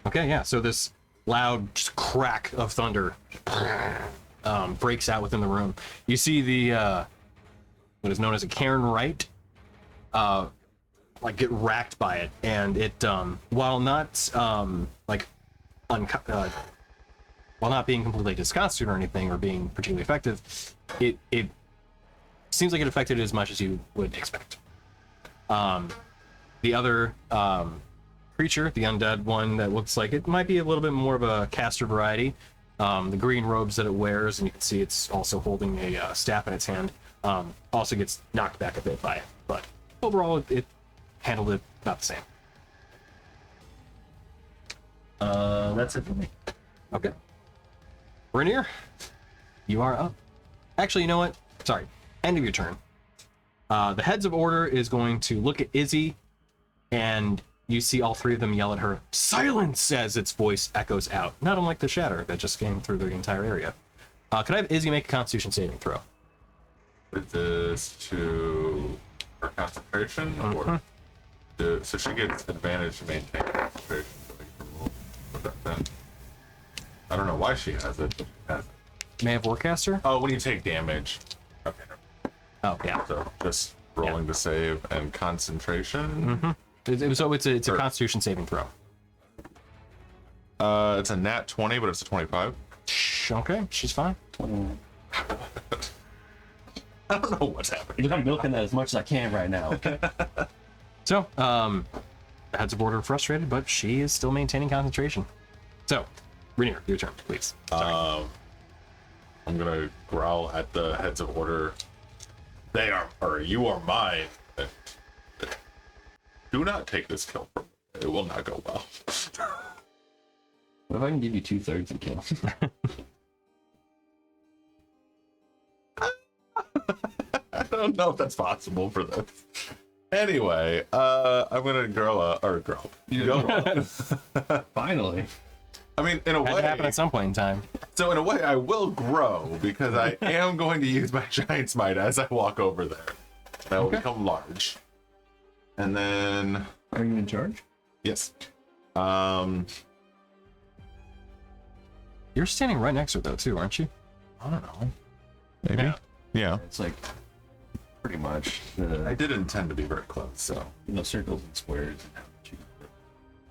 Okay, yeah. So this loud just crack of thunder breaks out within the room. You see the what is known as a Cairn Right, like get racked by it, and it while not while not being completely disconstituted or anything or being particularly effective, it seems like it affected it as much as you would expect. The other creature, the undead one that looks like it might be a little bit more of a caster variety, the green robes that it wears, and you can see it's also holding a staff in its hand, also gets knocked back a bit by it, but overall it handled it about the same. That's it for me. Okay. Rainier, you are up. Actually, you know what? Sorry. End of your turn. The heads of order is going to look at Izzy, and you see all three of them yell at her, "Silence!" as its voice echoes out. Not unlike the shatter that just came through the entire area. Could I have Izzy make a Constitution saving throw? Is this to her concentration, or so she gets advantage to maintain concentration? Put that then. I don't know why she has it, but she has it. May have Warcaster? Oh, when you take damage. Okay. Oh, yeah. So just rolling to save and concentration. So it's a Sure. Constitution saving throw. It's a nat 20, but it's a 25. Okay, she's fine. I don't know what's happening. I'm milking that as much as I can right now. So, the heads of order are frustrated, but she is still maintaining concentration. So, Rainier, your turn, please. Sorry. I'm gonna growl at the heads of order. They are, or you are mine. Do not take this kill from me. It will not go well. What if I can give you 2/3 of kill? I don't know if that's possible for this. Anyway, I'm gonna growl. Finally. I mean, in a Had to happen way. at some point in time. So in a way, I will grow because I am going to use my giant smite as I walk over there. That will become large, and then Are you in charge? yes, You're standing right next to her, though, too, aren't you? I don't know. Maybe. Yeah. It's like pretty much I the did intend to be very close, so. circles and squares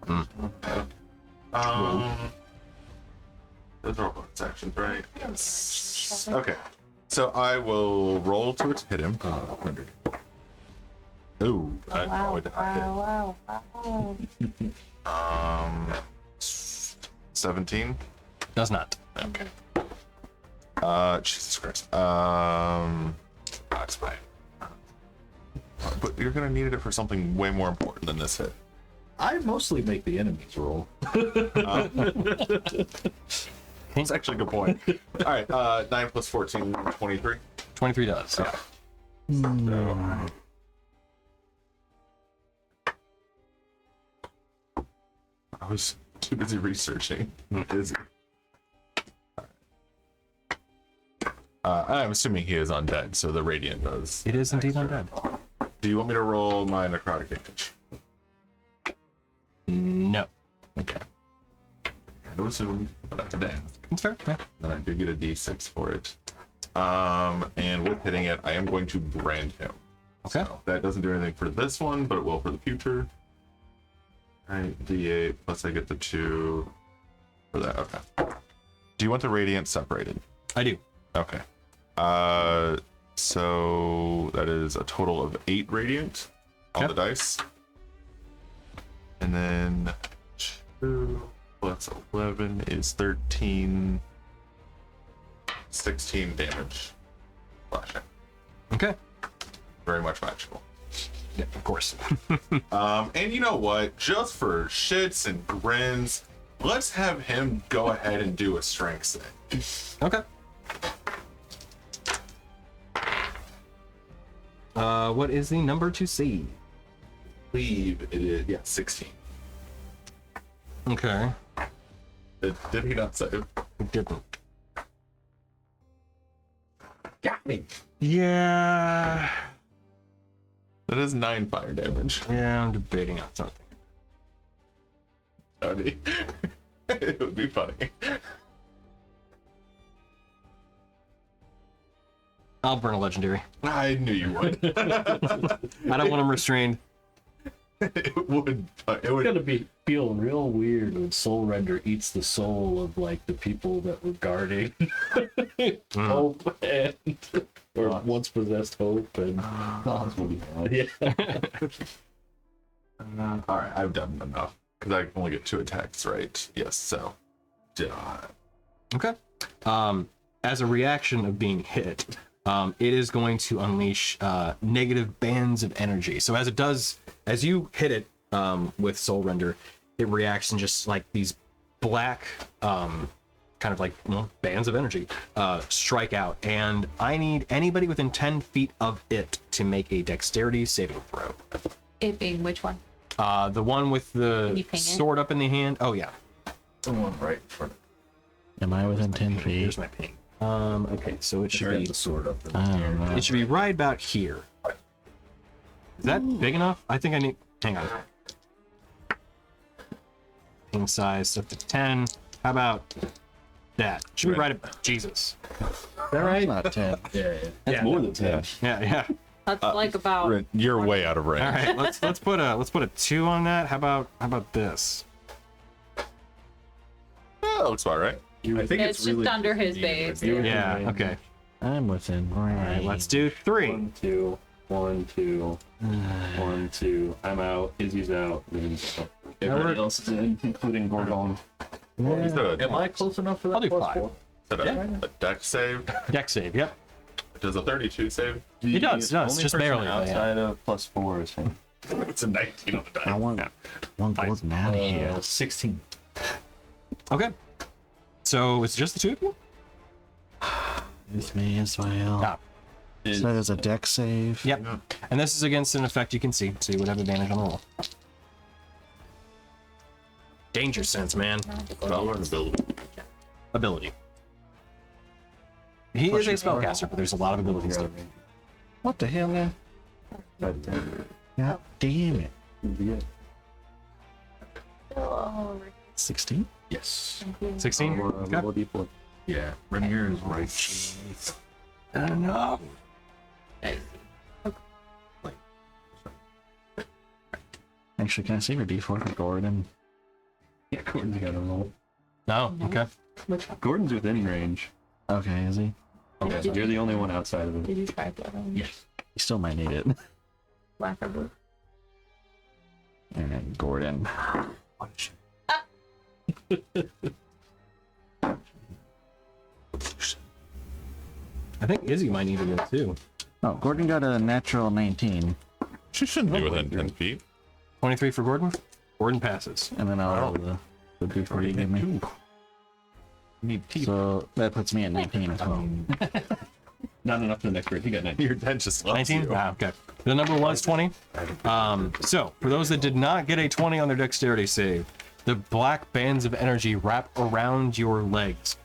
and Those are all sections, right? Yes. Okay. So I will roll to hit him. 100. Ooh, that Wow, would not hit. wow, wow, wow. 17. Does not. Okay. Jesus Christ. That's fine. But you're gonna need it for something way more important than this hit. I mostly make the enemies roll. That's actually a good point. All right, 9 plus 14, 23. 23 does. Yeah. So, I was too busy researching. Busy. I'm assuming he is undead, so the radiant does. It is indeed undead. Do you want me to roll my necrotic damage? No. Okay. I would assume, but I have to ask. It's fair. Yeah. Then I do get a d6 for it. And with hitting it, I am going to brand him. Okay. So that doesn't do anything for this one, but it will for the future. Alright, d8, plus I get the 2 for that. Okay. Do you want the radiant separated? I do. Okay. So that is a total of 8 radiant on Okay. the dice. And then 2 plus 11 is 13, 16 damage. Slashing. Okay. Very much magical. Yeah, of course. And you know what? Just for shits and grins, let's have him go ahead and do a strength save. Okay. What is the number to see? Leave it is 16. Okay. Did he not save? It didn't. Got me. Yeah. That is 9 fire damage. Yeah, I'm debating on something. Sorry. It would be funny. I'll burn a legendary. I knew you would. I don't want him restrained. It would. It It's would. gonna feel real weird when Soul Render eats the soul of like the people that were guarding Hope and or once possessed Hope and Thoughts will be bad. yeah. All right, I've done enough because I can only get 2 attacks, right? Yes. So. Okay. As a reaction of being hit, it is going to unleash negative bands of energy. So as it does, as you hit it with Soul Render, it reacts in just like these black, kind of like bands of energy strike out. And I need anybody within 10 feet of it to make a dexterity saving throw. It being which one? The one with Can the you ping it? sword up in the hand. Oh yeah. The one right in front of Am I within 10 Here's feet? my ping. Okay, so it should be the sword up in I don't know. it should be right about here. Is that big enough? I think I need. Hang on. Ping size up to 10. How about that? Should be right at Jesus. Is that right? Not 10. Yeah. That's more than 10. Yeah. That's like about. You're way out of range. All right, let's put a 2 on that. How about this? Yeah, that looks about right. I think It's just under his base. Yeah. Okay. I'm within All right. range. Let's do 3. 1, 2, 1, 2, 1, 2. I'm out. Izzy's out. Everybody else is in, including Gorgon. Is that Am I close enough for that? I'll do plus 5. 4? a deck save? Deck save. Yep. Does a 32 save? It does. The It's only just person barely. outside of +4 is him. It's a 19 on the die. I want one golden out of here. 16. Okay. So it's just the 2 of you? With me as well. Ah. So there's a deck save. Yep. And this is against an effect you can see, so you would have advantage on the roll. Danger sense, man. Valor and ability. Ability. He is a spellcaster, but there's a lot of abilities to What the hell, man? God damn it. Oh, 16? Yes. 16? Okay. Roll a d4. Yeah. Rainier is right. I don't know. Actually, can I save your d4 for Gordon? Yeah, Gordon's got to roll. No? Okay. which one? Gordon's within range. Okay, is he? Okay, so you're the only one outside of him. Did you try blood on Yes. He still might need it. black or blue? And then Gordon. I think Izzy might need it too. Oh, Gordon got a natural 19. She shouldn't be within 10 feet. 23 for Gordon. Gordon passes. And then I'll roll the d4 you give me. Need teeth. So that puts me at 19 as well. Not enough for the next round. He got 19. Your dent just loves 19? you. Ah, okay. The number was 20. So, for those that did not get a 20 on their dexterity save, the black bands of energy wrap around your legs,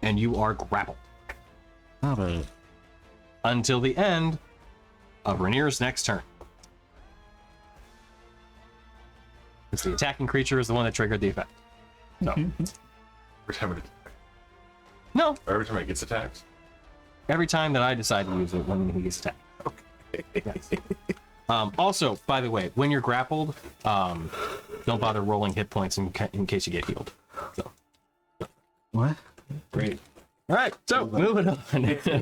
and you are grappled How about until the end of Rainier's next turn. Because the attacking creature is the one that triggered the effect. So, Every time it, no, every time it gets attacked. every time that I decide to use it when he gets attacked. Yes. Also, by the way, when you're grappled, don't bother rolling hit points in case you get healed. So, what? Great. all right, so moving on.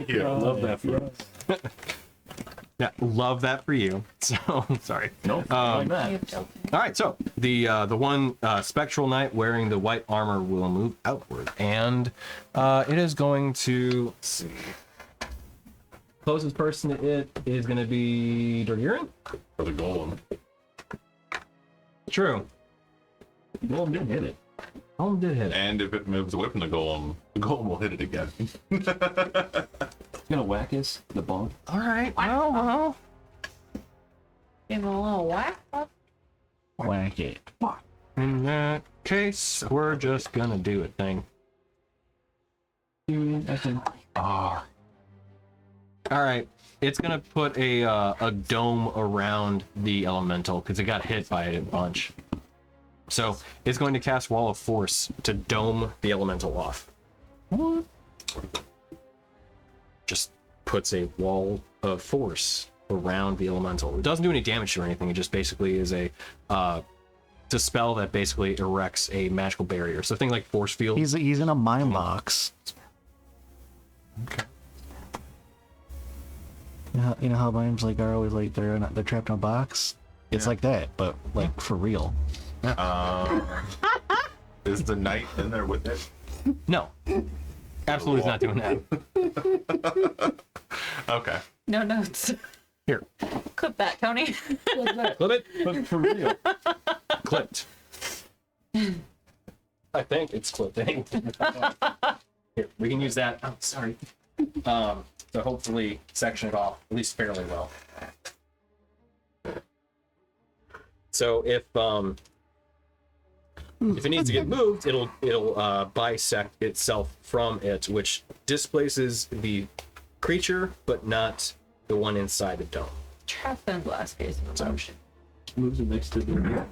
Yeah. Love that for us. Yeah, love that for you. So sorry. Nope. Like that. You have Joe. All right, so the one spectral knight wearing the white armor will move outward, and it is going to let's see. Closest person to it is going to be Dorgiran. For the golem. True. Golem didn't hit it. Golem did hit it. And if it moves away from the golem will hit it again. It's gonna whack us, the bonk. All right. Well. Give him a little whack. Whack it. In that case, we're just gonna do a thing. Ah. All right. It's gonna put a dome around the elemental because it got hit by it a bunch. So it's going to cast Wall of Force to dome the elemental off. What? Just puts a wall of force around the elemental. It doesn't do any damage or anything. It just basically is it's a spell that basically erects a magical barrier. So think like force field. He's in a mine box. Okay. You know how mines like are always like they're trapped in a box. It's like that, but like for real. Is the knight in there with it? No, absolutely is not doing that. Okay. No notes. Here, Clip that, Tony. clip it. But for real. Clipped. I think it's clipping. Here, we can use that. Oh, sorry. To hopefully section it off at least fairly well. So if it needs to get moved, it'll bisect itself from it, which displaces the creature, but not the one inside the dome. Trap and blast phase of motion. Moves it next to the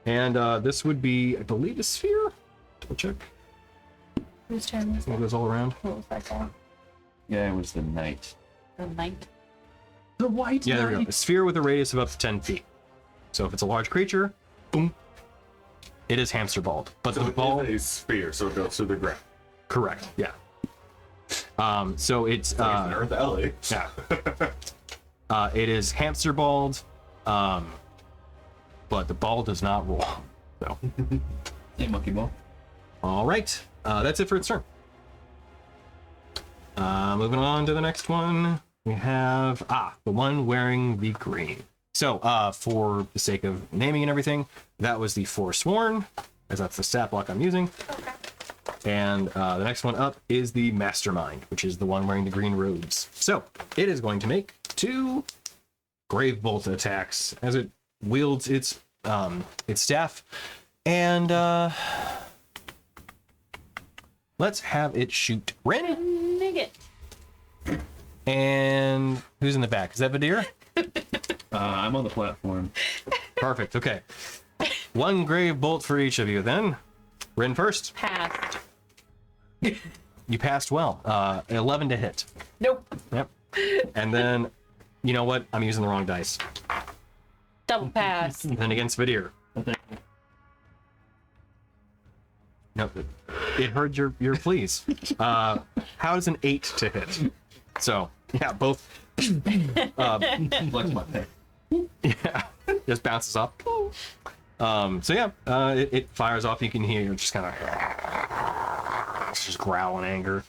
And this would be, I believe, a sphere. Double check. Whose turn was It that? goes all around. What was that called? Yeah, it was the knight. The knight. The white Yeah, there we go. A sphere with a radius of up to 10 feet. So if it's a large creature, boom, it is hamster balled. But So the ball, it is a sphere, so it goes through the ground. correct, yeah. So it's Earth Ellie. yeah. It is hamster balled, but the ball does not roll. So, Hey, monkey ball. all right, that's it for its turn. Moving on to the next one, we have the one wearing the green. So, for the sake of naming and everything, that was the Forsworn, as that's the stat block I'm using. Okay. And the next one up is the Mastermind, which is the one wearing the green robes. So it is going to make 2 Grave Bolt attacks as it wields its staff. And let's have it shoot Ren. Nigget. And who's in the back? Is that Vadir? I'm on the platform. Perfect. Okay. 1 Grave Bolt for each of you then. Ren first. Passed. You passed well. 11 to hit. Nope. Yep. And then, you know what? I'm using the wrong dice. Double pass. Then against Vadir. No, it heard your pleas. How does an 8 to hit? So, yeah, both. Flex my pay. Yeah, just bounces off. So yeah, it fires off. You can hear just kind of just growl in anger,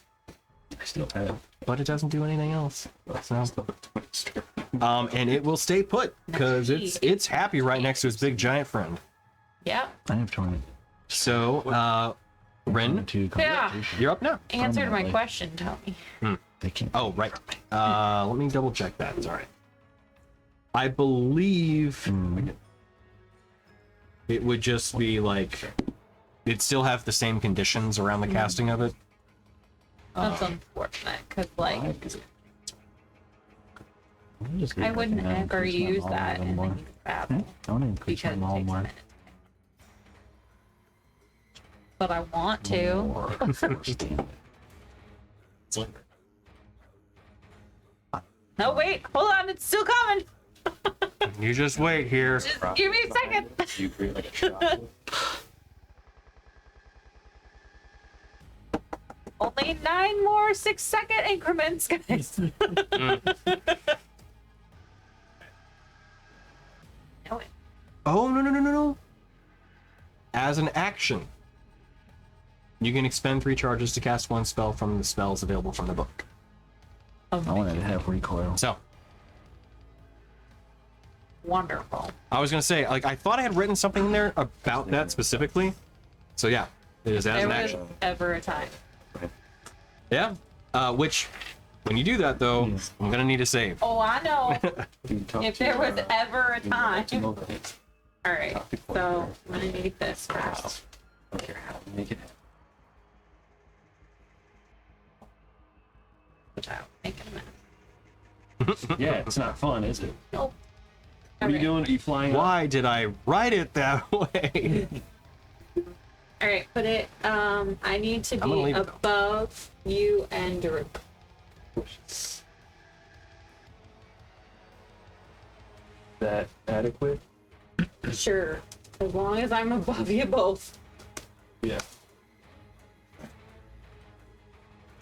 I still have. but it doesn't do anything else. So, and it will stay put because it's happy right next to its big giant friend. Yep. I have torment. So, Ren, To Yeah. you're up now. Answered my Permanently. question, Tony. They can't. Oh, right. Let me double check that. Sorry. I believe it would just be like it'd still have the same conditions around the casting of it. That's unfortunate, because, like, I'm just I gonna wouldn't recommend ever increasing use all that of them in the more. heat of battle, Don't increase because it them all takes a more. minute. But I want to. More force damage. No, wait, hold on, it's still coming. You just wait here. Just give me a second. You create like a shot. Only 9 more 6-second increments, guys. No, Oh no. As an action, you can expend 3 charges to cast 1 spell from the spells available from the book. I wanted to have recoil. So wonderful. I was gonna say, like, I thought I had written something in there about that specifically. So yeah, it is as There an was action. ever a time. Yeah. Which, when you do that though, I'm gonna need a save. Oh, I know. If there was ever a time. To know that it's All right. So I'm gonna need this first. I don't care how we make it happen. Without making a mess. Yeah, it's not fun, is it? Nope. What are you doing? Are you flying up? Why did I write it that way? All right. Put it. I need to I'm gonna be leave it, though. above you and Daruk. Is that adequate? Sure. As long as I'm above you both. Yeah.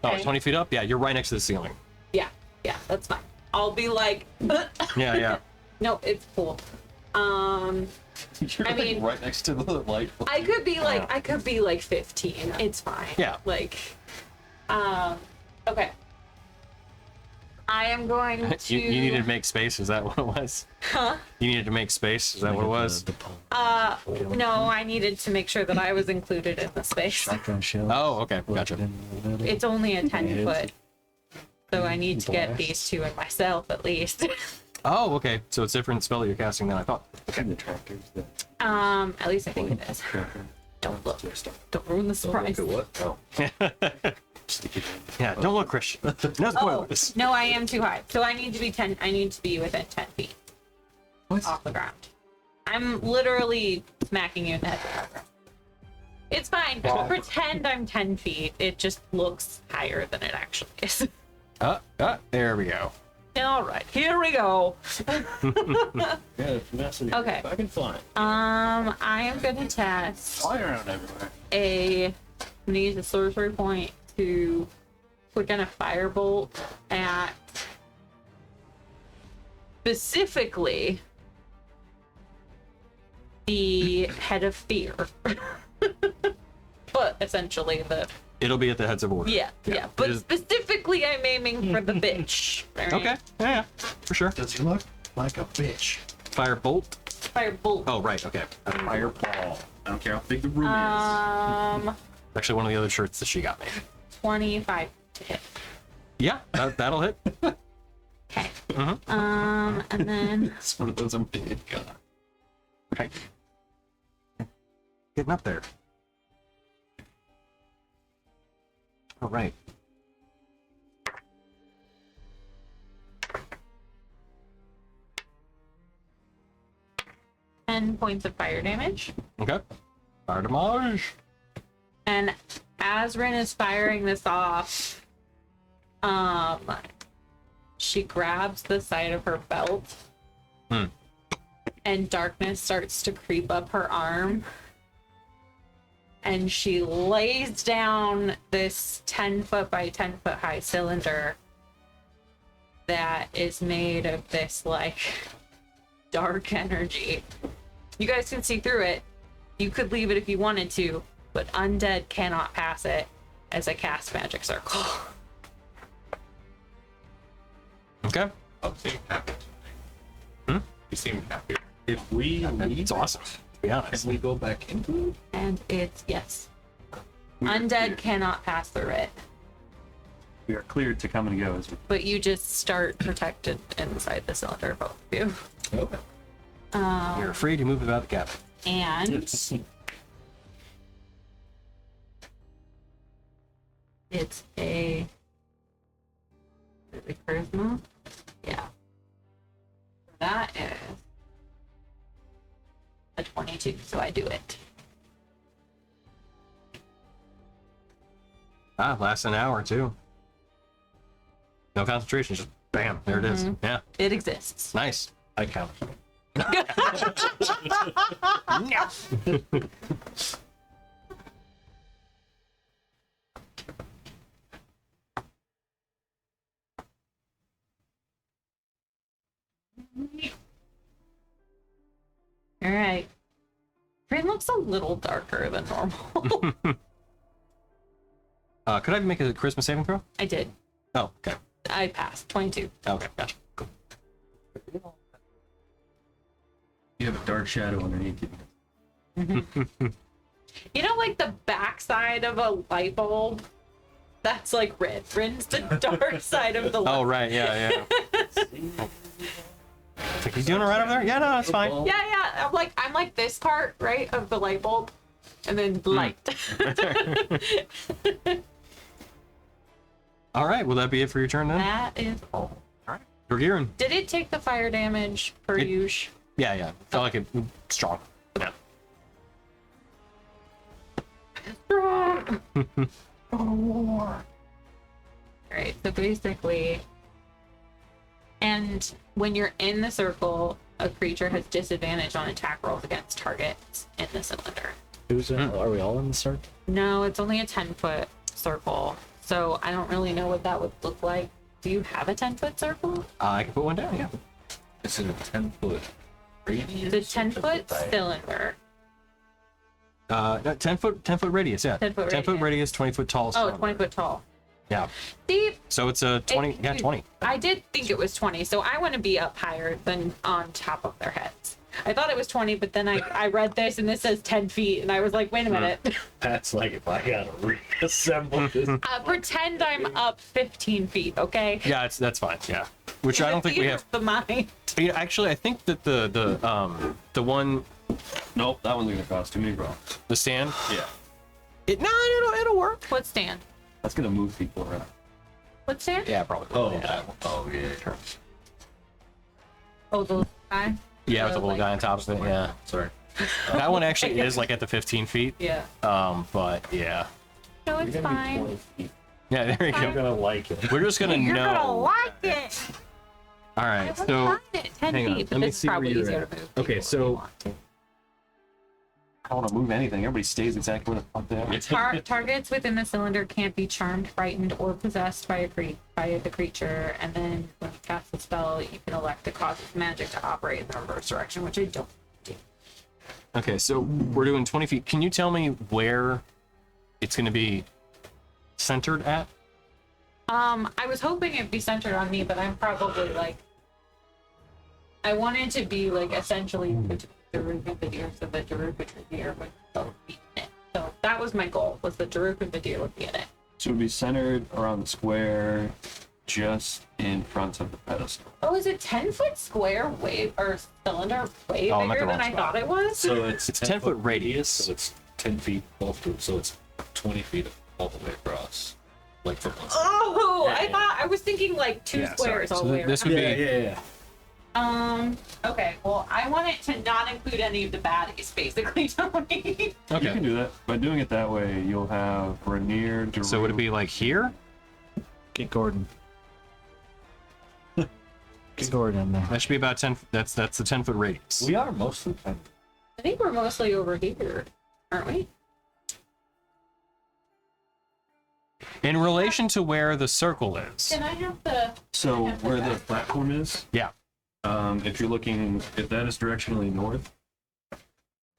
Oh, Okay. 20 feet up? Yeah, you're right next to the ceiling. Yeah. Yeah. That's fine. I'll be like. Yeah, yeah. No, it's cool. You're I mean- right next to the light. I could be like 15. It's fine. Yeah. Like, okay. I am going to. You needed to make space, is that what it was? Huh? You needed to make space, is that what it was? No, I needed to make sure that I was included in the space. Shotgun shell. Oh, okay, gotcha. It's only a 10-foot, so I need to get these two and myself at least. Oh, okay. So it's a different spell that you're casting than I thought. The tractors. At least I think it is. Don't look. Don't ruin the surprise. What? Oh. Stick it in. Yeah, don't look, Christian. No Oh, spoilers. no, I am too high. So I need to be 10. I need to be within 10 feet off the ground. I'm literally smacking you in the head with the ground. It's fine. Pretend I'm 10 feet. It just looks higher than it actually is. There we go. All right, here we go. Yeah, it's messy. Okay. I can fly. I am gonna test Fly around everywhere. I'm gonna use a sorcery point to put in a firebolt at specifically the head of fear. But essentially It'll be at the heads of order. yeah. But It is- specifically I'm aiming for the bitch. All right? Okay, yeah, for sure. Does he look like a bitch? Fire bolt. Firebolt. Oh, right, okay. Fireball. I don't care how big the room Actually, one of the other shirts that she got me. 25 to hit. Yeah, that'll hit. Okay. Mhm. And then is. It's one of those big guys. Right. Getting up there. All right. ten points of fire damage. Okay. Fire damage. And as Rin is firing this off, she grabs the side of her belt, and darkness starts to creep up her arm. And she lays down this 10-foot by 10-foot high cylinder that is made of this, like, dark energy. You guys can see through it. You could leave it if you wanted to, but undead cannot pass it as a cast magic circle. Okay. Oh, seem happy. You seem happy. If we leave, It's awesome, to be can honest. we go back into it? And it's, yes. We are Undead cleared. cannot pass through it, We are cleared to come and go. As we... but you just start protected inside the cylinder, both of you. Okay. You're free to move about the cabin. And it's a charisma. Yeah. That is a 22, so I do it. Lasts an hour too. No concentration, just bam, there it is. Yeah, It exists. nice. I count. All right. Rin looks a little darker than normal. Could I make a charisma saving throw? I did. Oh, okay. I passed. 22. Okay, gotcha. Cool. You have a dark shadow underneath you. You know, like the backside of a light bulb? That's like Rin. Rin's the dark side of the light. Oh, right, yeah, yeah. Like, you doing all right over there? Yeah, no, that's fine. Yeah. I'm like this part, right, of the light bulb, and then light. All right, will that be it for your turn then? That is all. Dorgiran. Did it take the fire damage per usual? Yeah. Felt like it strong. Yeah. Strong. Alright, so basically, and when you're in the circle, a creature has disadvantage on attack rolls against targets in the cylinder. Who's in? Are we all in the circle? No, it's only a 10-foot circle, so I don't really know what that would look like. Do you have a 10-foot circle? I can put one down, yeah. It's in a 10-foot radius. It's a 10-foot cylinder. No, 10-foot radius, yeah. 10-foot radius, 20-foot tall. Oh, 20-foot tall. Yeah. See, So it's a 20, yeah, 20. I did think it was 20, so I want to be up higher than on top of their heads. I thought it was 20, but then I read this and this says 10 feet, and I was like, wait a minute. That's like if I gotta reassemble this. Pretend I'm up 15 feet, okay? Yeah, that's fine, yeah. Which I don't think we have. The mind. Yeah, actually, I think that the one, Nope, that one's gonna cost too many bronze. the stand, Yeah, it'll work. What stand? that's gonna move people around. What stand? Yeah, probably. Oh, yeah. Oh, the guy? Yeah, with the little guy on top of it, yeah. Sorry. That one actually is like at the 15 feet. Yeah. But yeah. No, it's fine. Yeah, there you I'm go. gonna like it. We're just gonna You're gonna know. like it. All I right, was so fine at 10 hang on, feet, let but me this is see where probably you're easier at. to move. Okay, people if so- you want to. I don't want to move anything. Everybody stays exactly where the fuck they are. Targets within the cylinder can't be charmed, frightened, or possessed by the creature. And then when you cast the spell, you can elect to cause its magic to operate in the reverse direction, which I don't do. okay, so we're doing 20 feet. Can you tell me where it's gonna be centered at? I was hoping it'd be centered on me, but I'm probably like, I wanted to be like essentially between Daruk and Vadir, so that Daruk and Vadir would both be in it. So that was my goal, was that Daruk and Vadir would be in it. So it would be centered around the square, just in front of the pedestal. Oh, is it 10-foot square way or cylinder way Oh, I'm at bigger the than wrong I spot. thought it was? So it's It's 10-foot radius. So it's 10 feet off to, so it's 20 feet all the way across. Like from one side. Oh, I was thinking like two Yeah, squares sorry. all So the way this around. would be Yeah. Okay, well, I want it to not include any of the baddies, basically, Tony. You okay. can do that. By doing it that way, you'll have Rainier, Daruk. So would it be like here? Get Gordon. Get Gordon in there. That should be about 10. That's the 10-foot radius. We are mostly 10. I think we're mostly over here, aren't we? In relation to where the circle is. Can I have the... So where the platform is, Yeah. if you're looking, if that is directionally north,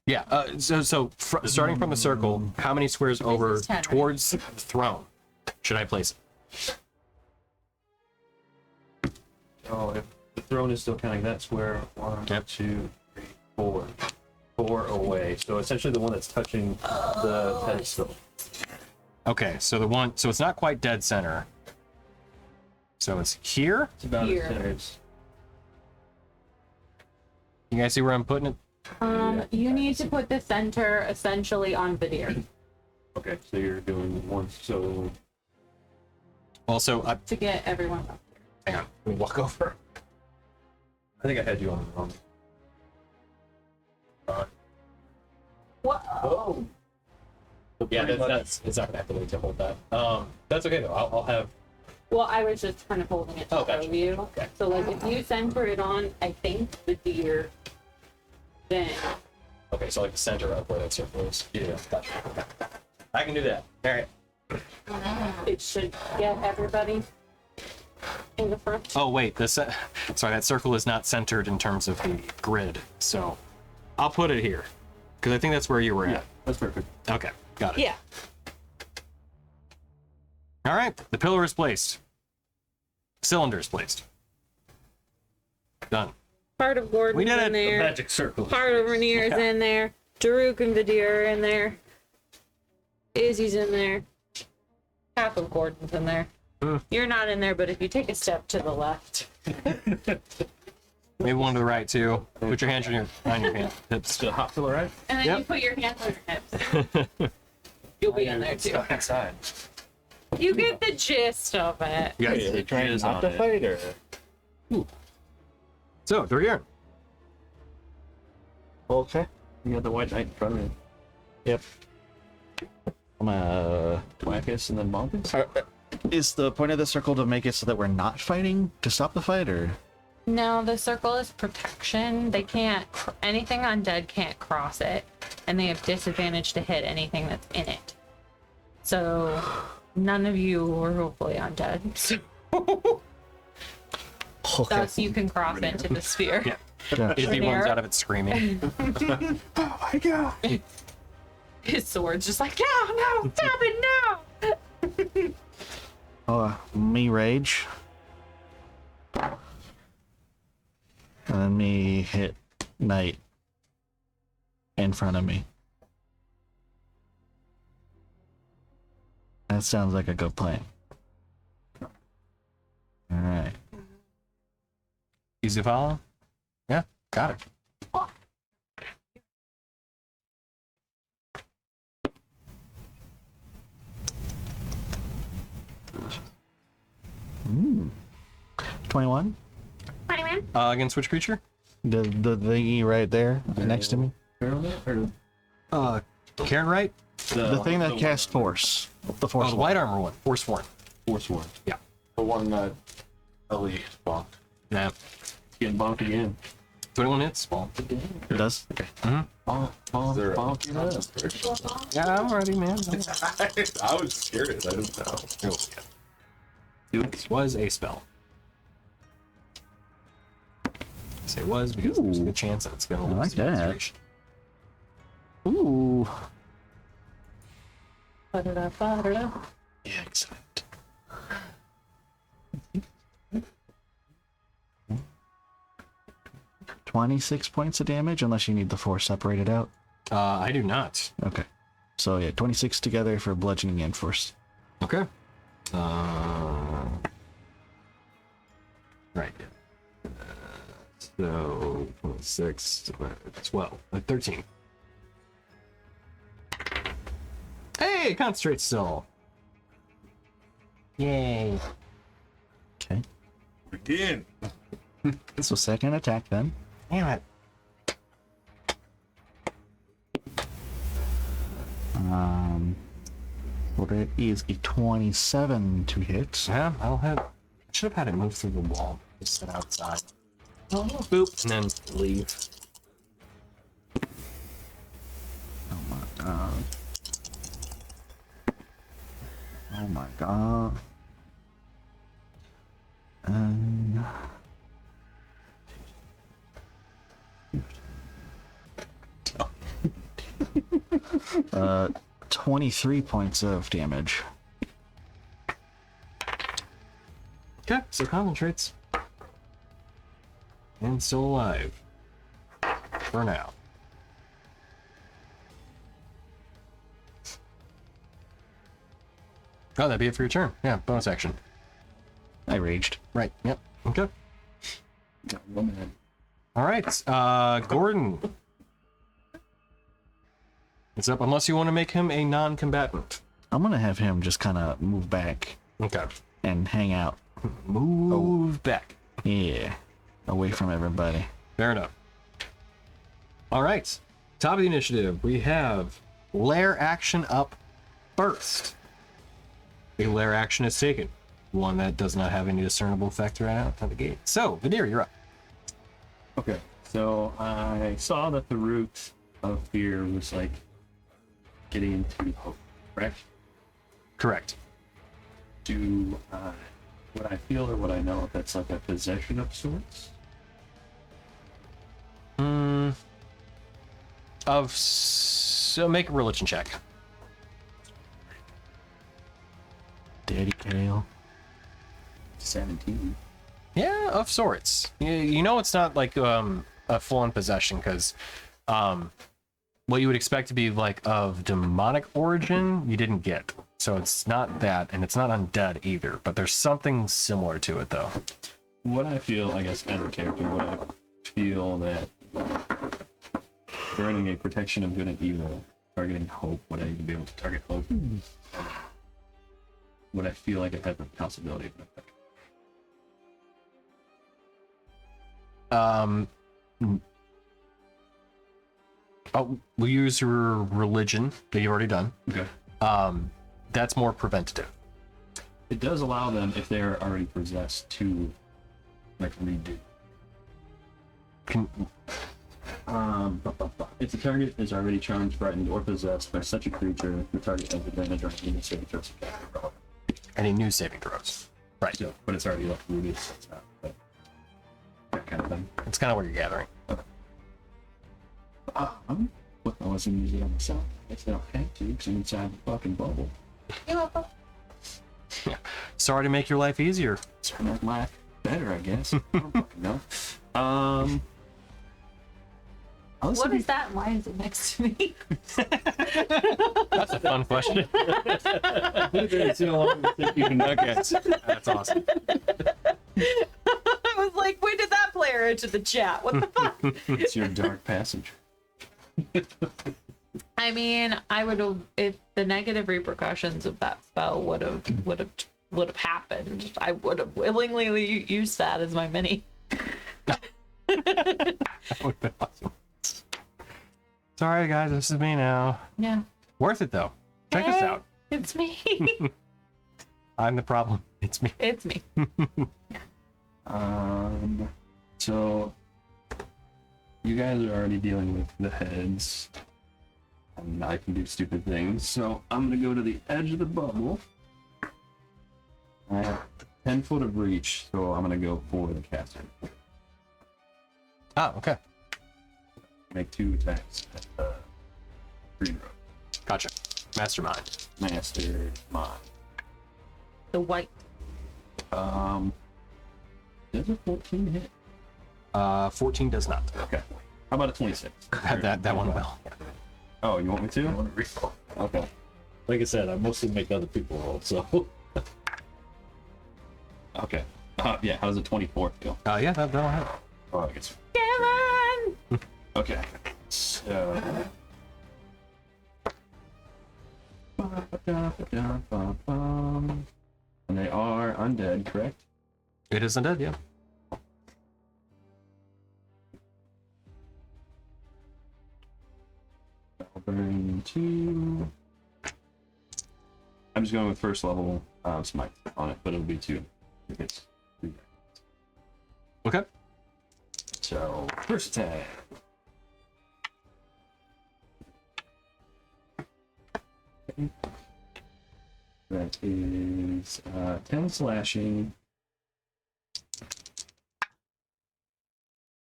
Yeah. Starting from the circle, how many squares over is 10, right? towards the throne should I place it? oh, if the throne is still counting that square, 1, Yep. 2, 3, 4. 4 away. So essentially the one that's touching the pedestal. Okay, so so it's not quite dead center. So it's here. It's about Here. as center as You guys see where I'm putting it? You need to put the center essentially on Vadir okay, so you're doing one, so Also, to get everyone up. hang on. Let me walk over. I think I had you on the wrong. What? Oh. Yeah, that's it's not gonna have to wait to hold that. That's okay though. I'll have. Well, I was just kind of holding it to Oh, gotcha. show you. Okay. So, like, if you center it on, I think, Vadir, then... Okay, so like the center of where that circle is. Yeah, gotcha. Okay. I can do that. All right. It should get everybody in the front. Oh wait, sorry, that circle is not centered in terms of the grid. So I'll put it here because I think that's where you were Yeah, at. that's perfect. Okay, got it. Yeah. All right, the pillar is placed. Cylinder is placed. Done. Part of Gordon's We did it. in The there. Magic circle. Part of Rainier's in there. Daruk and Vadir are in there. Izzy's in there. Half of Gordon's in there. You're not in there, but if you take a step to the left. Maybe one to the right too. Put your hands on your hand hips. Still hop to the right. And then Yep. you put your hands on your hips. You'll be in there too. Stuck inside. You get the gist of it. You guys. You're trying not to fight or? So, through here. Okay. You got the white knight in front of you. Yep. I'm Wackus and then Monkus. is the point of the circle to make it so that we're not fighting to stop the fight, or? No, the circle is protection. They can't, anything undead can't cross it, and they have disadvantage to hit anything that's in it. So, none of you are hopefully undead. So, Okay. thus, you can cross into the sphere. Yeah. Gotcha. If he runs out of it screaming. Oh my god. His sword's just like, no, stop it, no! Me rage. And then me hit knight in front of me. That sounds like a good plan. Alright. Easy to follow? Yeah, got it. Ooh. 21? Against which creature? The thingy right there next to me. Karen, right? The thing that casts force. The force Oh, the one. white armor one. Force one. Force one. Yeah. The one that Ellie bonked. Yeah. Getting bonked again. 21 hits. It does? Okay. Bonk, bonk, Is there a bonk it up. concentration? Yeah, I'm ready, man. I was just curious. I didn't know. This was a spell. I say was because there's a good chance that it's going to lose like the that. concentration. Ooh. Ba-da-da-ba-da-da. Excellent. $26 points of damage, unless you need the four separated out. I do not. Okay. So yeah, 26 together for bludgeoning and force. Okay. Right. So 26, 12, 13. Hey, concentrate still. Yay. Okay. Again. So second attack then. Damn it. Well, that is a 27 to hit. Yeah, I don't have. I should have had it move through the wall. Just sit outside. Oh, boop, and then leave. Oh my god. Oh my god. And 23 points of damage. Okay, so concentrates. And still alive. For now. Oh, that'd be it for your turn. Yeah, bonus action. I raged. Right, yep. Okay. Got one head. Alright, Gordon. It's up unless you want to make him a non-combatant. I'm gonna have him just kind of move back Okay. and hang out. Move back. Yeah. Away from everybody. Fair enough. Alright. Top of the initiative, we have lair action up first. A lair action is taken. One that does not have any discernible effect right out of the gate. So, Vidir, you're up. Okay, so I saw that the root of fear was like getting into hope, correct? Correct. Do what I feel or what I know, that's like a possession of sorts? So make a religion check. Daddy Kale. 17. Yeah, of sorts. You know it's not like a full-on possession because what you would expect to be like of demonic origin, you didn't get. So it's not that, and it's not undead either, but there's something similar to it though. What I feel, I guess, as a character, what I feel that burning a protection of good and evil, targeting hope, would I even be able to target hope? Would I feel like it has a possibility of an effect? We'll use your religion that you've already done. Okay. That's more preventative. It does allow them, if they're already possessed, to like redo. If the target is already charmed, frightened, or possessed by such a creature, the target has advantage on any saving throws. Any new saving throws. Right. So, but it's already like rooted, so it's not like that kind of thing. It's kind of what you're gathering. Well, I wasn't using it on myself. I said I don't have to because I'm inside the fucking bubble. Sorry to make your life easier. It's gonna make life better, I guess. I don't fucking know. What is that? And why is it next to me? That's a fun question. Nuggets. That's awesome. I was like, when did that player into the chat? What the fuck? It's your dark passage. I mean, I would have, if the negative repercussions of that spell would have happened, I would have willingly used that as my mini. That would be awesome. Sorry, guys, this is me now. Yeah. Worth it, though. Check us out. It's me. I'm the problem. It's me. It's me. So you guys are already dealing with the heads, and I can do stupid things. So I'm gonna go to the edge of the bubble. I have 10 foot of reach, so I'm gonna go for the caster. Oh, okay. Make 2 attacks at the green road. Gotcha. Mastermind. Master mind. The white. Does a 14 hit? 14 does not. Okay. How about a 26? that one will. Oh, you want me to? I want to recall. Okay. Like I said, I mostly make other people roll, so. Okay. Yeah, how does a 24 feel? Yeah, that'll happen. Oh, I guess. Kevin! Okay. So. And they are undead, correct? It is undead, yeah. I'll burn 2. I'm just going with first level smite on it, but it'll be 2. If it's 3. Okay. So, first attack. That is 10 slashing,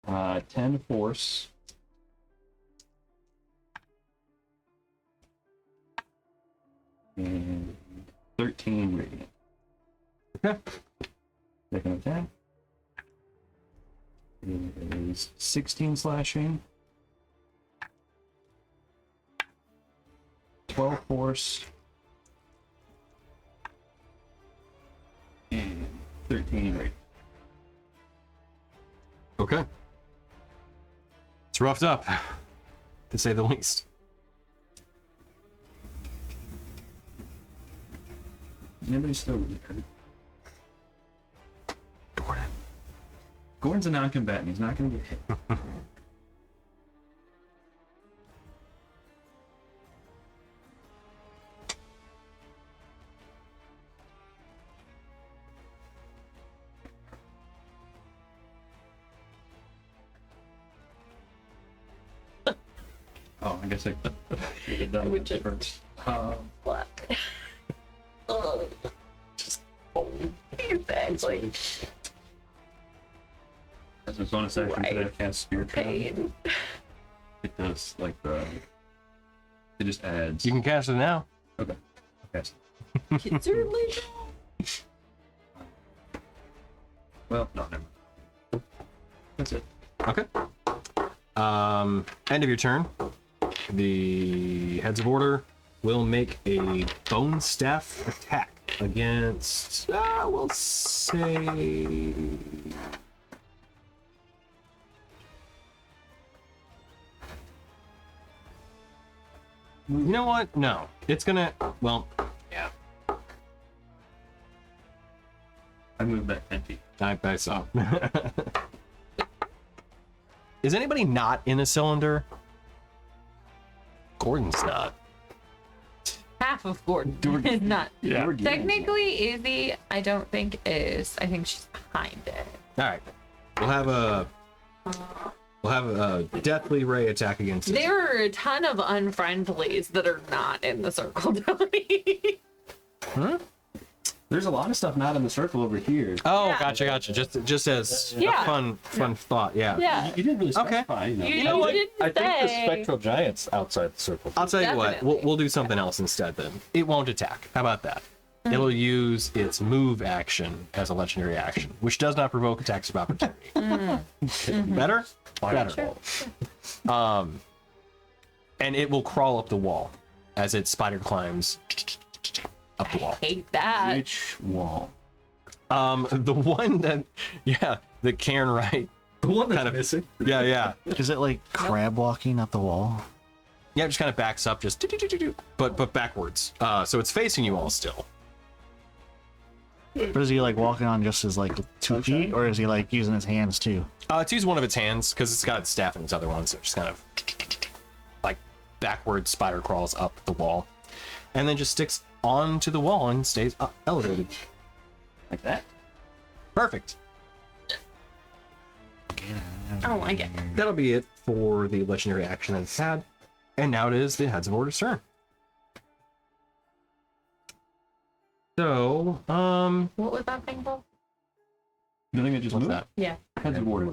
10 force, and 13 radiant. Okay. Second attack is 16 slashing, 12 force, and 13 radiant. Okay. It's roughed up, to say the least. Nobody's still really hurt. Gordon's a non-combatant. He's not going to get hit. Oh, I guess I should have done that first. Black. Oh. Just exactly. As a bonus action, could I Right. cast Spirit Trap? Pain. It does, like, it just adds. You can cast it now. Okay. Okay. Can certainly do. Well, no, never mind. That's it. Okay. End of your turn. The heads of order will make a bone staff attack against, we'll say, You know what? No. It's gonna. Well, yeah. I moved that 10 feet. I saw. Is anybody not in a cylinder? Gordon's not. Half of Gordon is not. Yeah. Technically, Izzy, I don't think is. I think she's behind it. All right. We'll have a deathly ray attack against it. There are a ton of unfriendlies that are not in the circle, Tony. There's a lot of stuff not in the circle over here. Oh, Yeah. gotcha. Just as Yeah. a fun thought. Yeah. Yeah. You didn't really Okay. specify. You know. You didn't I think the say. spectral giant's outside the circle. I'll tell you what. Definitely. We'll do something else instead. Then it won't attack. How about that? It'll use its move action as a legendary action, which does not provoke attacks of opportunity. Better? Better. And it will crawl up the wall as it spider climbs up the wall. Hate that. Which wall? The one that, that Karen Wright. The one that's Kind of- missing. Yeah. Is it like crab walking up the wall? Yeah, it just kind of backs up, just do-do-do-do-do, but backwards. So it's facing you all still. Or is he like walking on just his like 2 feet, or is he like using his hands too? It's using one of its hands because it's got its staff in its other one, so it just kind of like backwards spider crawls up the wall, and then just sticks onto the wall and stays elevated. Like that? Perfect. I don't like it. That'll be it for the legendary action that it's had, and now it is the Heads of Order's turn. So, What was that thing called? The thing that just what's moved? that? Yeah. Heads of order.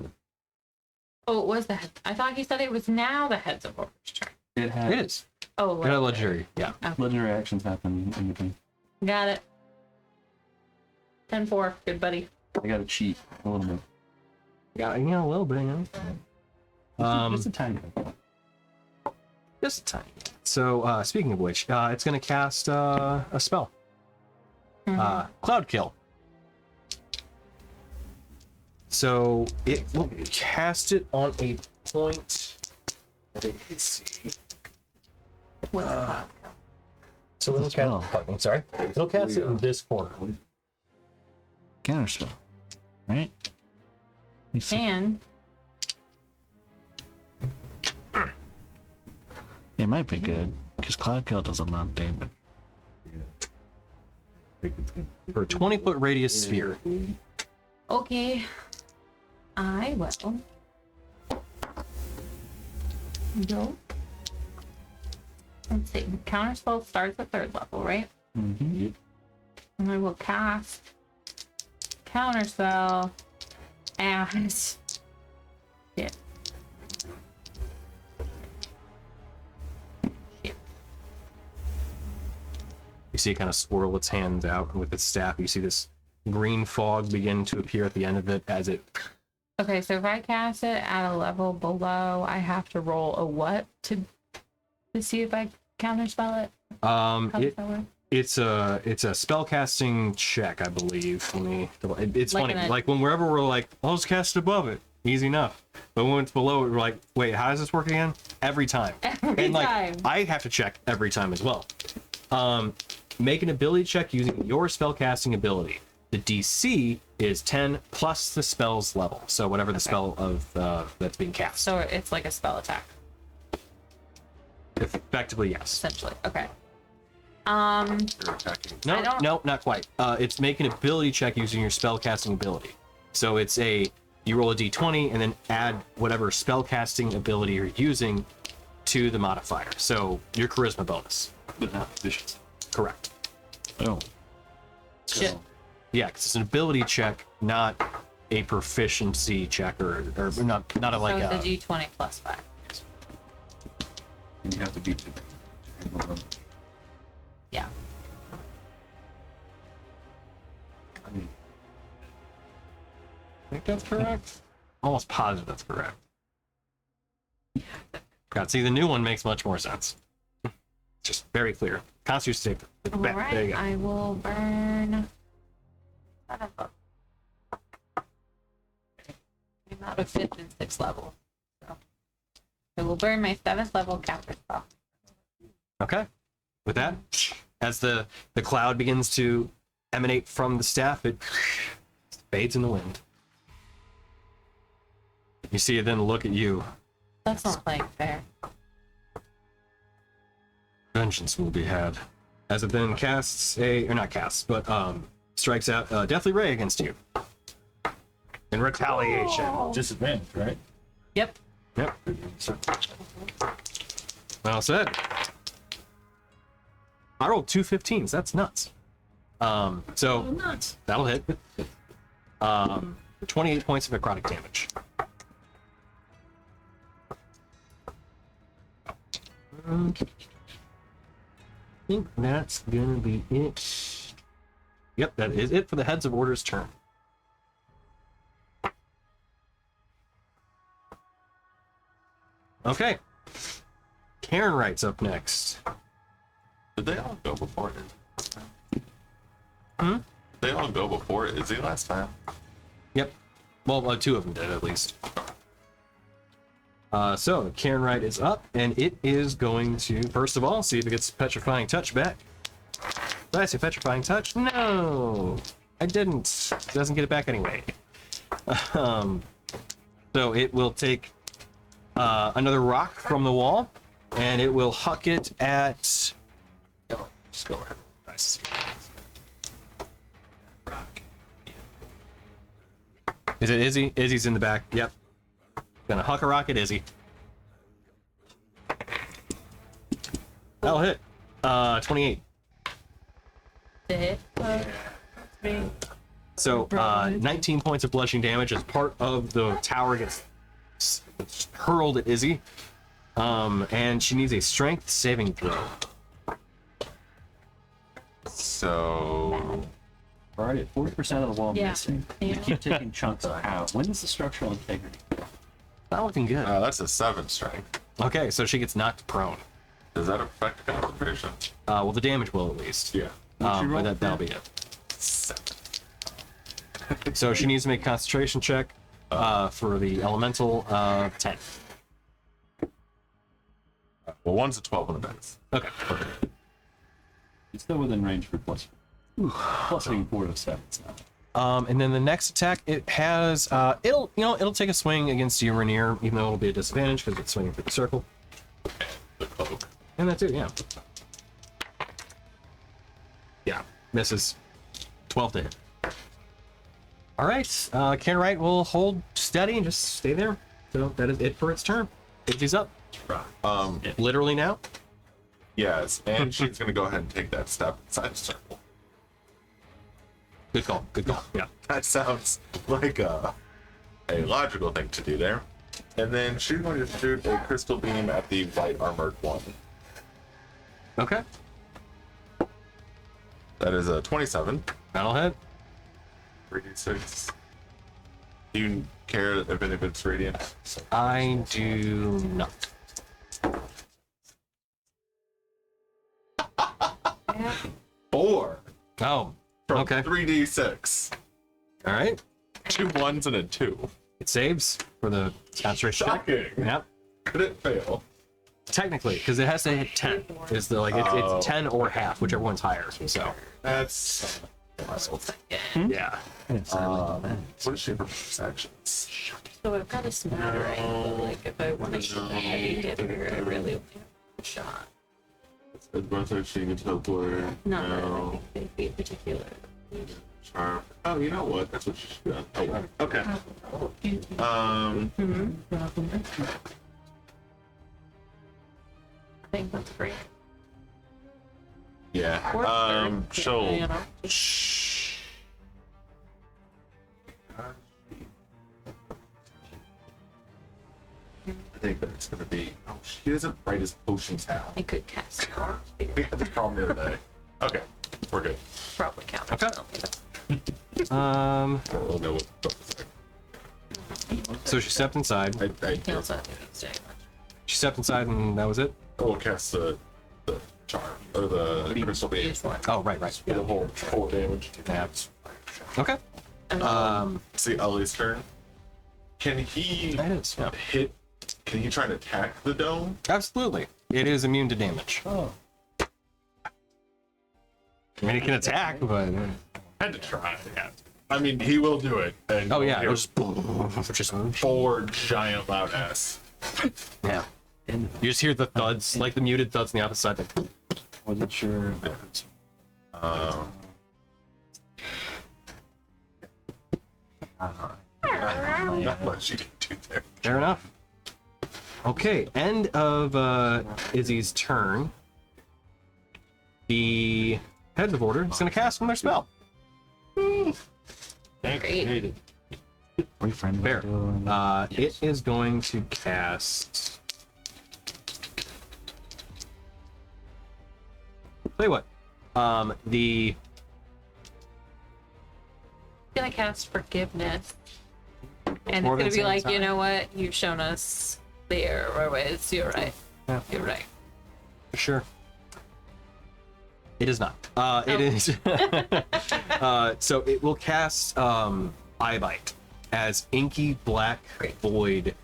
Oh, it was the head. I thought he said it was now the heads of order's turn. It had It is. Oh, It had a legendary. Yeah. legendary actions happen in between. Got it. 10-4. Good buddy. I got to cheat a little bit. Yeah, a little bit. Just a tiny bit. Just a tiny bit. So, speaking of which, it's going to cast a spell. Cloud Kill. So it will cast it on a point. Let's see. So it'll spell? cast. I'm sorry. It'll cast it in this corner. Counter spell, right? You see- And It might be good because Cloud Kill does a lot of damage. For a 20-foot radius sphere. okay, I will go. Let's see. Counterspell starts at 3rd level, right? Mm-hmm. And I will cast Counterspell as shit. You see it kind of swirl its hands out with its staff. You see this green fog begin to appear at the end of it as it. Okay, so if I cast it at a level below, I have to roll a what to see if I counterspell it? Counterspell it? It's a spell casting check, I believe. It's Like funny. an- Like whenever we're like, I'll just cast it above it. Easy enough. But when it's below it, we're like, wait, how does this work again? Every time. Every And like time. I have to check every time as well. Make an ability check using your spell casting ability. The DC is 10 plus the spell's level. So whatever the spell of that's being cast. So it's like a spell attack, Effectively, yes. essentially. Okay. You're attacking. I don't- No, not quite. It's make an ability check using your spell casting ability. So it's you roll a d20 and then add whatever spell casting ability you're using to the modifier. So your charisma bonus. But not efficiency. Correct. Oh, Shit. Yeah, because it's an ability check, not a proficiency check, or not a like So a. it's a d20 plus 5. And you have to beat it. Yeah. I mean, I think that's correct. Almost positive that's correct. God, see, the new one makes much more sense. Just very clear. Constitution save. All There right. you go. I will burn. I'm not a 5th and 6th level. So I will burn my 7th level counterspell. Okay. With that, as the cloud begins to emanate from the staff, it fades in the wind. You see it then look at you. That's not playing fair. Vengeance will be had. As it then casts or not casts, but strikes out Deathly Ray against you. In retaliation. Disadvantage, right? Yep. Yep. Well said. I rolled 2 15s. That's nuts. So Nuts. that'll hit. 28 points of necrotic damage. I think that's gonna be it. Yep, that is it for the Heads of Order's turn. Okay. Karen Wright's up next. Did they all go before it? Hmm? They all go before Izzy last time. Yep. Well, 2 of them did at least. So Karen Wright is up, and it is going to first of all see if it gets Petrifying Touch back. Did I say Petrifying Touch? No, I didn't. It doesn't get it back anyway. So it will take another rock from the wall, and it will huck it at. Oh, just go ahead. Nice. Is it Izzy? Izzy's in the back. Yep. Gonna huck a rock at Izzy. That'll hit. 28. To hit. Me. So 19 points of bludgeoning damage as part of the tower gets hurled at Izzy. And she needs a strength saving throw. So We're already at 40% of the wall Yeah. missing. You Yeah. keep taking chunks out. When is the structural integrity? Not looking good. that's a 7 strength. Okay, so she gets knocked prone. Does that affect concentration? Well, the damage will at least. Yeah. But that'll be it. 7. So she needs to make a concentration check for the elemental 10. Well, one's a 12 on the dice. Okay. It's still within range for plus. Plus being 4 to 7. It's not. And then the next attack, it has it'll take a swing against you, Rainier, even though it'll be a disadvantage because it's swinging through the circle. The cloak. And that's it, yeah. Yeah, misses. 12 to hit. All right, Karen Wright will hold steady and just stay there. So that is it for its turn. Izzy's up. Literally now. Yes, and she's gonna go ahead and take that step inside the circle. Good call. Good call. Yeah. That sounds like a logical thing to do there. And then she's going to shoot a crystal beam at the white armored one. Okay. That is a 27. That'll hit. 3d6. Do you care if any of it's radiant? I do not. Yeah. 4 Oh. from Okay. 3d6. All right. 2 1s and a 2. It saves for the concentration check. Shocking. Yep. Could it fail? Technically, because it has to hit 10. Is the it's 10 or half, whichever one's higher. So That's yeah. what is she for actions? So I've got a smattering, but like if I want to get a heavy hitter, I really only have a shot. Advanced she can teleport. Not that I No. think they'd be particular. Charm. Oh, you know what? That's what she should do. Oh, well. Okay. I think that's great. Yeah. Or third, She'll. you know. Shh. I think that it's gonna be. Oh, she doesn't write his potions down. I could cast it. We had this problem the other day. Okay, we're good. Probably count. Okay. We'll know what to say. So she stepped inside. He also doesn't say much. She stepped inside, and that was it. We'll cast the charm or the crystal beam. Use one. Oh, right, right. The whole 4 damage. Okay. See Ollie's turn. Can he That is. Yeah. hit? Can he try and attack the dome? Absolutely. It is immune to damage. Oh, I mean, he can attack, but Had to try. Yeah. I mean, he will do it. And oh yeah, he'll it'll just 4 giant loud ass. yeah. You just hear the thuds, like the muted thuds on the opposite side. Wasn't sure. Not much you can do there. Fair enough. Okay, end of Izzy's turn. The heads of order is going to cast from their spell. Great. Boyfriend. Fair. It is going to cast. Tell you what. The Gonna cast forgiveness, and More it's gonna than be like, same you time. know what? You've shown us the error ways. You're right. Yeah. You're right. Sure. It is not. It is. So it will cast Eye Bite as inky black void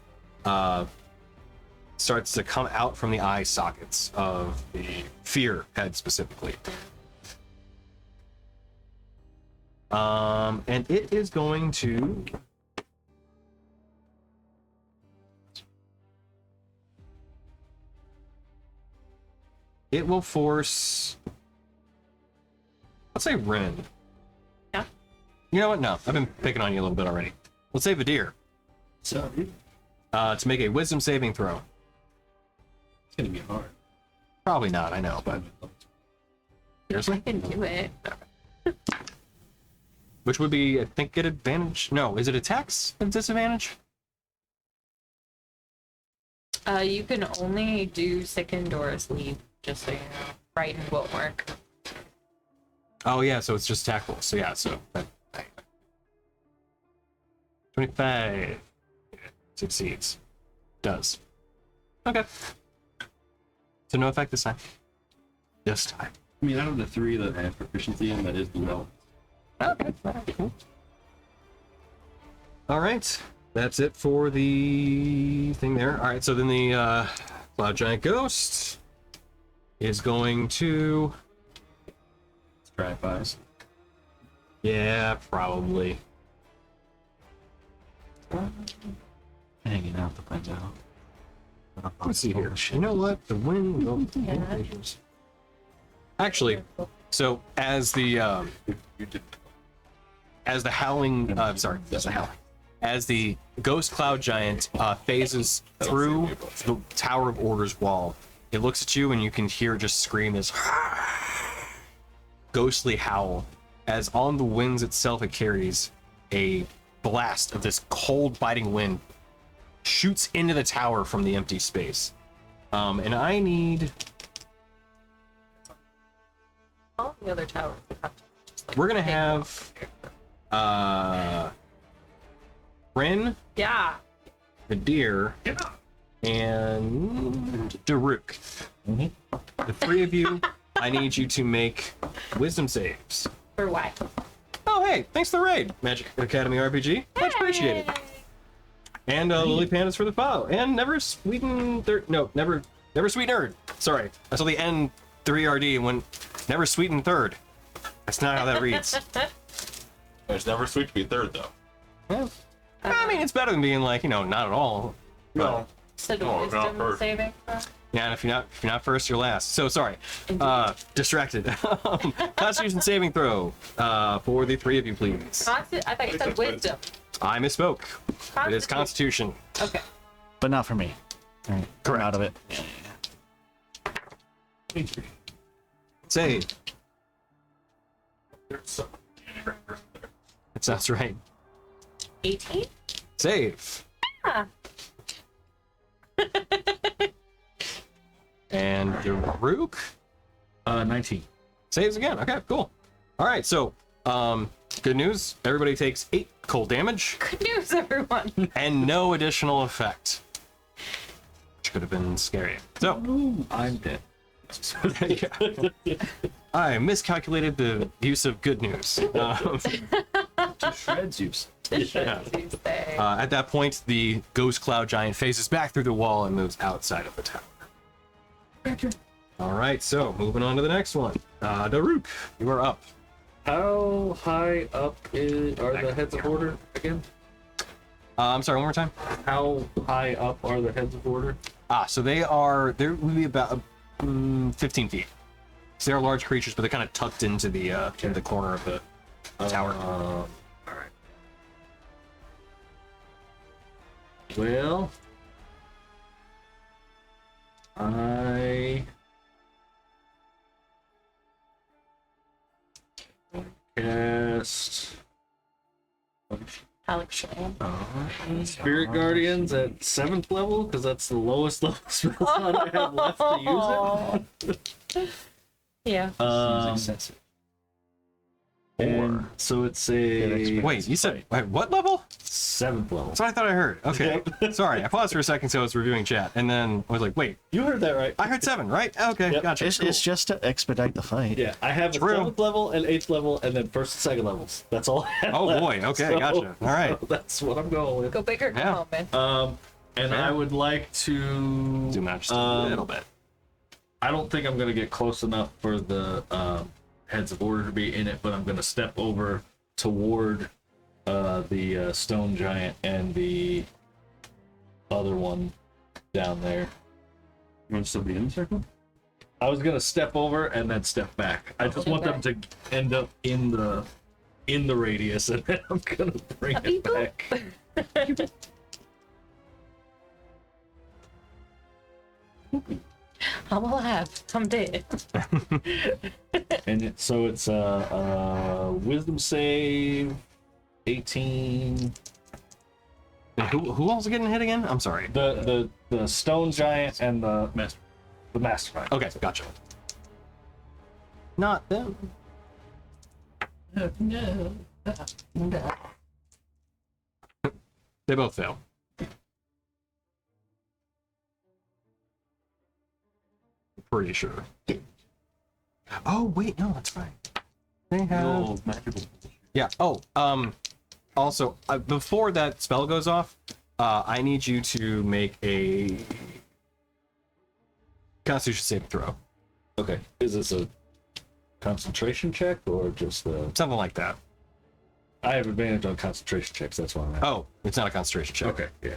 starts to come out from the eye sockets of the fear head specifically. And it is going to. It will force. Let's say Ren. Yeah. You know what? No, I've been picking on you a little bit already. Let's say Vadir. Sorry. To make a wisdom saving throw. It's gonna be hard. Probably not, I know, but seriously? I can do it. Which would be, I think, get advantage. No, is it attacks at disadvantage? You can only do sickened or asleep, just so you know. Frightened won't work. Oh yeah, so it's just attack rolls. So yeah, so 25 succeeds. Does. Okay. So no effect this time. This time. I mean, out of the 3 that I have proficiency in, that is the lowest. Okay, cool. All right, that's it for the thing there. All right, so then the Cloud Giant Ghost is going to. Strap eyes. Yeah, probably. Hanging out the window. Let's see here. You know what? The wind. Yeah. Actually, so as the You did. as the howling, as the ghost cloud giant phases through the Tower of Order's wall, it looks at you and you can hear it just scream this ghostly howl. As on the winds itself it carries, a blast of this cold, biting wind shoots into the tower from the empty space. And I need. All the other towers have to just, like, We're gonna take have off. Rin, Yeah. the deer, and Daruk. The 3 of you, I need you to make wisdom saves. For why? Oh, hey, thanks for the raid, Magic Academy RPG. Much appreciated. And Lily Pandas for the follow. And Never Sweeten Third. No, Never Sweet Nerd. Sorry, I saw the N 3RD and went Never Sweeten Third. That's not how that reads. It's never sweet to be 3rd though. Yeah. I mean, it's better than being like, not at all. No. So Oh, wisdom not first. saving? Yeah, and if you're not first, you're last. So sorry, distracted. Constitution saving throw for the 3 of you, please. I thought you said wisdom. I misspoke. It is Constitution. Okay. But not for me. All right, Correct. out of it. Save. That sounds right. 18? Save. Yeah. And Daruk 19. saves again. Okay, cool. All right, so good news. Everybody takes 8 cold damage Good news, everyone. and no additional effect, which could have been scary. So I'm dead. I miscalculated the use of good news. To shreds you. Tuesday. At that point, the ghost cloud giant phases back through the wall and moves outside of the tower. All right, so moving on to the next one. Daruk, you are up. How high up are the heads of order again? I'm sorry, one more time. How high up are the heads of order? So they would be about 15 feet. So they're large creatures, but they're kind of tucked into the corner of the tower. All right. Well, I cast Alex Slam. Spirit Guardians at 7th level because that's the lowest level spell slot I have left to use Yeah. it. And so it's a Wait, you said what level? 7th level. That's what I thought I heard. Okay, sorry, I paused for a second, so I was reviewing chat, and then I was like, wait, You heard that right. I heard 7, right? Okay, Yep. gotcha. It's, cool. it's just to expedite the fight. Yeah, I have True. a 7th level and 8th level, and then 1st and 2nd levels. That's all I have. Oh left. boy, okay, So- gotcha. All right. so that's what I'm going with. Go big or go Yeah. home, man. And Fair. I would like to Zoom out just a little bit. I don't think I'm gonna get close enough for the heads of order to be in it, but I'm gonna step over toward the stone giant and the other one down there. You want to still be in the circle? I was gonna step over and then step back. I just want them to end up in the radius, and then I'm gonna bring it back. I'm alive. I'm dead. And so it's wisdom save 18. And who else is getting hit again? I'm sorry. The stone giant and the mastermind. Okay, gotcha. Not them. They both fail. Pretty sure. Oh wait, no, that's fine. They have. No, magical. Yeah. Oh. Also, before that spell goes off, I need you to make a Constitution saving throw, Okay. Is this a concentration check or just a... something like that. I have advantage on concentration checks. That's why I'm at. Oh, it's not a concentration check. Okay. Yeah.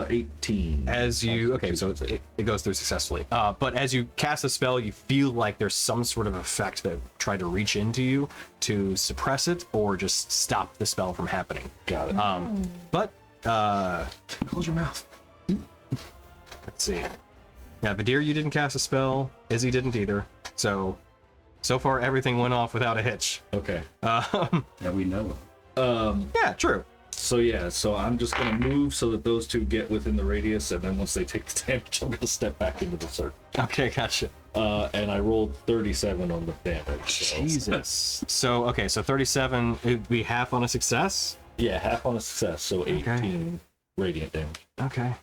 18. As you so it goes through successfully. But as you cast a spell, you feel like there's some sort of effect that tried to reach into you to suppress it or just stop the spell from happening. Got it. But Close your mouth. let's see. Yeah, Vadir, you didn't cast a spell. Izzy didn't either. So far everything went off without a hitch. Okay. Yeah, we know. Yeah, true. So yeah, so I'm just gonna move so that those two get within the radius, and then once they take the damage, I'm gonna step back into the circle. Okay, gotcha. And I rolled 37 on the damage. So. Jesus. So 37, it'd be half on a success. Yeah, half on a success, so 18 radiant damage. Okay.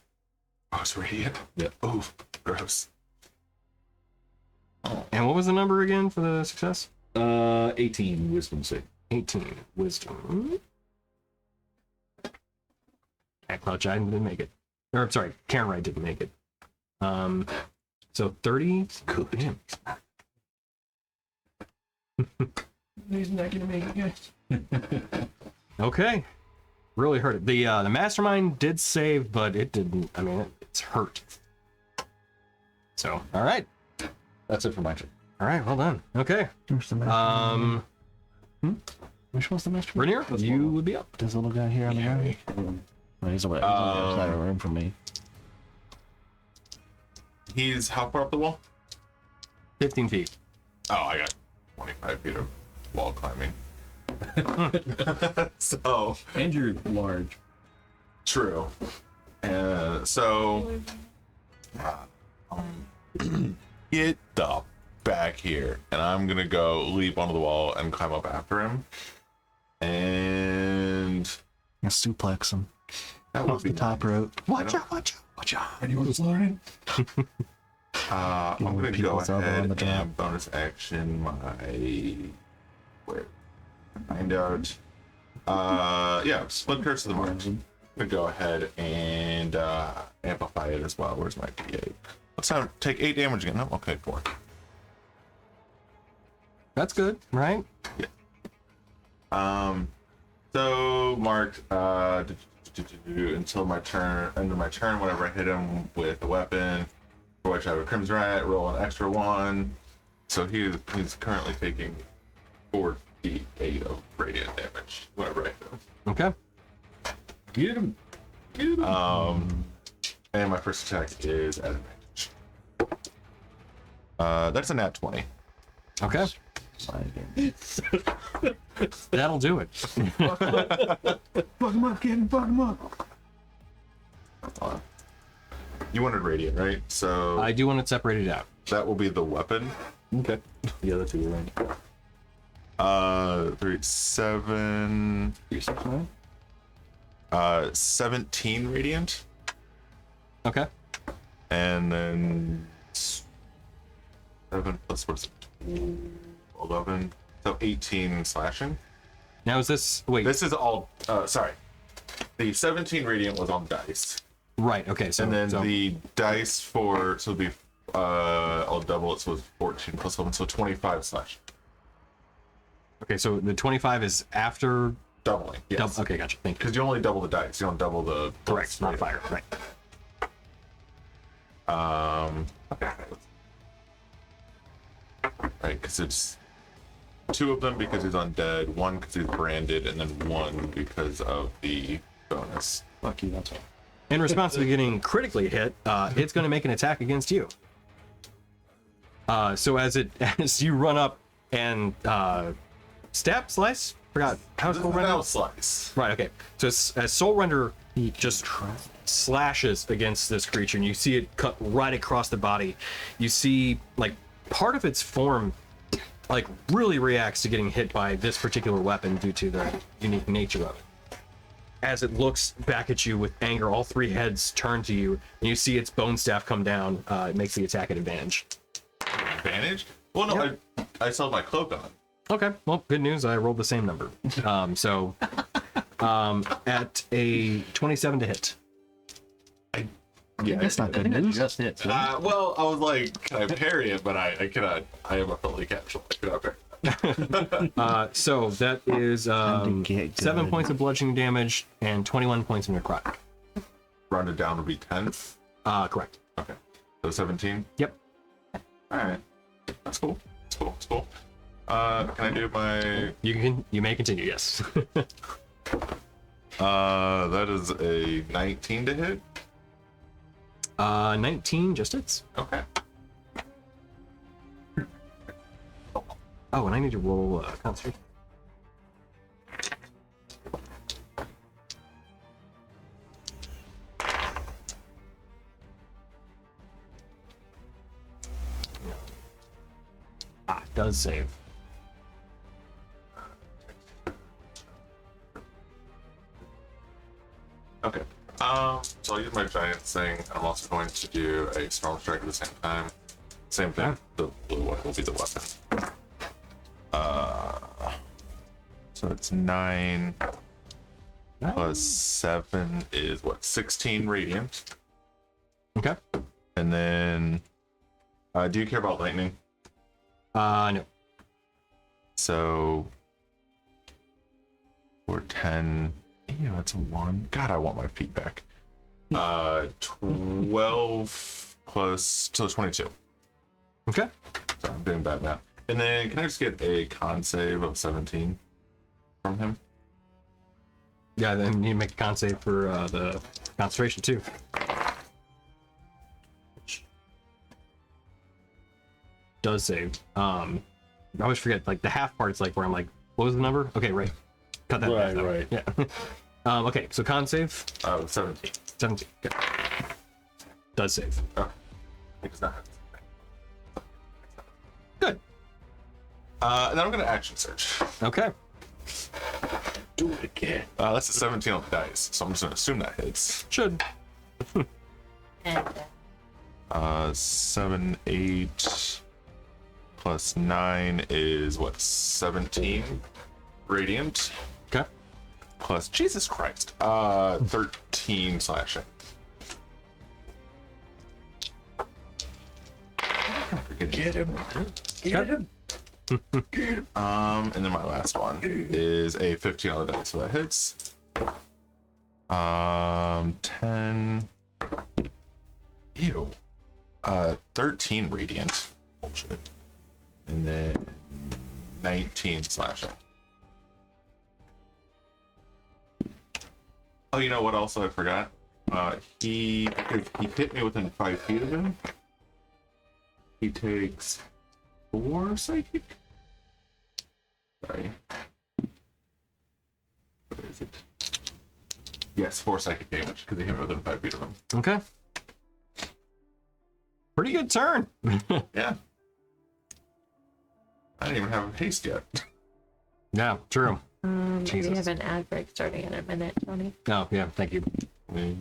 Oh, it's radiant. Yep. Oh, gross. And what was the number again for the success? 18 wisdom save. 18 wisdom. Cloud Giant didn't make it. Or I'm sorry, Karen Wright didn't make it. So 30. Good. Damn. He's not gonna make it, guys. Okay. Really hurt it. The mastermind did save, but it didn't. I mean, it's hurt. So, all right. That's it for my turn. All right, well done. Okay. Where's the master? Which one's the master? Rainier, you would be up. This little guy here on the right. Oh, he's on the other side of the room from me. He's how far up the wall? 15 feet. Oh, I got 25 feet of wall climbing. So And you're large. true. So get the back here, and I'm gonna go leap onto the wall and climb up after him. And I suplex him that would off be the top rope. Watch out, watch out, watch out. And you were flying? I'm gonna go people's elbow on ahead the drop. and bonus action my find out. Yeah, split curse of the march. gonna go ahead and amplify it as well. Where's my D8? Let's take 8 damage again. No, okay, 4. That's good, right? So marked until my turn. End of my turn, whenever I hit him with a weapon, for which I have a Crimson Rat, roll an extra 1. So he's currently taking 4d8 of radiant damage whenever I hit him. Okay. Get him. And my first attack is at advantage. That's a nat 20. Okay. That'll do it. Fuck him up, Kevin. Fuck him up. You wanted radiant, right? So I do want it separated out. that will be the weapon. Okay. The other two are right. 3, 7, 3, 6, 9. 17 radiant, Okay. and then 7 plus what's it? 11, so 18 slashing. Now is this wait? This is all. Sorry, the 17 radiant was on dice, Right. Okay. So and then so, the dice for so it'll be I'll double it, so it's 14 plus 11, so 25 slash. okay. So the 25 is after. Doubling, yes. Okay. Gotcha. Thank you. Because you only double the dice, you don't double the Correct. Modifier. Right. Okay. Right, because it's 2 of them because he's undead, 1 because he's branded, and then 1 because of the bonus. Fuck you, that's all. In response to getting critically hit, it's going to make an attack against you. So as you run up and slice. Forgot how This Soul is Render. now slice. Right. Okay. So as Soul Render just slashes against this creature, and you see it cut right across the body. You see like part of its form like really reacts to getting hit by this particular weapon due to the unique nature of it. As it looks back at you with anger, all 3 heads turn to you, and you see its bone staff come down. It makes the attack at advantage. Advantage? Well, no, Yeah. I still have my cloak on. Okay, well, good news. I rolled the same number. At a 27 to hit. Yeah, That's not good news. Just hit. well, I was like, can I parry it? But I cannot. I am a fully casual. I cannot parry. So that is Time to get 7 good. points of bludgeoning damage and 21 points of necrotic. Rounded down would be 10. Correct. Okay. So 17. Yep. All right. That's cool. That's cool. That's cool. Can I do my? You may continue. Yes. That is a 19 to hit. 19 just hits. Okay. Oh, and I need to roll concentration. Does save. Okay. So I'll use my giant thing. I'm also going to do a storm strike at the same time. Same thing. The blue one will be the weapon. So it's 9 plus 7 is what? 16 radiant. Okay. And then, do you care about lightning? No. So, for 10, yeah, that's a 1. God, I want my feet back. 12 plus, so 22. Okay. So I'm doing bad math. And then, can I just get a con save of 17 from him? Yeah, then you need to make a con save for the concentration too. Which does save. I always forget, like the half part's like where I'm like, what was the number? Okay, right. Cut that. Right, out. right. Yeah. Okay, so con save 17. 17. Good. Does save. Oh, it's not. Good. And then I'm going to action search. Okay. Do it again. That's a 17 on the dice, so I'm just going to assume that hits. Should. And 7, 8 plus 9 is what? 17 radiant. Okay. plus Jesus Christ, 13 slashing. Get him. Get him. And then my last one is a 15 on the dice, so that hits. 10. Ew. 13 radiant. Bullshit. And then 19 slashing. Oh, you know what else I forgot? He hit me within 5 feet of him. He takes 4 psychic. Sorry. What is it? Yes, 4 psychic damage because he hit me within 5 feet of him. Okay. Pretty good turn. Yeah. I didn't even have haste yet. Yeah, true. We Jesus. have an ad break starting in a minute, Tony. Oh, yeah, thank you. Mm.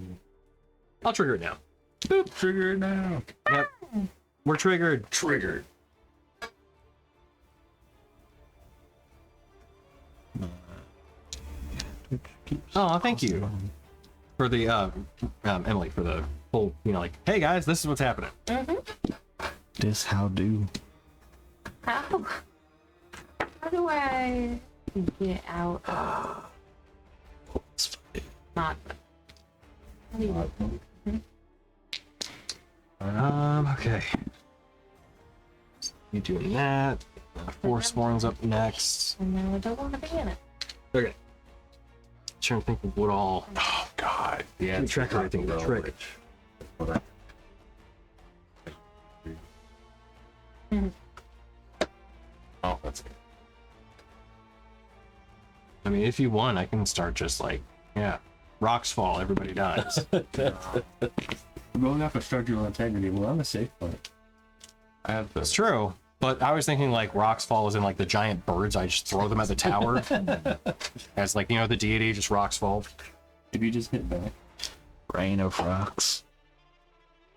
I'll trigger it now. Boop, trigger it now. Yep. We're triggered. Triggered. Oh, thank you. For the, Emily, for the whole, like, hey guys, this is what's happening. This how do. How do I get out of not? Okay. You doing that. Forsworn's up next. And now I don't want to be in it. Okay. Trying to think of what all. Oh, God. Yeah, track everything with trick. Oh, that's good. I mean, if you want, I can start just like, yeah, rocks fall, everybody dies. We're going off a structural integrity. We're on the safe point. I have It's this. true, but I was thinking like rocks fall as in like the giant birds. I just throw them at the tower as like the deity, just rocks fall. If you just hit back, Rain of rocks.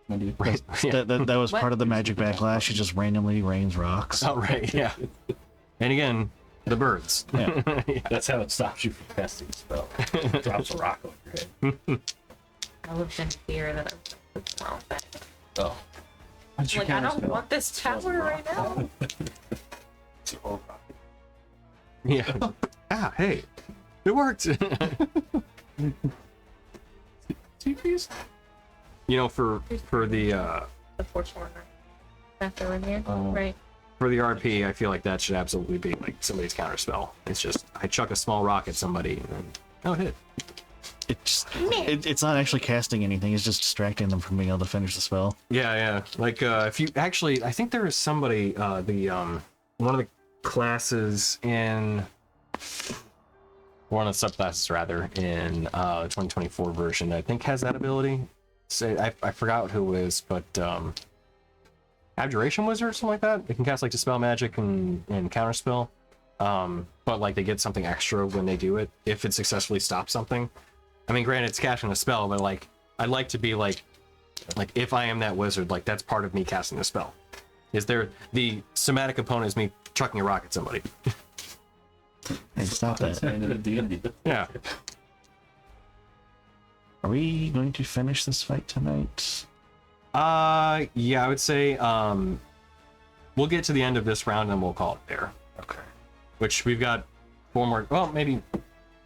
maybe. Right? Yeah. That was What? part of the magic backlash. It just randomly rains rocks. Oh, right. Yeah. And again, the birds. Yeah. That's how it stops you from casting a spell. It drops a rock on your head. I lived in fear that I was wrong thing. Oh. Like, I don't want this tower right now. It's all rock. Yeah. Ah, hey, it worked. TPs? For the The Force Warner. After in here, Oh. right? for the RP, I feel like that should absolutely be like somebody's counter spell. It's just I chuck a small rock at somebody and then it hit. It's not actually casting anything. It's just distracting them from being able to finish the spell. Yeah, yeah. Like if you actually, I think there is somebody one of the classes in one of the subclasses rather in the 2024 version, I think has that ability. Say I forgot who it is, but Abjuration Wizard or something like that. They can cast like Dispel Magic and counter spell. But like they get something extra when they do it if it successfully stops something. I mean, granted, it's casting a spell, but like I'd like to be like if I am that wizard, like that's part of me casting the spell. Is there the somatic component is me chucking a rock at somebody? Hey, stop that. End of the D&D. Yeah. Are we going to finish this fight tonight? Yeah, I would say we'll get to the end of this round and we'll call it there. Okay. Which we've got 4 more. Well, maybe.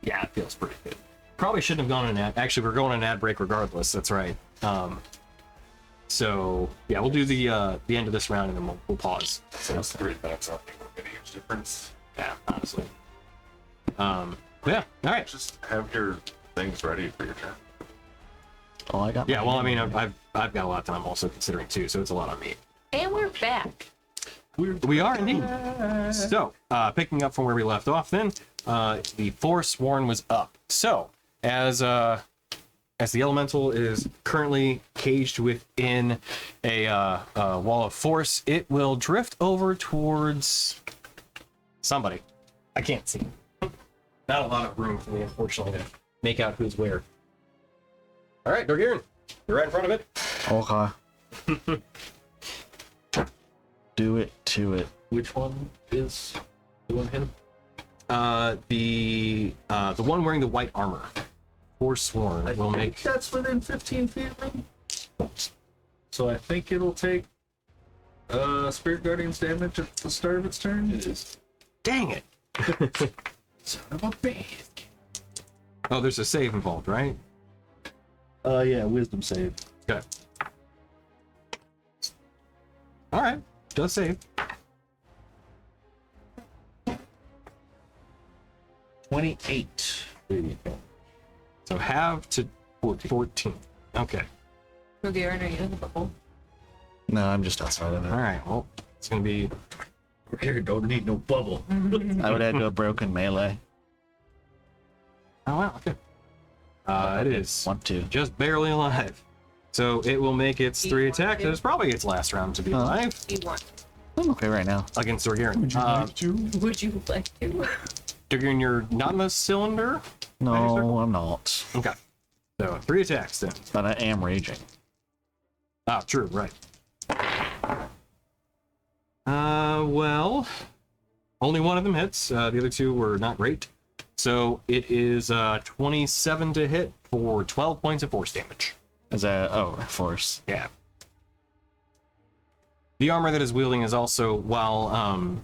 Yeah, it feels pretty good. Probably shouldn't have gone on an ad. Actually, we're going on an ad break regardless. That's right. So yeah, we'll do the end of this round and then we'll pause. So it's 3 minutes. I don't think we're getting a huge difference. Yeah, honestly. Yeah. All right. Just have your things ready for your turn. Oh, I got. Yeah. Well, I mean, I've got a lot of time also considering too, so it's a lot on me. And we're back. We are indeed. So, picking up from where we left off, then the Forsworn was up. So, as the elemental is currently caged within a wall of force, it will drift over towards somebody. I can't see. Not a lot of room for me, unfortunately, to make out who's where. All right, Dorgirin, you're right in front of it. Okay. Do it to it. Which one is the one hit him? The one wearing the white armor, Forsworn, will make. That's within 15 feet of me. So I think it'll take Spirit Guardian's damage at the start of its turn. It is. Dang it! Son of a bitch. Oh, there's a save involved, right? Yeah, wisdom save. Okay. All right, does save. 28. So have to 14. Okay. So Garen, are you in the bubble? No, I'm just outside of All it. right. Well, it's gonna be. Here, don't need no bubble. I would add to a broken melee. Oh wow. Okay. It is Want to. just barely alive. So it will make its Do you 3 want attacks. to? It's probably its last round to be Huh. alive You want? I'm okay right now. against Dorgarian. Would you like to? Dorgarian, you're not in the cylinder. No, I'm not. Okay. So 3 attacks then. But I am raging. Ah, true. Right. Well, only one of them hits. The other 2 were not great. So it is 27 to hit for 12 points of force damage. Is that force? Yeah. The armor that is wielding is also, while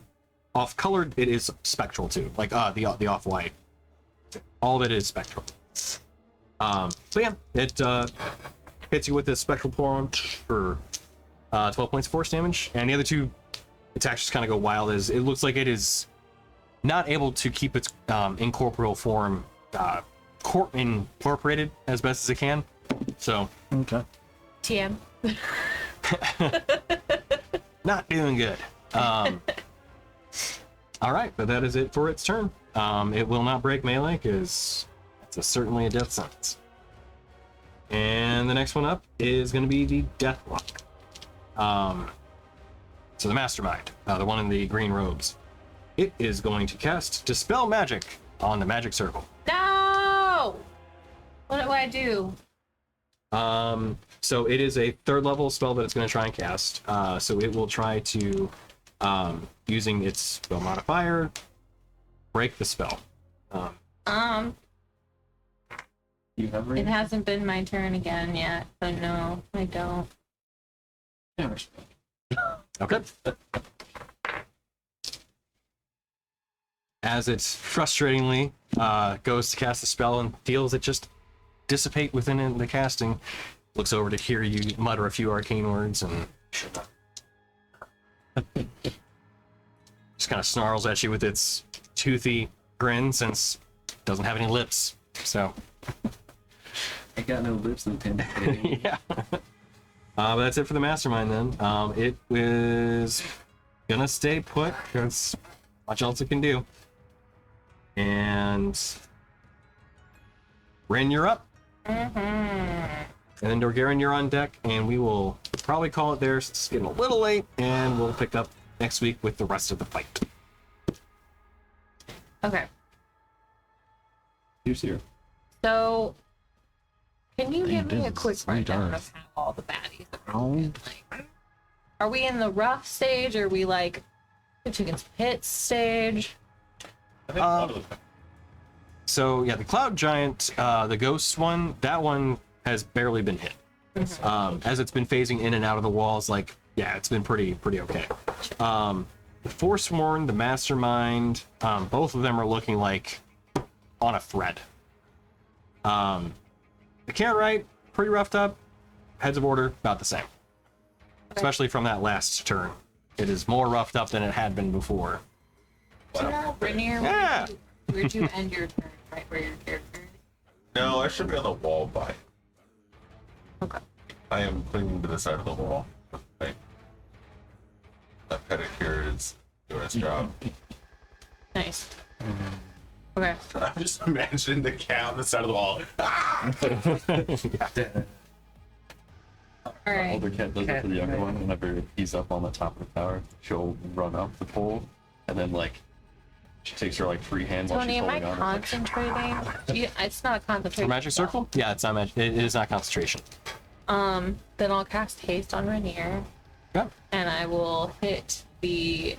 off-colored, it is spectral too. Like the off-white. All of it is spectral. So yeah, it hits you with a spectral punch for 12 points of force damage, and the other 2 attacks just kind of go wild. As it looks like it is not able to keep its incorporeal form incorporated as best as it can. So Okay. TM. not doing good. All right, but that is it for its turn. It will not break melee because it's certainly a death sentence. And the next one up is going to be the Deathlock. So the Mastermind, the one in the green robes, it is going to cast Dispel Magic on the Magic Circle. No! What do I do? So it is a 3rd level spell that it's going to try and cast. So it will try to, using its spell modifier, break the spell. You have It range? hasn't been my turn again yet, so no, I don't. Yeah, respect. Okay. As it frustratingly goes to cast a spell and feels it just dissipate within the casting, looks over to hear you mutter a few arcane words and just kind of snarls at you with its toothy grin since it doesn't have any lips. So I got no lips and pin. yeah. But that's it for the Mastermind then. It is gonna stay put because much else it can do. And Rin, you're up. And then Dorgarian, you're on deck, and we will probably call it there since it's getting a little late, and we'll pick up next week with the rest of the fight. Okay. Who's here? So, can you give me a didn't. quick It's really rundown dark. of how all the baddies are Oh. broken? Like, are we in the rough stage? Or are we like the chicken's pit stage? I think a lot of the So yeah, the Cloud Giant, the Ghost one, that one has barely been hit. As it's been phasing in and out of the walls, like yeah, it's been pretty okay. The Forsworn, the Mastermind, both of them are looking like on a thread. The Carrot, pretty roughed up. Heads of Order, about the same. Especially from that last turn. It is more roughed up than it had been before. Do you know, Rainier, Yeah. where'd you end your turn? Right where your character is? No, I should be on the wall by. Okay. I am clinging to the side of the wall. Like, that pedicure is doing its job. Nice. Okay. I'm just imagining the cat on the side of the wall. All right. Older cat does it to the younger one. Whenever he's up on the top of the tower, she'll run up the pole, and then like she takes her like free hand while Tony, she's am I holding on. concentrating? It's not a For concentration. Magic spell. Circle? Yeah, it's not magic. It is not concentration. Then I'll cast haste on Rainier, Yeah. and I will hit the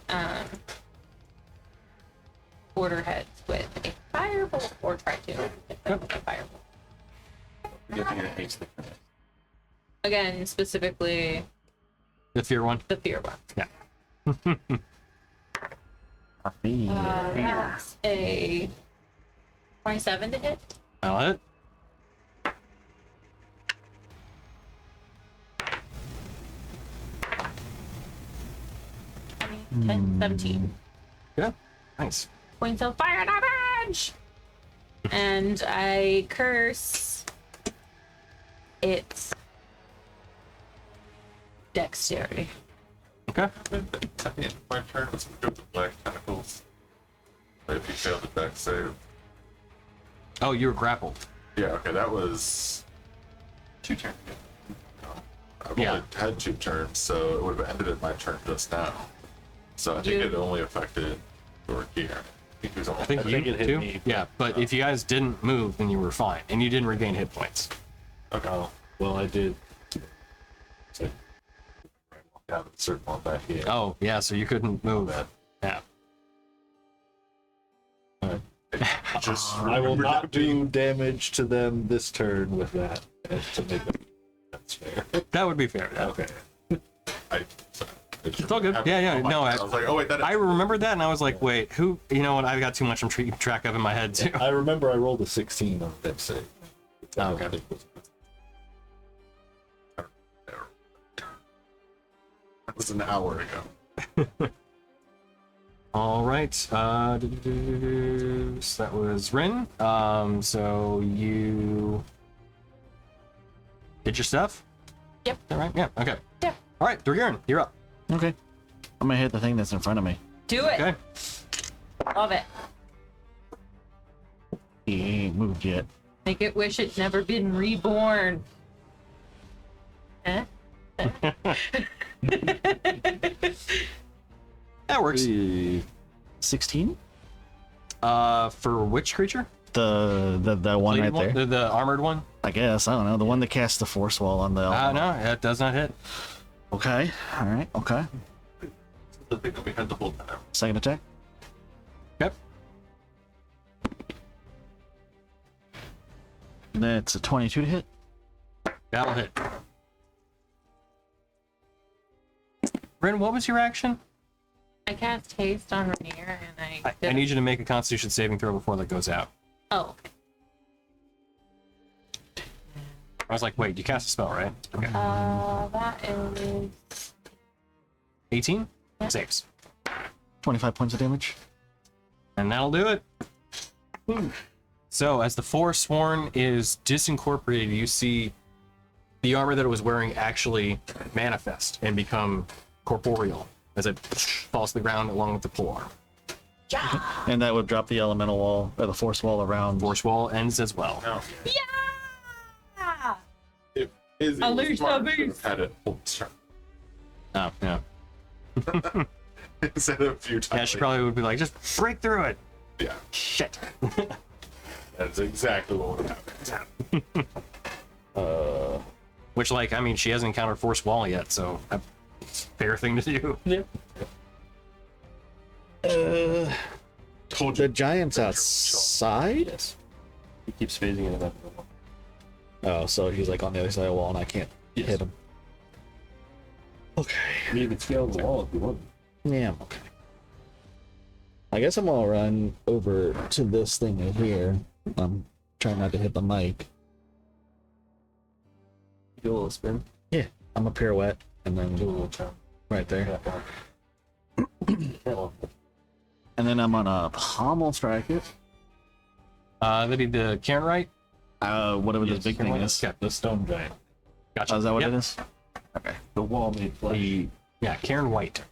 order heads. with a firebolt, or try to hit them with a firebolt. Good thing it hates the finish. Again, specifically The fear one. the fear one. Yeah. That's a 27 to hit. I'll hit. 10, 17 Yeah. Nice. points of fire damage. And I curse its dexterity. Okay. At the end of my turn, let's go to black tentacles. If you fail the dex save. Oh, you were grappled. Yeah, okay, that was 2 turns. I've Yeah. only had 2 turns, so it would have ended at my turn just now. So I think You- it only affected over here. I think it was only I think you it hit too. me. Yeah, but if you guys didn't move, then you were fine, and you didn't regain hit points. okay. Oh, well, I did. So, I walked out of the circle back here. Oh, yeah, so you couldn't move. Yeah. Just I will remember not that being- do damage to them this turn with that to make them. That's fair. That would be fair. Yeah. Okay. It's all good. Yeah, yeah. No, I was like, oh wait, that. I remembered that, and I was like, wait, who? You know what? I've got too much I'm keeping track of in my head too. I remember I rolled a 16 on that save. Oh, okay. That was an hour ago. All right. So that was Rin. So you did your stuff. Yep. Is that right? Yeah. Okay. Yeah. All right, Durgirin, you're up. Okay. I'm gonna hit the thing that's in front of me. Do it. Okay. Love it. He ain't moved yet. Make it wish it never been reborn. Eh? That works. 16? For which creature? The one Bladed right there. The armored one? I guess. I don't know. The one that casts the force wall on the. No, it does not hit. Okay. All right. Okay. The thing that we had the whole time. Second attack. Yep. That's a 22 to hit. That'll hit. Rin, what was your action? I cast haste on Rainier and I need you to make a Constitution saving throw before that goes out. Oh, I was like, wait, you cast a spell, right? Okay. that is 18? Saves. 25 points of damage. And that'll do it. So, as the Forsworn is disincorporated, you see the armor that it was wearing actually manifest and become corporeal as it falls to the ground along with the pole arm. And that would drop the elemental wall, or the force wall around. Force wall ends as well. No. yeah. If Izzy was Unleash smart, the she would beast. have had it whole turn Oh, yeah. instead of a few times. Yeah, she probably would be like, just break through it. Yeah, Shit. that's exactly what would have happened. Which, like, I mean, she hasn't encountered Force Wall yet, so that's a fair thing to do. Yeah. Told The you. giant's outside? Yes. He keeps phasing in and out. Oh, so he's like on the other side of the wall and I can't Yes. hit him. Okay. I mean, you can scale the wall if you want. Yeah, I'm okay. I guess I'm gonna run over to this thing in here. I'm trying not to hit the mic. Do a little spin. Yeah, I'm a pirouette and Do a then little jump. right there. Yeah. And then I'm gonna pommel strike it. That'd be the Karen, right? Whatever Yes, this big thing is. Okay. The stone giant. Gotcha. Oh, is that what Yep. it is? Okay. The wall made flesh. Yeah, Karen White.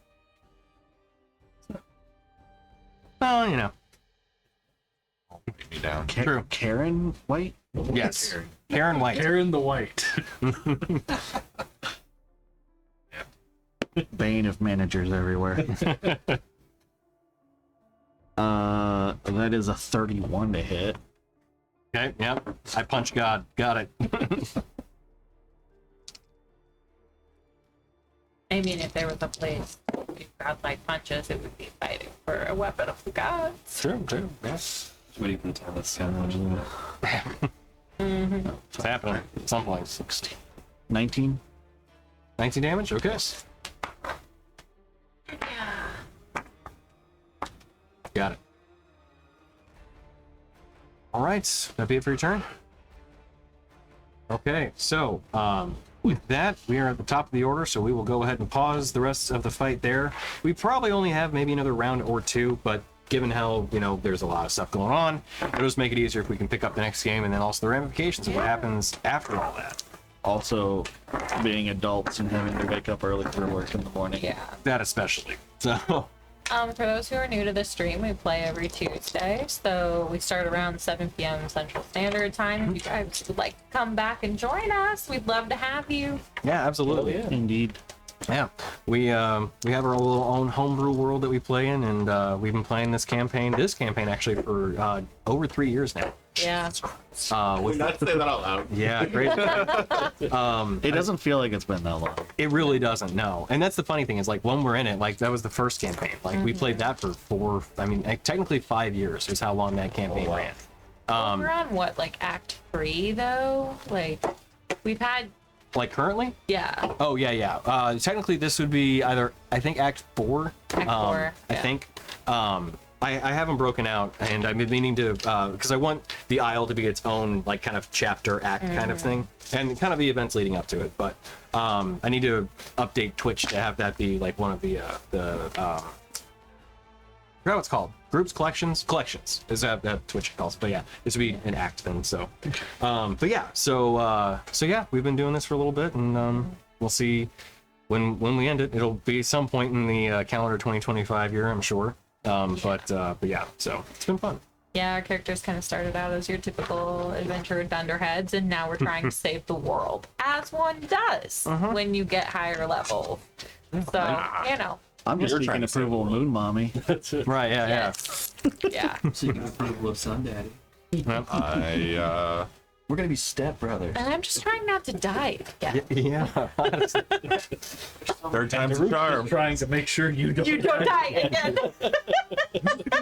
Well, you know. Beat me down. True. Karen White? Yes. Karen White. Aaron the White. Bane of managers everywhere. That is a 31 to hit. Okay, yep. I punch God. Got it. A I mean, if there was a place we godlike punches, it would be fighting for a weapon of the gods. True, yes. Just waiting for the time that's kind of It's happening at some point. 16. 19. 19 damage? Okay. Got it. All right, that'd be it for your turn. Okay, so with that, we are at the top of the order, so we will go ahead and pause the rest of the fight there. We probably only have maybe another round or two, but given how, there's a lot of stuff going on, it'll just make it easier if we can pick up the next game, and then also the ramifications of what happens after all that. Also, being adults and having to wake up early for work in the morning. Yeah. That especially. So, For those who are new to the stream, we play every Tuesday, so we start around 7 p.m. Central Standard Time. If you guys would like to come back and join us, we'd love to have you. yeah, absolutely. Indeed. Yeah, we have our little own homebrew world that we play in, and we've been playing this campaign actually for over 3 years now. Yeah. With, Not say that out loud. yeah, great. It doesn't feel like it's been that long. It really doesn't, no. And that's the funny thing is, like, when we're in it, like, that was the first campaign. Like, we played that for technically 5 years is how long that campaign ran. We're on what, like Act 3 though? Like, we've had, Like, currently? yeah. Oh, yeah. Technically, this would be either, I think, Act 4. Act 4, I yeah. think. I haven't broken out, and I've been meaning to, because I want the Isle to be its own, like, kind of chapter act kind of thing, and kind of the events leading up to it. But I need to update Twitch to have that be, like, one of the I forgot what it's called. Groups, collections is that Twitch calls it. But yeah, this would be an act thing. So, but yeah, so yeah, we've been doing this for a little bit, and we'll see when we end it. It'll be some point in the calendar 2025 year, I'm sure. But yeah, so it's been fun. Yeah, our characters kind of started out as your typical adventure dunderheads, and now we're trying to save the world, as one does when you get higher level. So, I'm just You're seeking trying to say approval of Moon Mommy. Right? Yeah, yes. Yeah. seeking approval of Sun Daddy. I We're gonna be step brothers. And I'm just trying not to die again. yeah. third time's a charm. Trying to make sure you don't. You don't die again.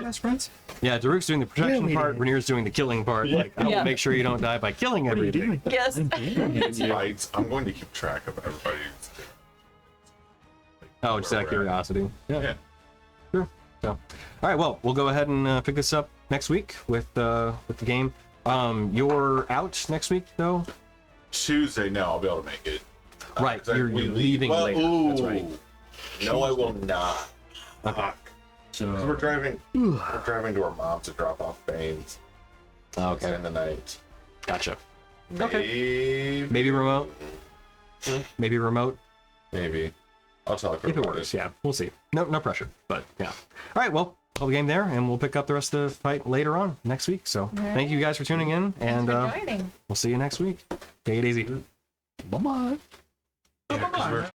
Best friends. Yeah, Daruk's doing the protection part. Rainier's doing the killing part. Like, I will Yeah. make sure you don't die by killing everything. Yes. Fights. I'm going to keep track of everybody's. Oh, just out of curiosity. Yeah. Sure. So, all right. Well, we'll go ahead and pick this up next week with the game. You're out next week though. Tuesday, no, I'll be able to make it. Right, 'Cause you're leaving well, later. Ooh, That's right. No, I will not. Okay. So 'Cause we're driving to our mom to drop off Baines. Okay. In the night. Gotcha. Okay. Maybe remote. Maybe remote. Maybe. I'll tell her. If it works, yeah. We'll see. No pressure, but yeah. All right. Well, call the game there, and we'll pick up the rest of the fight later on next week. So thank you guys for tuning in, and Thanks for joining. we'll see you next week. Take it easy. Bye-bye. Yeah, 'cause we're